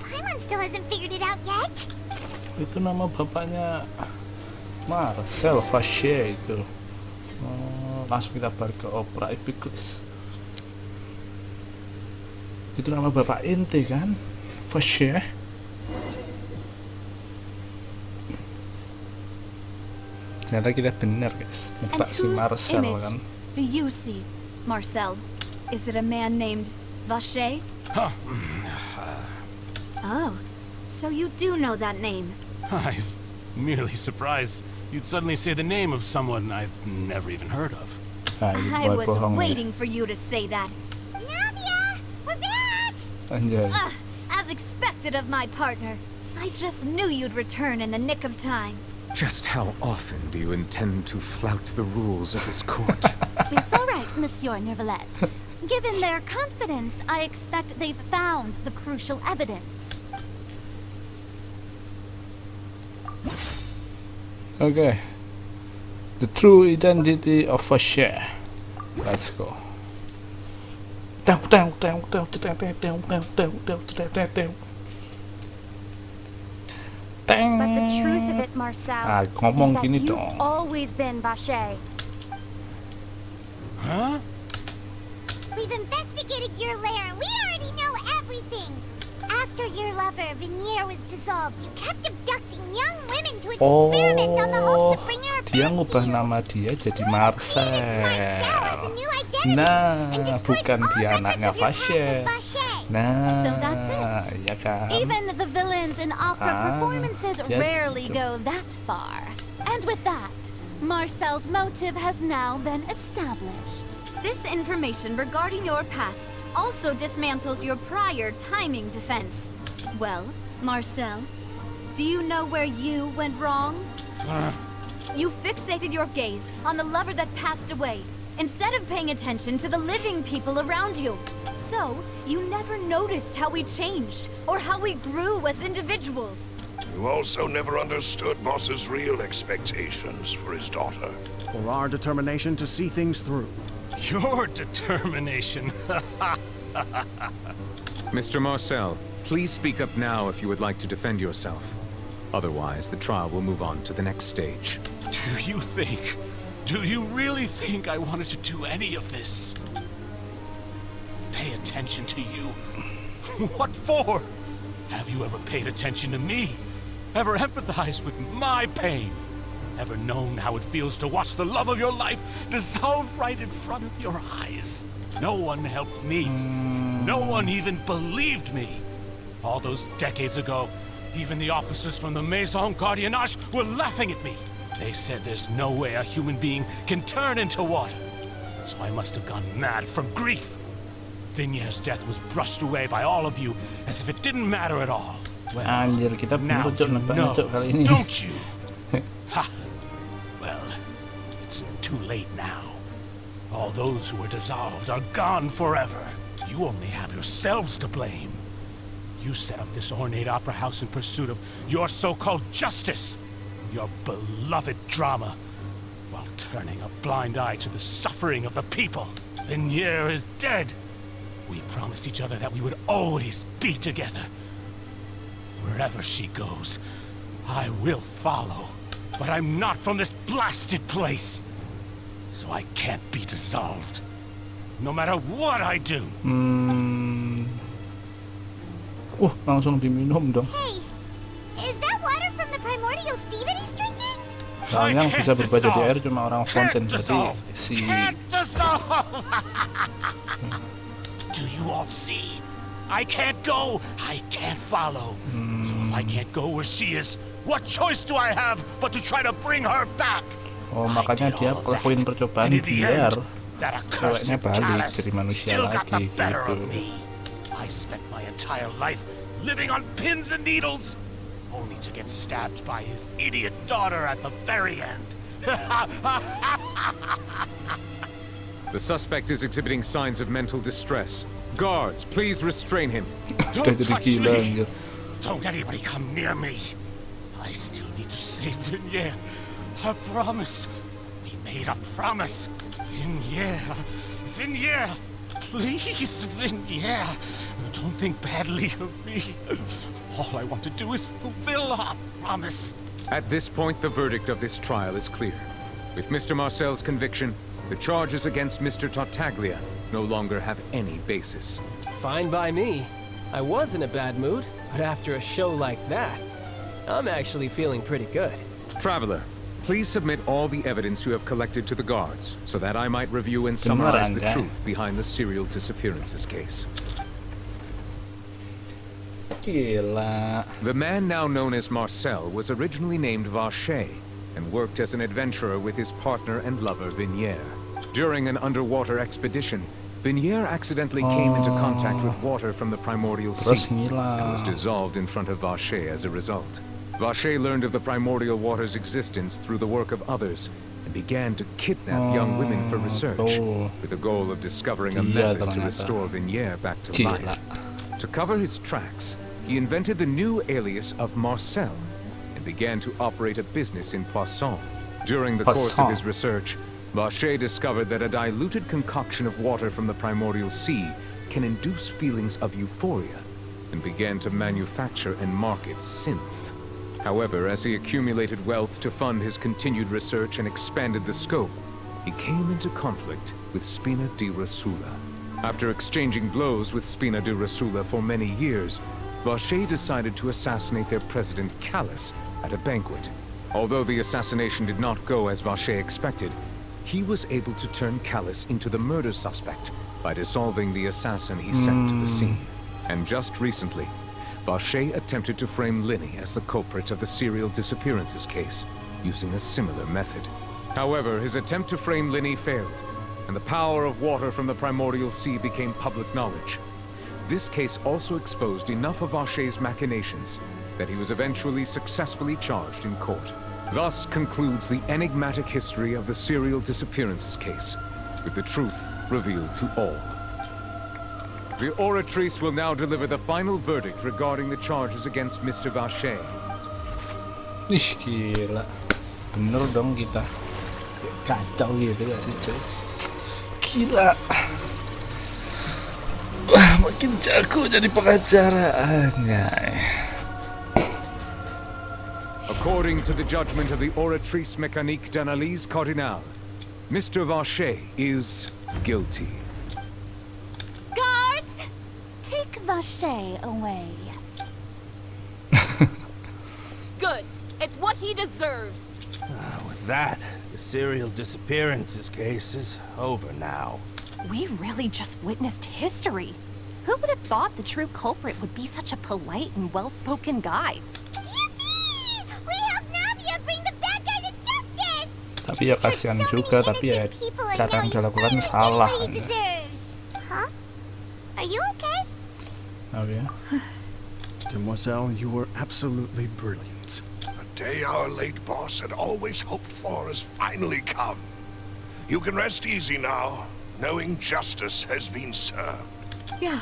Paimon still hasn't figured it out yet. Itu nama bapaknya Marcel, Vache itu. Langsung kita balik ke opera Epicus. Itu nama bapak ente kan? Vache. Ternyata kita benar guys, And nebak si whose Marcel image kan. do you see, Marcel? Is it a man named Vache? Huh. Oh, so you do know that name. I'm merely surprised you'd suddenly say the name of someone I've never even heard of. I was waiting for you to say that. Navia! We're back! Anjay. As expected of my partner. I just knew you'd return in the nick of time. Just how often do you intend to flout the rules of this court? It's all right, Monsieur Neuvillette. Given their confidence, I expect they've found the crucial evidence. Okay. The true identity of Vache. Let's go. But the truth of it, Marcel, is ngomong that gini you've dong. always been Vache. Huh? We've investigated your lair. We already know everything. After your lover, Venier, was dissolved, you kept abducting young women to experiment on the hopes of bringing her back Dia ngubah nama dia jadi Marcel. Nah, bukan dia anaknya Vache. Nah, ya kan. Even the villains in opera performances jadi rarely go that far. And with that, Marcel's motive has now been established. This information regarding your past also dismantles your prior timing defense. Well, Marcel, do you know where you went wrong? You fixated your gaze on the lover that passed away, instead of paying attention to the living people around you. So, you never noticed how we changed, or how we grew as individuals. You also never understood Boss's real expectations for his daughter. Or our determination to see things through. Your determination. Mr. Marcel, please speak up now if you would like to defend yourself. Otherwise, the trial will move on to the next stage. Do you really think I wanted to do any of this? Pay attention to you? What for? Have you ever paid attention to me? Ever empathized with my pain? Ever known how it feels to watch the love of your life dissolve right in front of your eyes? No one helped me. No one even believed me. All those decades ago, even the officers from the Maison Gardiennage were laughing at me. They said there's no way a human being can turn into water. So I must have gone mad from grief. Vinier's death was brushed away by all of you as if it didn't matter at all. Well, Anjir, kita now merujuk you nebak know, kali ini. don't you? Ha! Well, it's too late now. All those who were dissolved are gone forever. You only have yourselves to blame. You set up this ornate opera house in pursuit of your so-called justice, your beloved drama, while turning a blind eye to the suffering of the people. Venier is dead. We promised each other that we would always be together. Wherever she goes, I will follow. But I'm not from this blasted place. So I can't be dissolved. No matter what I do. Langsung diminum dong. Hey, is that water from the primordial sea that he's drinking? Soalnya yang bisa berubah jadi air cuma orang fonten, jadi si... Do you all see? I can't go, I can't follow. So if I can't go where she is, what choice do I have but to try to bring her back? Oh, makanya dia lakuin percobaan biar ceweknya balik jadi manusia lagi gitu. I spent my entire life living on pins and needles, only to get stabbed by his idiot daughter at the very end. The suspect is exhibiting signs of mental distress. Guards, please restrain him. Don't touch me! Don't anybody come near me! I still need to save Venier. I promise. We made a promise. Venier. Venier. Please, Venier. Don't think badly of me. All I want to do is fulfill our promise. At this point, the verdict of this trial is clear. With Mr. Marcel's conviction, the charges against Mr. Tartaglia no longer have any basis. Fine by me. I was in a bad mood, but after a show like that, I'm actually feeling pretty good. Traveler, please submit all the evidence you have collected to the guards, so that I might review and summarize the truth behind the serial disappearances case. Gila. The man now known as Marcel was originally named Vache and worked as an adventurer with his partner and lover Vinier. During an underwater expedition, Vinier accidentally came into contact with water from the primordial sea and was dissolved in front of Vache as a result. Vache learned of the primordial water's existence through the work of others and began to kidnap young women for research, with the goal of discovering a method to restore Vinier back to life. To cover his tracks, he invented the new alias of Marcel and began to operate a business in Poisson. During the course of his research, Vache discovered that a diluted concoction of water from the primordial sea can induce feelings of euphoria and began to manufacture and market synth. However, as he accumulated wealth to fund his continued research and expanded the scope, he came into conflict with Spina di Rosula. After exchanging blows with Spina di Rosula for many years, Vache decided to assassinate their president Callus at a banquet. Although the assassination did not go as Vache expected, he was able to turn Callus into the murder suspect by dissolving the assassin he sent to the scene. And just recently, Vache attempted to frame Linny as the culprit of the serial disappearances case, using a similar method. However, his attempt to frame Linny failed, and the power of water from the primordial sea became public knowledge. This case also exposed enough of Vache's machinations that he was eventually successfully charged in court. Thus concludes the enigmatic history of the serial disappearances case, with the truth revealed to all. The Oratrice will now deliver the final verdict regarding the charges against Mr. Vache. Ih, gila. Bener dong kita. Kacau gitu gak sih, cuy? Gila. Wah, makin jago jadi pengacara. Anjay. According to the judgment of the Oratrice Mécanique d'Analyse Cardinal, Mr. Vache is guilty. Guards! Take Vache away. Good. It's what he deserves. With that, the serial disappearances case is over now. We really just witnessed history. Who would have thought the true culprit would be such a polite and well-spoken guy? We helped Navia bring the bad guy to justice! Tapi ya kasihan juga, tapi ya cara yang dilakukan salah. Huh? Are you okay? Navia? Demoiselle, you were absolutely brilliant. The day our late boss had always hoped for has finally come. You can rest easy now, knowing justice has been served. Yeah.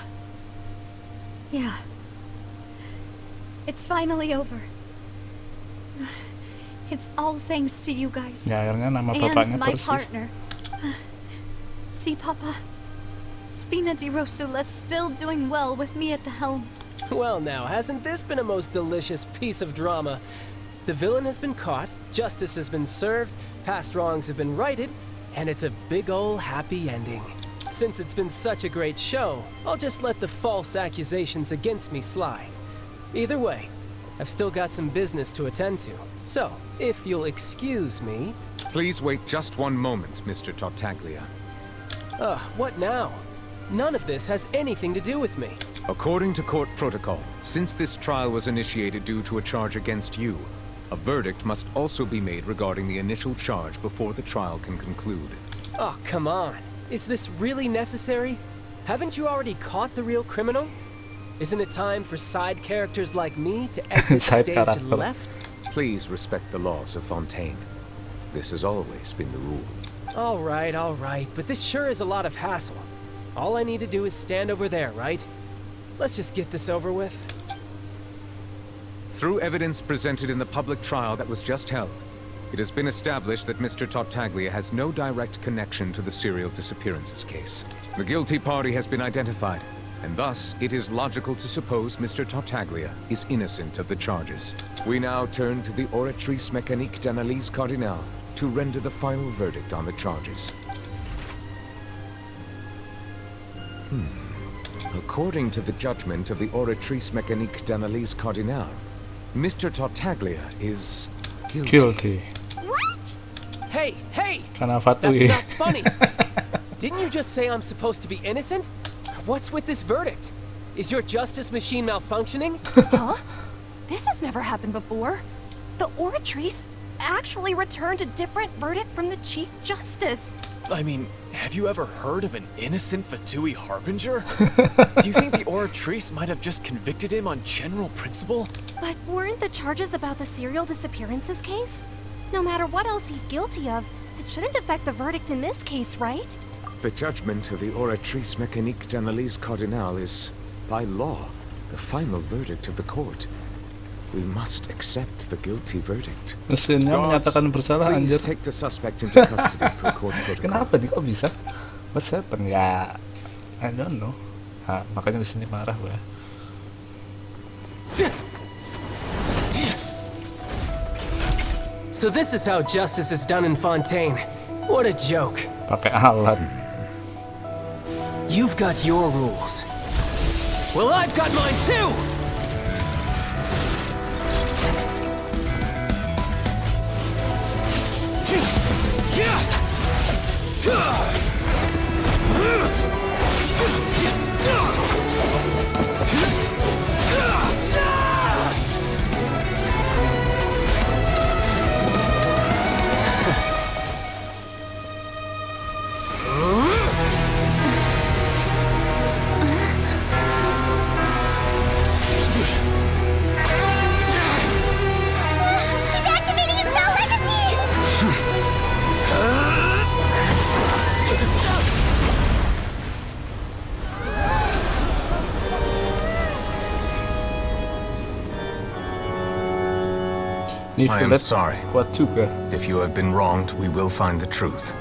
It's finally over. It's all thanks to you guys. Ya, akhirnya nama bapaknya and my bersih. partner. See, Papa? Spina di Rosula's still doing well with me at the helm. Well now, hasn't this been a most delicious piece of drama? The villain has been caught, justice has been served, past wrongs have been righted, and it's a big ol' happy ending. Since it's been such a great show, I'll just let the false accusations against me slide. Either way, I've still got some business to attend to. So, if you'll excuse me... Please wait just one moment, Mr. Tartaglia. What now? None of this has anything to do with me. According to court protocol, since this trial was initiated due to a charge against you, a verdict must also be made regarding the initial charge before the trial can conclude. Oh, come on. Is this really necessary? Haven't you already caught the real criminal? Isn't it time for side characters like me to exit stage left? Please respect the laws of Fontaine. This has always been the rule. All right, but this sure is a lot of hassle. All I need to do is stand over there, right? Let's just get this over with. Through evidence presented in the public trial that was just held, it has been established that Mr. Tartaglia has no direct connection to the serial disappearances case. The guilty party has been identified, and thus it is logical to suppose Mr. Tartaglia is innocent of the charges. We now turn to the Oratrice Mécanique d'Analyse Cardinal to render the final verdict on the charges. According to the judgment of the Oratrice Mécanique d'Analyse Cardinal, Mr. Tartaglia is guilty. What? Hey! That's not funny! Didn't you just say I'm supposed to be innocent? What's with this verdict? Is your justice machine malfunctioning? Huh? This has never happened before. The Oratrice actually returned a different verdict from the Chief Justice. I mean, have you ever heard of an innocent Fatui Harbinger? Do you think the Oratrice might have just convicted him on general principle? But weren't the charges about the serial disappearances case? No matter what else he's guilty of, it shouldn't affect the verdict in this case, right? The judgment of the Oratrice Mécanique d'Analyse Cardinal is, by law, the final verdict of the court. We must accept the guilty verdict. Mesinnya menyatakan bersalah, Please anjir. take the suspect into custody per court protocol. Kenapa nih kok bisa? What's happened? Ya, I don't know. Makanya di sini marah gue. So this is how justice is done in Fontaine. What a joke. Pakai alat. You've got your rules. Well, I've got mine too! I am sorry. What took? If you have been wronged, we will find the truth.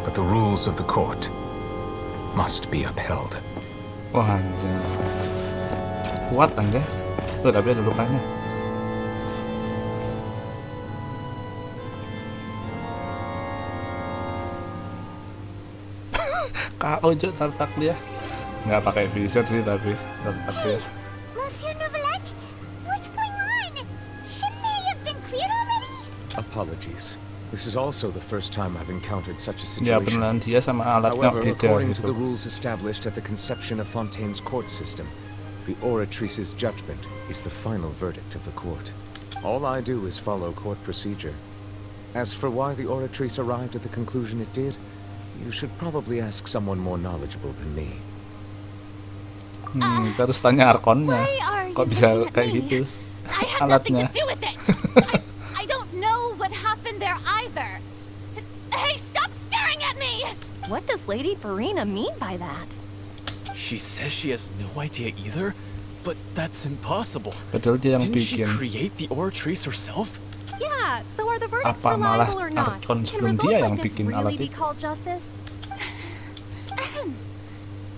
But the rules of the court must be upheld. Wah anjir. Kuat anjir. Tuh tapi ada lukanya. KO aja tartak dia. Nggak pakai visor sih tapi tartak dia. Monsieur Novelette, what's going on? Shouldn't they have been cleared already? Apologies. This is also the first time I've encountered such a Ya situation. beneran dia sama alatnya However, beda according to gitu. the rules established at the conception of Fontaine's court system, the Oratrice's judgment is the final verdict of the court. All I do is follow court procedure. As for why the Oratrice arrived at the conclusion it did, you should probably ask someone more knowledgeable than me. Terus tanya Archonnya. Kok bisa kayak gitu? I had nothing Alatnya. to do with it. I don't know what happened there either. Hey, stop staring at me! What does Lady Farina mean by that? She says she has no idea either, but that's impossible. Padahal dia yang Didn't she bikin. create the Oratrice herself? Yeah, so are the verdicts Apa malah reliable or not? Archon Can sebelum results dia like yang this bikin really alat be itu? called justice?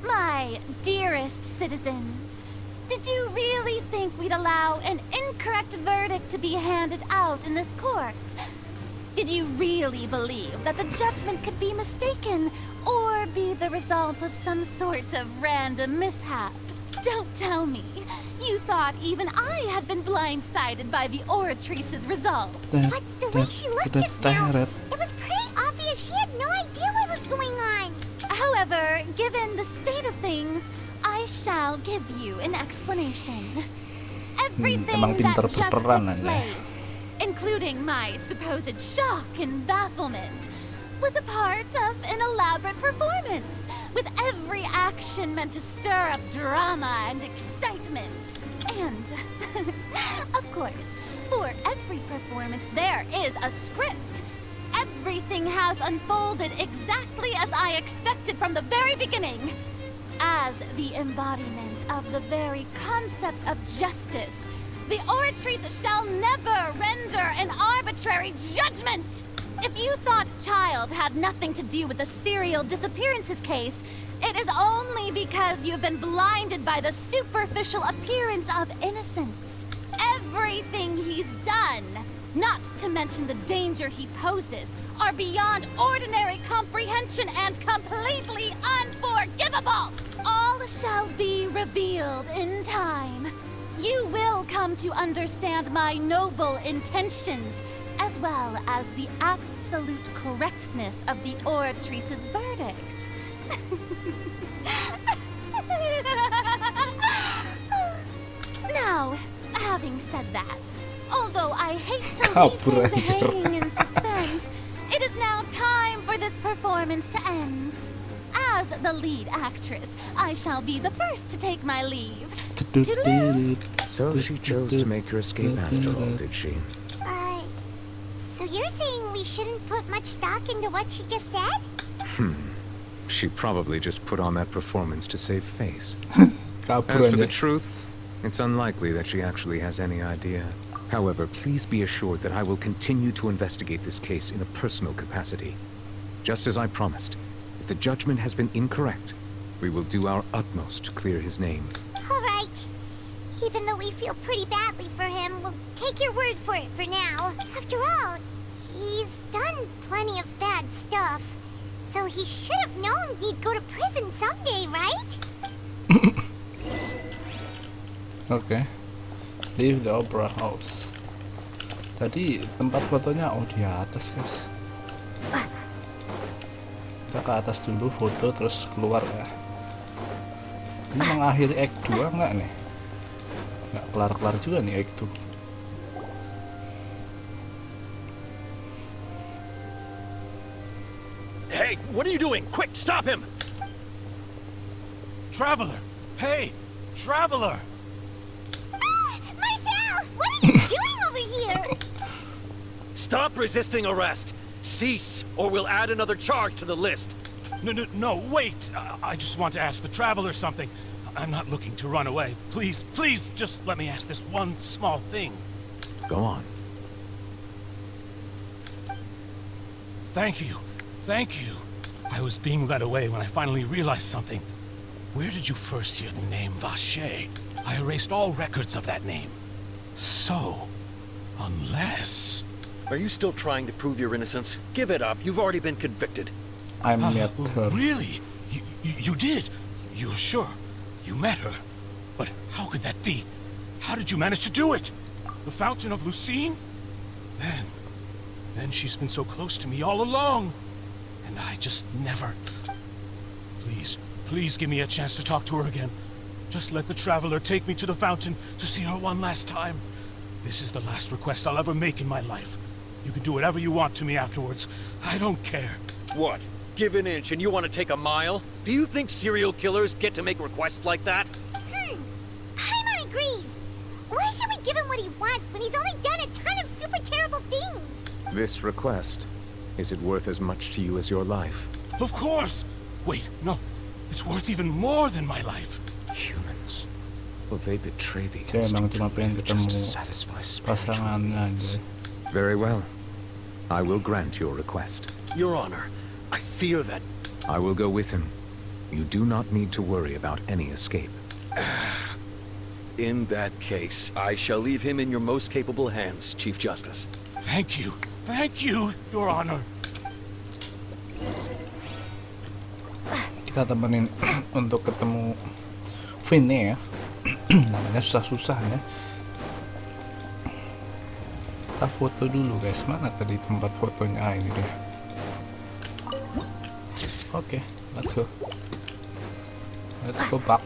My dearest citizens, did you really think we'd allow an incorrect verdict to be handed out in this court? Did you really believe that the judgment could be mistaken or be the result of some sort of random mishap? Don't tell me. You thought even I had been blindsided by the Oratrice's result. But the way she looked just now, it was pretty obvious she had no idea what was going on. However, given the state of things, I shall give you an explanation. Everything emang that pinter just took berperan aja. place, including my supposed shock and bafflement, was a part of an elaborate performance, with every action meant to stir up drama and excitement. And, of course, for every performance there is a script. Everything has unfolded exactly as I expected from the very beginning. As the embodiment of the very concept of justice, the Oratrice shall never render an arbitrary judgment! If you thought Child had nothing to do with the serial disappearances case, it is only because you've been blinded by the superficial appearance of innocence. Everything he's done, not to mention the danger he poses, are beyond ordinary comprehension and completely unforgivable! All shall be revealed in time. You will come to understand my noble intentions, as well as the absolute correctness of the Oratrice's verdict. that. Although I hate to leave Kabur things anjir. hanging in suspense, it is now time for this performance to end. As the lead actress, I shall be the first to take my leave. So she chose to make her escape after all, did she? So you're saying we shouldn't put much stock into what she just said? She probably just put on that performance to save face. Kabur As for the anjir. truth, it's unlikely that she actually has any idea. However, please be assured that I will continue to investigate this case in a personal capacity. Just as I promised, if the judgment has been incorrect, we will do our utmost to clear his name. All right. Even though we feel pretty badly for him, we'll take your word for it for now. After all, he's done plenty of bad stuff. So he should have known he'd go to prison someday, right? Oke. Leave the opera house. Tadi tempat fotonya di atas, guys. Kita ke atas dulu foto terus keluar ya. Ini mengakhiri act 2 nggak nih? Nggak kelar-kelar juga nih act 2. Hey, what are you doing? Quick, stop him! Traveler! Hey! Traveler! Marcel! What are you doing over here? Stop resisting arrest! Cease, or we'll add another charge to the list. No, wait! I just want to ask the Traveler something. I'm not looking to run away. Please, just let me ask this one small thing. Go on. Thank you. I was being led away when I finally realized something. Where did you first hear the name Vache? I erased all records of that name. So, unless... Are you still trying to prove your innocence? Give it up. You've already been convicted. I met her. Really? You did? You're sure? You met her? But how could that be? How did you manage to do it? The Fountain of Lucine? Then she's been so close to me all along. And I just never... Please give me a chance to talk to her again. Just let the Traveler take me to the fountain to see her one last time. This is the last request I'll ever make in my life. You can do whatever you want to me afterwards. I don't care. What? Give an inch and you want to take a mile? Do you think serial killers get to make requests like that? Paimon agrees. Why should we give him what he wants when he's only done a ton of super terrible things? This request, is it worth as much to you as your life? Of course! Wait, no. It's worth even more than my life. Humans. Will they betray the Dia emang cuma pengen just to ketemu satisfy pasangannya aja. Very well. I will grant your request. Your Honor, I fear that... I will go with him. You do not need to worry about any escape. In that case, I shall leave him in your most capable hands, Chief Justice. Thank you, Your Honor. Kita temenin untuk ketemu Vinny ya. Namanya susah-susah ya. Kita foto dulu guys. Mana tadi tempat fotonya? Ah, ini dia. Oke, let's go. Let's go back.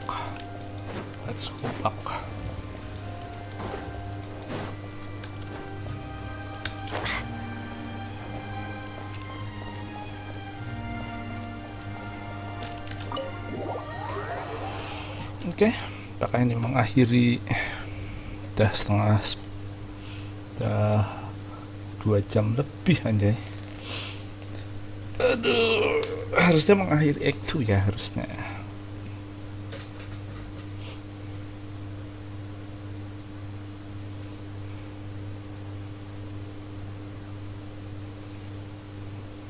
Oke, apakah ini mengakhiri udah 2 jam lebih anjay. Aduh, harusnya mengakhiri act 2 ya harusnya.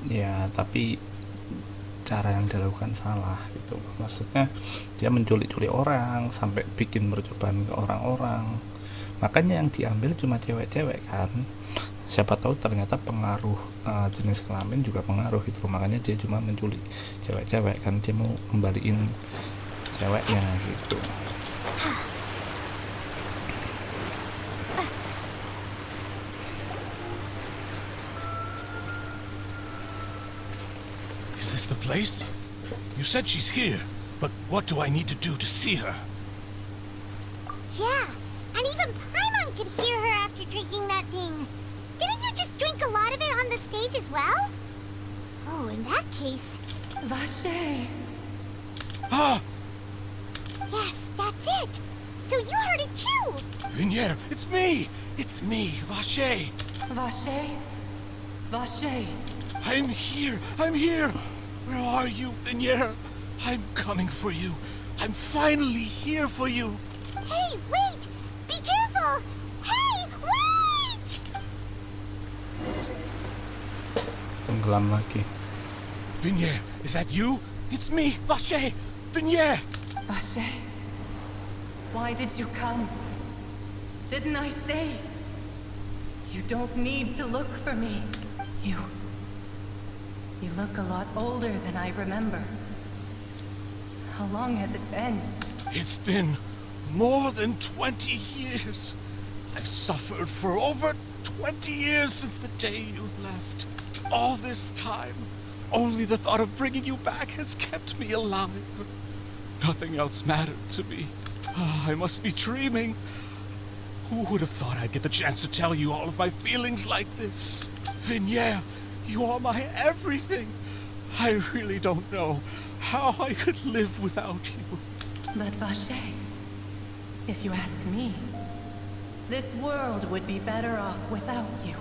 Ya, tapi cara yang dilakukan salah gitu. Maksudnya dia menculik-culik orang sampai bikin percobaan ke orang-orang. Makanya yang diambil cuma cewek-cewek kan. Siapa tahu ternyata pengaruh jenis kelamin juga pengaruh gitu. Makanya dia cuma menculik cewek-cewek kan, dia mau kembaliin ceweknya gitu. Is this the place? You said she's here, but what do I need to do to see her? Yeah, and even Paimon could hear her after drinking that thing. Didn't you just drink a lot of it on the stage as well? Oh, in that case... Vache! Ah! Yes, that's it! So you heard it too! Vinier, it's me! It's me, Vache! Vache? Vache! I'm here! I'm here! Where are you, Vinier? I'm coming for you. I'm finally here for you. Hey, wait! Be careful! Hey, wait! Tenggelam lagi. Vinier, is that you? It's me, Vache! Vinier! Vache? Why did you come? Didn't I say? You don't need to look for me. You look a lot older than I remember. How long has it been? It's been more than 20 years. I've suffered for over 20 years since the day you left. All this time, only the thought of bringing you back has kept me alive. Nothing else mattered to me. I must be dreaming. Who would have thought I'd get the chance to tell you all of my feelings like this? Vinier, you are my everything. I really don't know how I could live without you. But Vache, if you ask me, this world would be better off without you.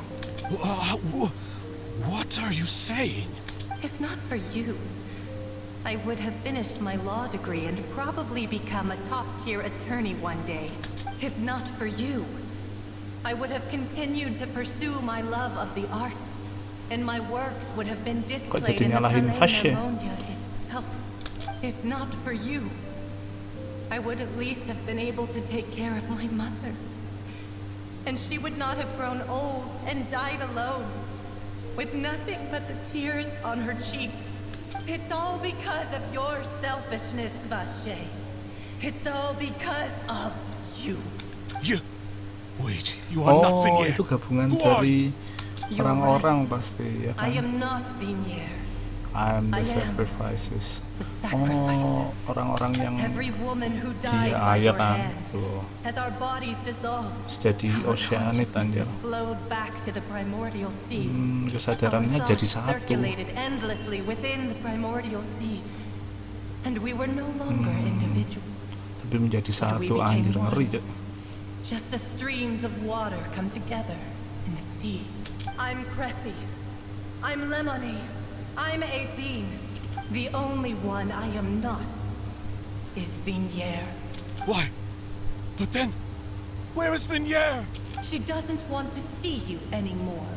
What are you saying? If not for you, I would have finished my law degree and probably become a top-tier attorney one day. If not for you, I would have continued to pursue my love of the arts, and my works would have been displayed in the Palais Marmonia itself. If not for you, I would at least have been able to take care of my mother. And she would not have grown old and died alone, with nothing but the tears on her cheeks. It's all because of your selfishness, Vache. It's all because of you. You... Wait, you are not Vinier. Itu gabungan dari orang-orang pasti, ya kan? I am not Vinier. I'm the sacrifices. Oh, orang-orang yang dia ya kan, tuh. Jadi oceanit anjir. Kesadarannya jadi satu. Tapi menjadi satu anjir, ngeri ya. Just as streams of water come together in the sea. I'm Cressy. I'm Lemony. I'm Azine. The only one I am not is Vinier. Why? But then, where is Vinier? She doesn't want to see you anymore.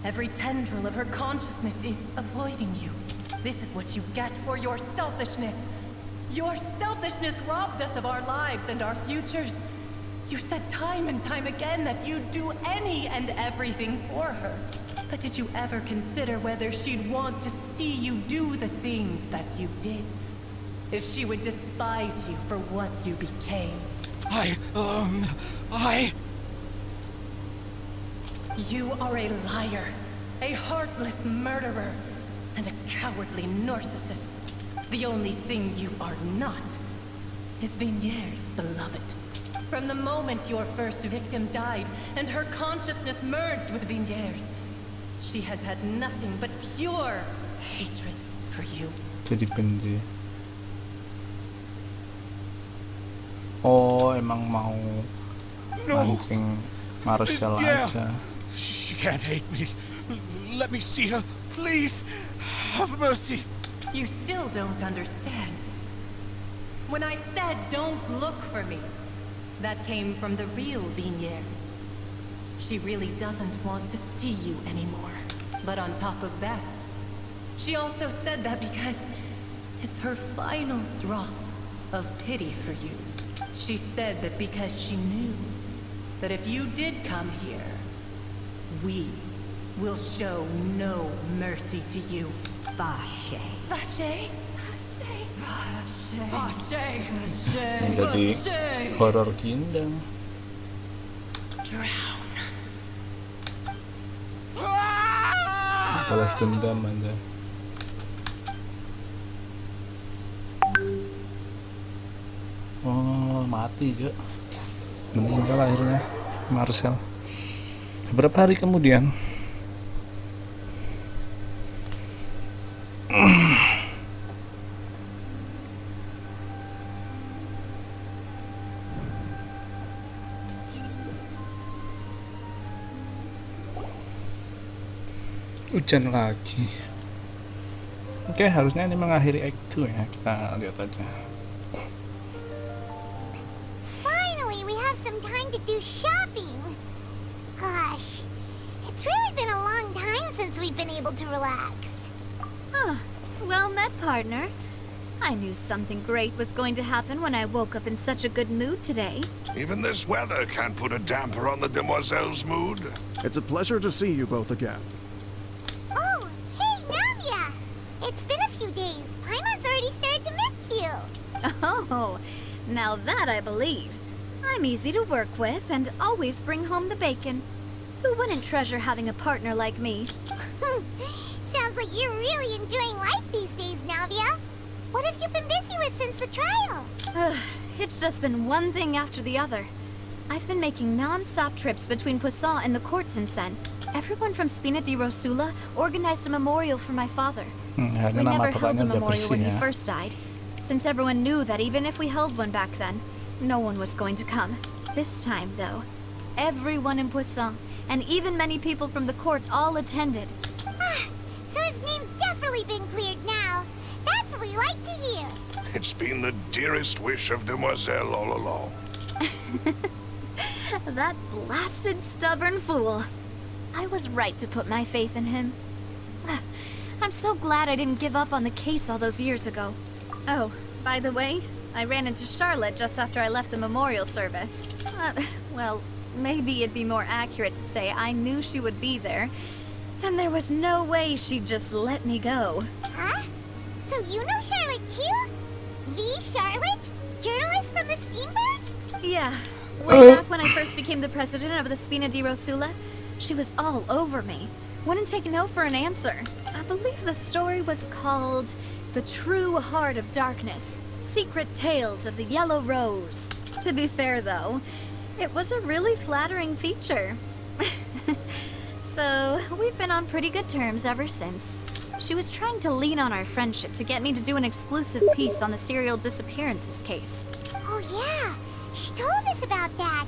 Every tendril of her consciousness is avoiding you. This is what you get for your selfishness. Your selfishness robbed us of our lives and our futures. You said time and time again that you'd do any and everything for her. But did you ever consider whether she'd want to see you do the things that you did? If she would despise you for what you became? You are a liar, a heartless murderer, and a cowardly narcissist. The only thing you are not is Vinier's beloved. From the moment your first victim died and her consciousness merged with Vinier's, she has had nothing but pure hatred for you. Jadi benci. Oh, emang mau mancing Marcel aja. She can't hate me. Let me see her, please. Have mercy. You still don't understand. When I said don't look for me, that came from the real Vinier. She really doesn't want to see you anymore. But on top of that, she also said that because it's her final drop of pity for you. She said that because she knew that if you did come here, we will show no mercy to you. Vache. Vache? Vache. Vache. Menjadi horor kingdom. Drown. Balas dendam aja. Oh, mati juga. Meninggal akhirnya. Marcel. Beberapa hari kemudian, hujan lagi. Oke, harusnya ini mengakhiri Act 2 ya. Kita lihat aja. Finally, we have some time to do shopping. Gosh, it's really been a long time since we've been able to relax. Huh. Well met, partner. I knew something great was going to happen when I woke up in such a good mood today. Even this weather can't put a damper on the demoiselle's mood. It's a pleasure to see you both again. Oh, hey, Navia! It's been a few days. Paimon's already started to miss you. Oh, now that I believe. I'm easy to work with and always bring home the bacon. Who wouldn't treasure having a partner like me? Sounds like you're really enjoying life these days, Navia. What have you been busy with since the trial? It's just been one thing after the other. I've been making non-stop trips between Poisson and the court since then. Everyone from Spina di Rosula organized a memorial for my father. We never held a memorial when he first died, since everyone knew that even if we held one back then, no one was going to come. This time, though, everyone in Poisson, and even many people from the court, all attended. So his name's definitely been cleared now. That's what we like to hear. It's been the dearest wish of Demoiselle all along. That blasted stubborn fool. I was right to put my faith in him. I'm so glad I didn't give up on the case all those years ago. Oh, by the way, I ran into Charlotte just after I left the memorial service. Well, maybe it'd be more accurate to say I knew she would be there, and there was no way she'd just let me go. Huh? So you know Charlotte too? The Charlotte? Journalist from the Steamberg? Yeah. Way back when I first became the president of the Spina di Rosula, she was all over me. Wouldn't take no for an answer. I believe the story was called The True Heart of Darkness. Secret Tales of the Yellow Rose. To be fair, though, it was a really flattering feature. So, we've been on pretty good terms ever since. She was trying to lean on our friendship to get me to do an exclusive piece on the serial disappearances case. Oh yeah, she told us about that.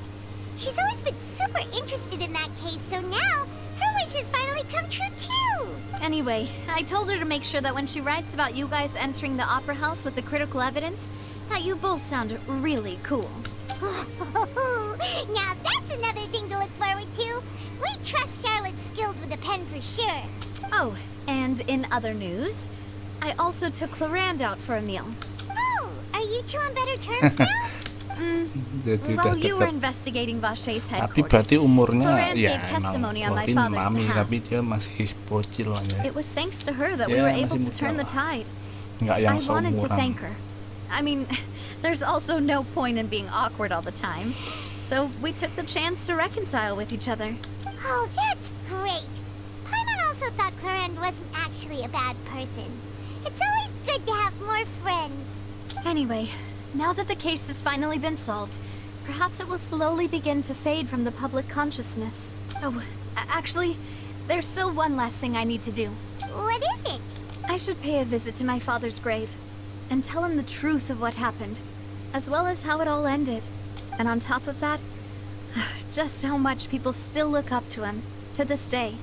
She's always been super interested in that case, so now her wish has finally come true too. Anyway, I told her to make sure that when she writes about you guys entering the opera house with the critical evidence, that you both sound really cool. Now that's another thing to look forward to. We trust Charlotte's skills with a pen for sure. Oh, and in other news, I also took Clarand out for a meal. Oh, are you two on better terms now? While you were investigating Vashey's Tapi headquarters, berarti umurnya Clarand ya gave testimony on my mungkin father's mami, behalf. tapi dia masih bocil lah ya. It was thanks to her that we Ya, were able masih to muda turn the lah. tide. Nggak yang I wanted to seumuran. thank her. I mean, there's also no point in being awkward all the time. So we took the chance to reconcile with each other. Oh, that's great. Paimon also thought Clarend wasn't actually a bad person. It's always good to have more friends. Anyway, now that the case has finally been solved, perhaps it will slowly begin to fade from the public consciousness. Oh, actually, there's still one last thing I need to do. What is it? I should pay a visit to my father's grave and tell him the truth of what happened, as well as how it all ended. And on top of that, just how much people still look up to him to this day.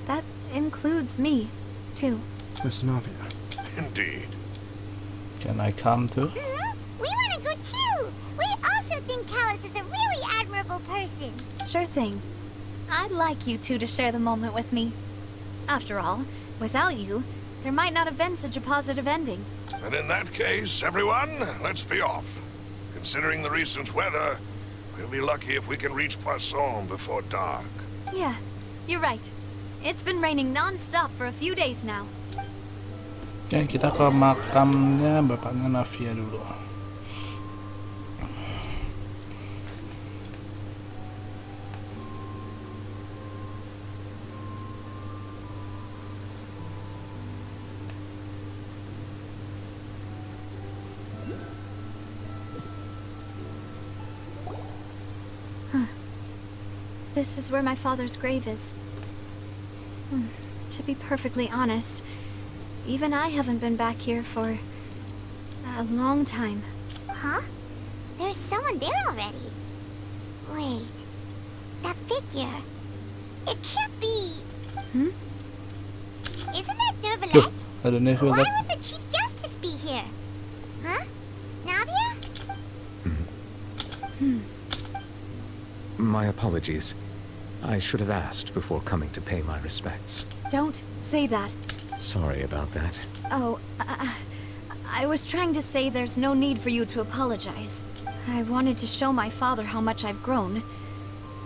That includes me, too. Miss Navia. Indeed. Can I come too? We want to go too. We also think Callus is a really admirable person. Sure thing. I'd like you two to share the moment with me. After all, without you, there might not have been such a positive ending. And in that case, everyone, let's be off. Considering the recent weather, we'll be lucky if we can reach Poisson before dark. Yeah, you're right. It's been raining non-stop for a few days now. Oke, kita ke makamnya bapaknya Navia dulu. this is where my father's grave is. To be perfectly honest, even I haven't been back here for a long time. Huh? There's someone there already. Wait. That figure. It can't be. Isn't that Nervalette? Ada Why Nervalette. would the Chief Justice be here? Huh? Navia? My apologies. I should have asked before coming to pay my respects. Don't say that. Sorry about that. Oh, I was trying to say there's no need for you to apologize. I wanted to show my father how much I've grown.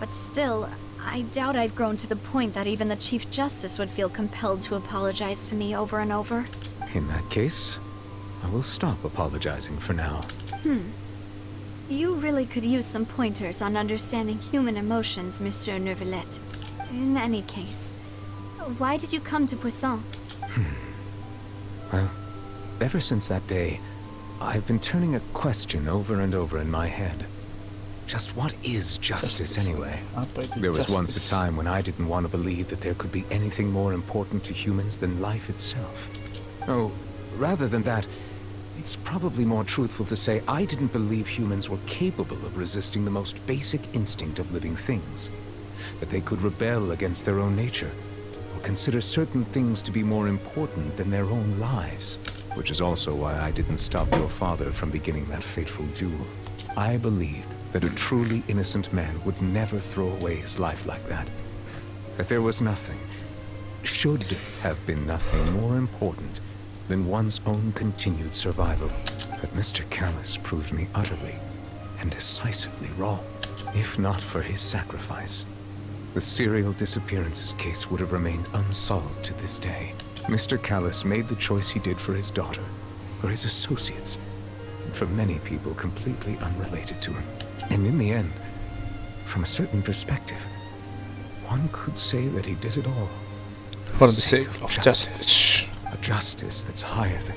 But still, I doubt I've grown to the point that even the Chief Justice would feel compelled to apologize to me over and over. In that case, I will stop apologizing for now. You really could use some pointers on understanding human emotions, Monsieur Nervalette. In any case, why did you come to Poisson? Well, ever since that day, I've been turning a question over and over in my head. Just what is justice anyway? There was once a time when I didn't want to believe that there could be anything more important to humans than life itself. Oh, rather than that, it's probably more truthful to say I didn't believe humans were capable of resisting the most basic instinct of living things. That they could rebel against their own nature, or consider certain things to be more important than their own lives. Which is also why I didn't stop your father from beginning that fateful duel. I believed that a truly innocent man would never throw away his life like that. That there was nothing, should have been nothing more important than one's own continued survival. But Mr. Callus proved me utterly and decisively wrong. If not for his sacrifice, the serial disappearances case would have remained unsolved to this day. Mr. Callus made the choice he did for his daughter, for his associates, and for many people completely unrelated to him. And in the end, from a certain perspective, one could say that he did it all For the sake of justice. A justice that's higher than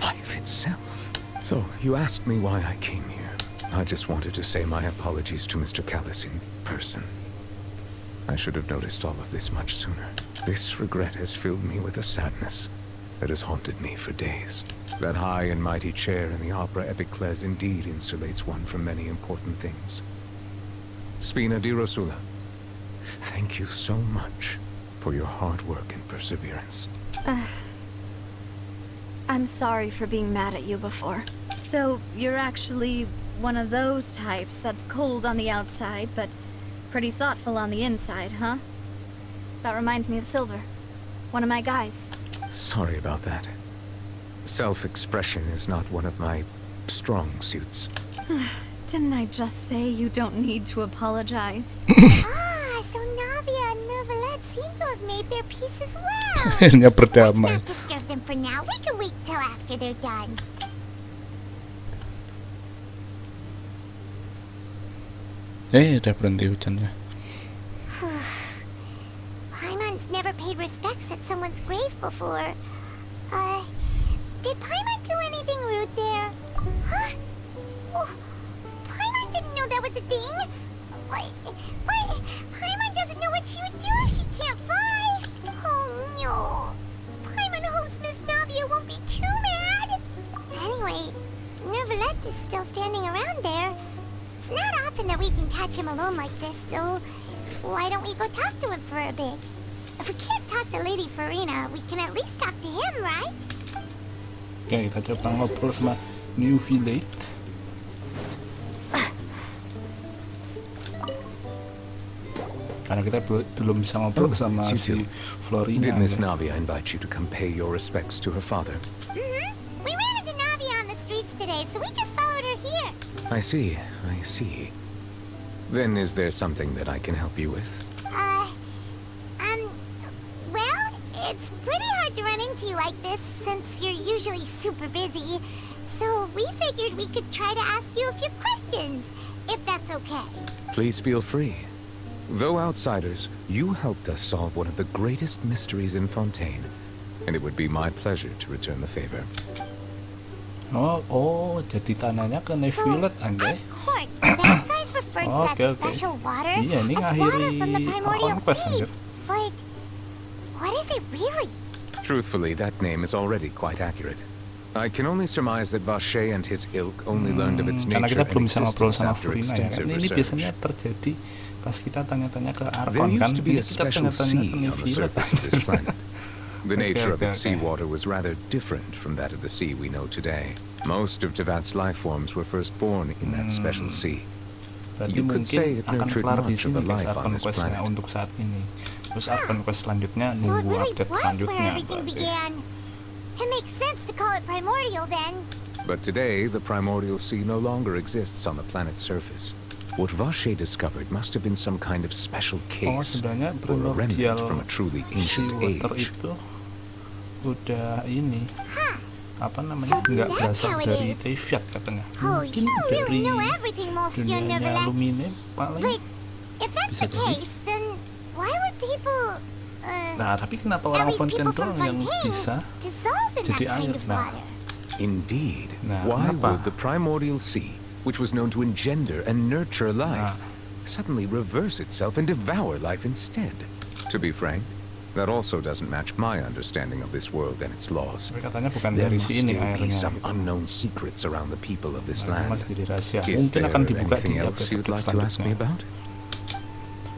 life itself. So, you asked me why I came here. I just wanted to say my apologies to Mr. Callus in person. I should have noticed all of this much sooner. This regret has filled me with a sadness that has haunted me for days. That high and mighty chair in the Opera Epiclese indeed insulates one from many important things. Spina di Rosula, thank you so much for your hard work and perseverance. I'm sorry for being mad at you before. So, you're actually one of those types that's cold on the outside, but pretty thoughtful on the inside, huh? That reminds me of Silver, one of my guys. Sorry about that. Self-expression is not one of my strong suits. Didn't I just say you don't need to apologize? So Navia and Nervalette seem to have made their peace as well. Akhirnya berdamai. Let's not disturb them for now. We can wait till after they're done. Udah berhenti hujannya. Paimon's never paid respects at someone's grave before. Did Paimon do anything rude there? Huh? Oh, Paimon didn't know that was a thing. What? Paimon doesn't know what she would do if she can't fly. Oh no. Paimon hopes Miss Navia won't be too mad. Anyway, Nervalette is still standing around there. It's not often that we can catch him alone like this, so why don't we go talk to him for a bit? If we can't talk to Lady Farina, we can at least talk to him, right? Oke, kita coba ngobrol sama New Village. Karena kita belum bisa ngobrol sama si Florina. Did Miss Navia invite you to come pay your respects to her father? We ran into Navia on the streets today, so we just followed her here. I see. Then is there something that I can help you with? Well, it's pretty hard to run into you like this since you're usually super busy. So we figured we could try to ask you a few questions, if that's okay. Please feel free. Though outsiders, you helped us solve one of the greatest mysteries in Fontaine, and it would be my pleasure to return the favor. Oh, jadi tanyanya ke Neville, Angge. Court, the bad guys were referred to that special water Iya, ini as water from the ngakhiri primordial Conquest, sea. anjir. But what is it really? Truthfully, that name is already quite accurate. I can only surmise that Vache and his ilk only learned of its Karena nature kita belum and bisa ngobrol existence sama after Furina ya extensive kan. Ini research. biasanya terjadi pas kita tanya-tanya ke There Archon kan. used to be Jadi a kita special tanya-tanya ke sea on the Nivira surface of this planet. The nature of its okay. seawater was rather different from that of the sea we know today. Most of Tevat's life forms were first born in that special sea. Berarti You could say mungkin it akan nurtured kelar di much of sini the guys life on Archon this Quest-nya planet. untuk saat ini. Terus Archon Quest selanjutnya So it nunggu really update was where selanjutnya everything berarti. began. It makes sense to call it primordial then. But today, the primordial sea no longer exists on the planet's surface. What Vache discovered must have been some kind of special case, Sebenarnya or a remnant primordial from a truly ancient seawater age. itu udah ini apa namanya nggak berasal dari Tevat katanya. Oh, Mungkin you dari really know everything, Monsieur dunianya Neverland. Lumine paling. But if that's bisa the jadi. case, then why would people, Nah, tapi kenapa at orang least Fontaine people from doang yang Fontaine, bisa dissolve in jadi that kind air? of Nah, water? Indeed. Nah, Why kenapa? would the primordial sea, which was known to engender and nurture life, suddenly reverse itself and devour life instead? To be frank, that also doesn't match my understanding of this world and its laws. Tapi katanya bukan There dari must si ini still be airnya. some unknown secrets around the people of this Nah, land. masih jadi rahasia. Is Mungkin there akan dibuka anything di else update you'd like to ask me selanjutnya. about?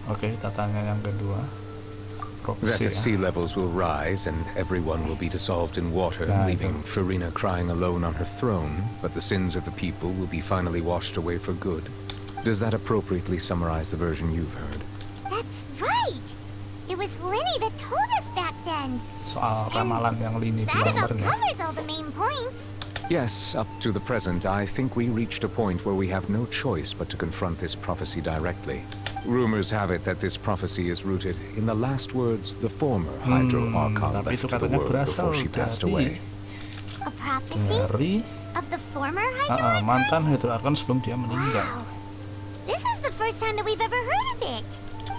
Oke, kita tanya yang kedua. That Prophecy the ya. sea levels will rise and everyone will be dissolved in water, Nah, leaving itu. Farina crying alone on her throne, but the sins of the people will be finally washed away for good. Does that appropriately summarize the version you've heard? That's right. It was Linny that told us back then. Soal ramalan yang Lini That bilang about bener. covers all the main points. Yes, up to the present, I think we reached a point where we have no choice but to confront this prophecy directly. Rumors have it that this prophecy is rooted in the last words the former Hydro Archon Tapi left itu to the katanya world berasal before she passed dari away. A prophecy dari of the former Hydro? mantan Hydro Archon sebelum dia meninggal. This is the first time that we've ever heard of it.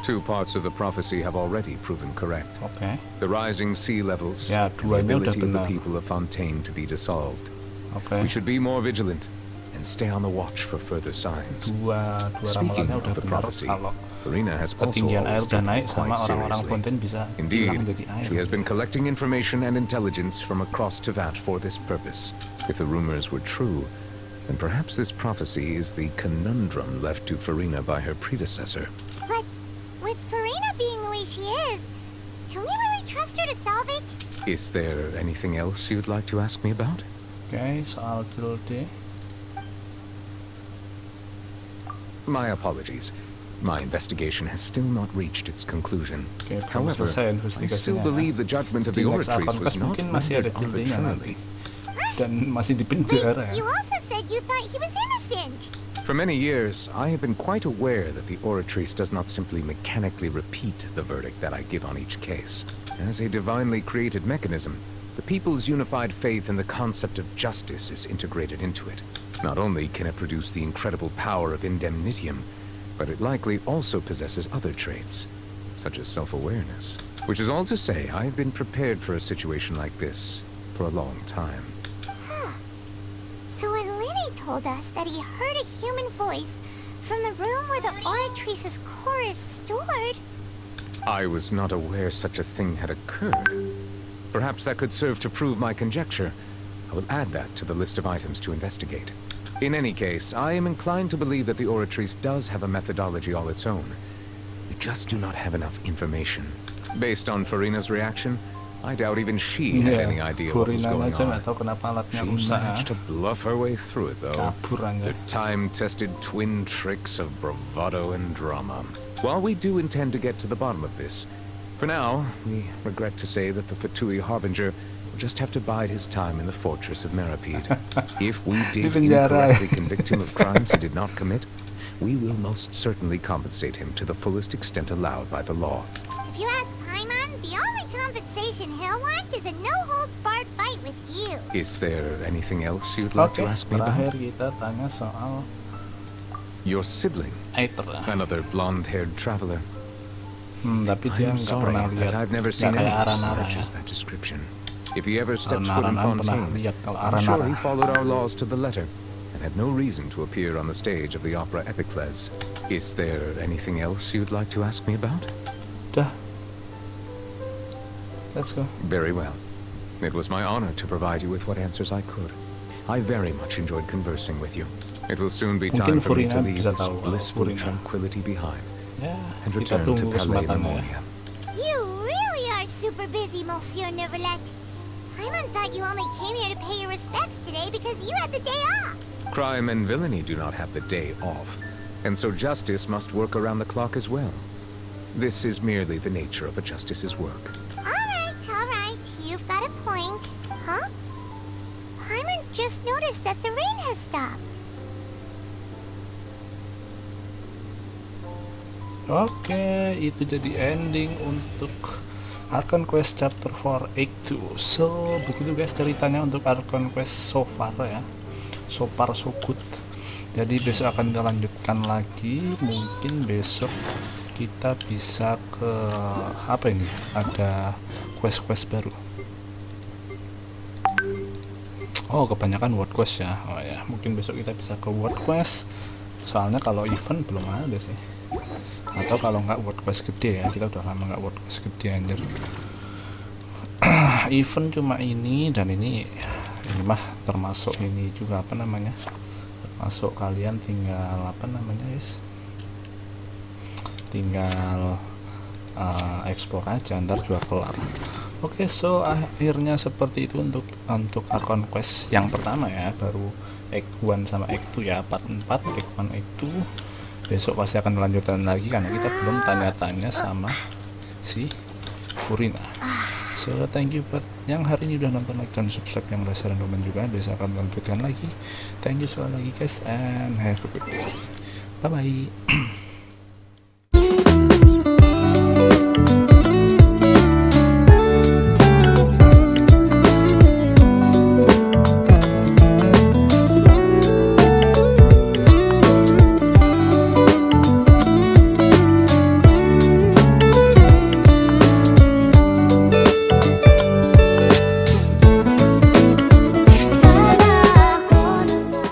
Two parts of the prophecy have already proven correct. Oke. The rising sea levels Ya, and the duanya udah ability of the benar. people of Fontaine to be dissolved. Oke. We should be more vigilant and stay on the watch for further signs. Dua Speaking ramalannya udah of the benar prophecy, kalau Farina has also ketinggian air always udah taken naik it sama quite orang-orang seriously. Fontaine bisa hilang Indeed, jadi air. she has been collecting information and intelligence from across Tevat for this purpose. If the rumors were true, then perhaps this prophecy is the conundrum left to Farina by her predecessor. But with Farina being the way she is, can we really trust her to solve it? Is there anything else you'd like to ask me about? Oke, soal Gilde. My apologies. My investigation has still not reached its conclusion. Oke, belum However, selesai I investigasinya. still believe the judgment of the Di next Oratrice Archon was Quest not mungkin masih ada rendered Gildenya nanti. arbitrarily. Dan masih di penjara. You also said you thought he was innocent. For many years, I have been quite aware that the Oratrice does not simply mechanically repeat the verdict that I give on each case. As a divinely created mechanism, the people's unified faith in the concept of justice is integrated into it. Not only can it produce the incredible power of indemnitium, but it likely also possesses other traits, such as self-awareness. Which is all to say, I have been prepared for a situation like this for a long time. So when Linny told us that he heard a human voice from the room where the Oratrice's core is stored, I was not aware such a thing had occurred. Perhaps that could serve to prove my conjecture. I will add that to the list of items to investigate. In any case, I am inclined to believe that the Oratrice does have a methodology all its own. We just do not have enough information. Based on Farina's reaction, I doubt even she had any idea what was Farina going aja on. nggak tahu kenapa alatnya She rusak. managed to bluff her way through it, though. Kabur aja. The time-tested twin tricks of bravado and drama. While we do intend to get to the bottom of this, for now, we regret to say that the Fatui Harbinger will just have to bide his time in the fortress of Meripede. If we did incorrectly convict him of crimes he did not commit, we will most certainly compensate him to the fullest extent allowed by the law. if you ask Paimon, the only compensation he'll want is a no-holds-barred fight with you. Is there anything else you'd like to ask me terakhir about? kita tanya soal Your sibling, Aether. another blonde-haired traveler. Tapi dia I'm nggak sorry pernah that lihat. I've never Nggak seen kayak anyone Aranara who ya. matches that description. If he ever steps Kalau foot in Narana pernah Fontaine, lihat kalau I'm sure Aranara. he followed our laws to the letter and had no reason to appear on the stage of the opera Epicles. Is there anything else you'd like to ask me about? Dah. Let's go. Very well. It was my honor to provide you with what answers I could. I very much enjoyed conversing with you. It will soon be time for me to leave this blissful tranquility behind and return to Palais Memoria. You really are super busy, Monsieur Neuvillette. Paimon thought you only came here to pay your respects today because you had the day off. Crime and villainy do not have the day off, and so justice must work around the clock as well. This is merely the nature of a justice's work. All right, you've got a point. Huh? Paimon just noticed that the rain has stopped. Oke, itu jadi ending untuk Archon Quest Chapter 4 Act 2. So, begitu guys ceritanya untuk Archon Quest so far ya. So far so good. Jadi besok akan kita lanjutkan lagi. Mungkin besok kita bisa ke apa ini? Ada quest-quest baru. Oh, kebanyakan world quest ya. Oh ya, mungkin besok kita bisa ke world quest. Soalnya kalau event belum ada sih. Atau kalau nggak world quest gede ya, kita udah lama nggak world quest gede anjir. Event cuma ini dan ini mah termasuk ini juga apa namanya, termasuk kalian tinggal apa namanya guys, tinggal explore aja, ntar juga kelar. Oke, so akhirnya seperti itu untuk Archon Quest yang pertama ya, baru Act 1 sama Act 2 ya, part 4, Act 1, Act 2. Besok pasti akan melanjutkan lagi karena kita belum tanya-tanya sama si Furina. So thank you buat yang hari ini udah nonton, like dan subscribe, yang udah share dan komen juga. Besok akan melanjutkan lagi. Thank you sekali lagi guys and have a good day. Bye bye.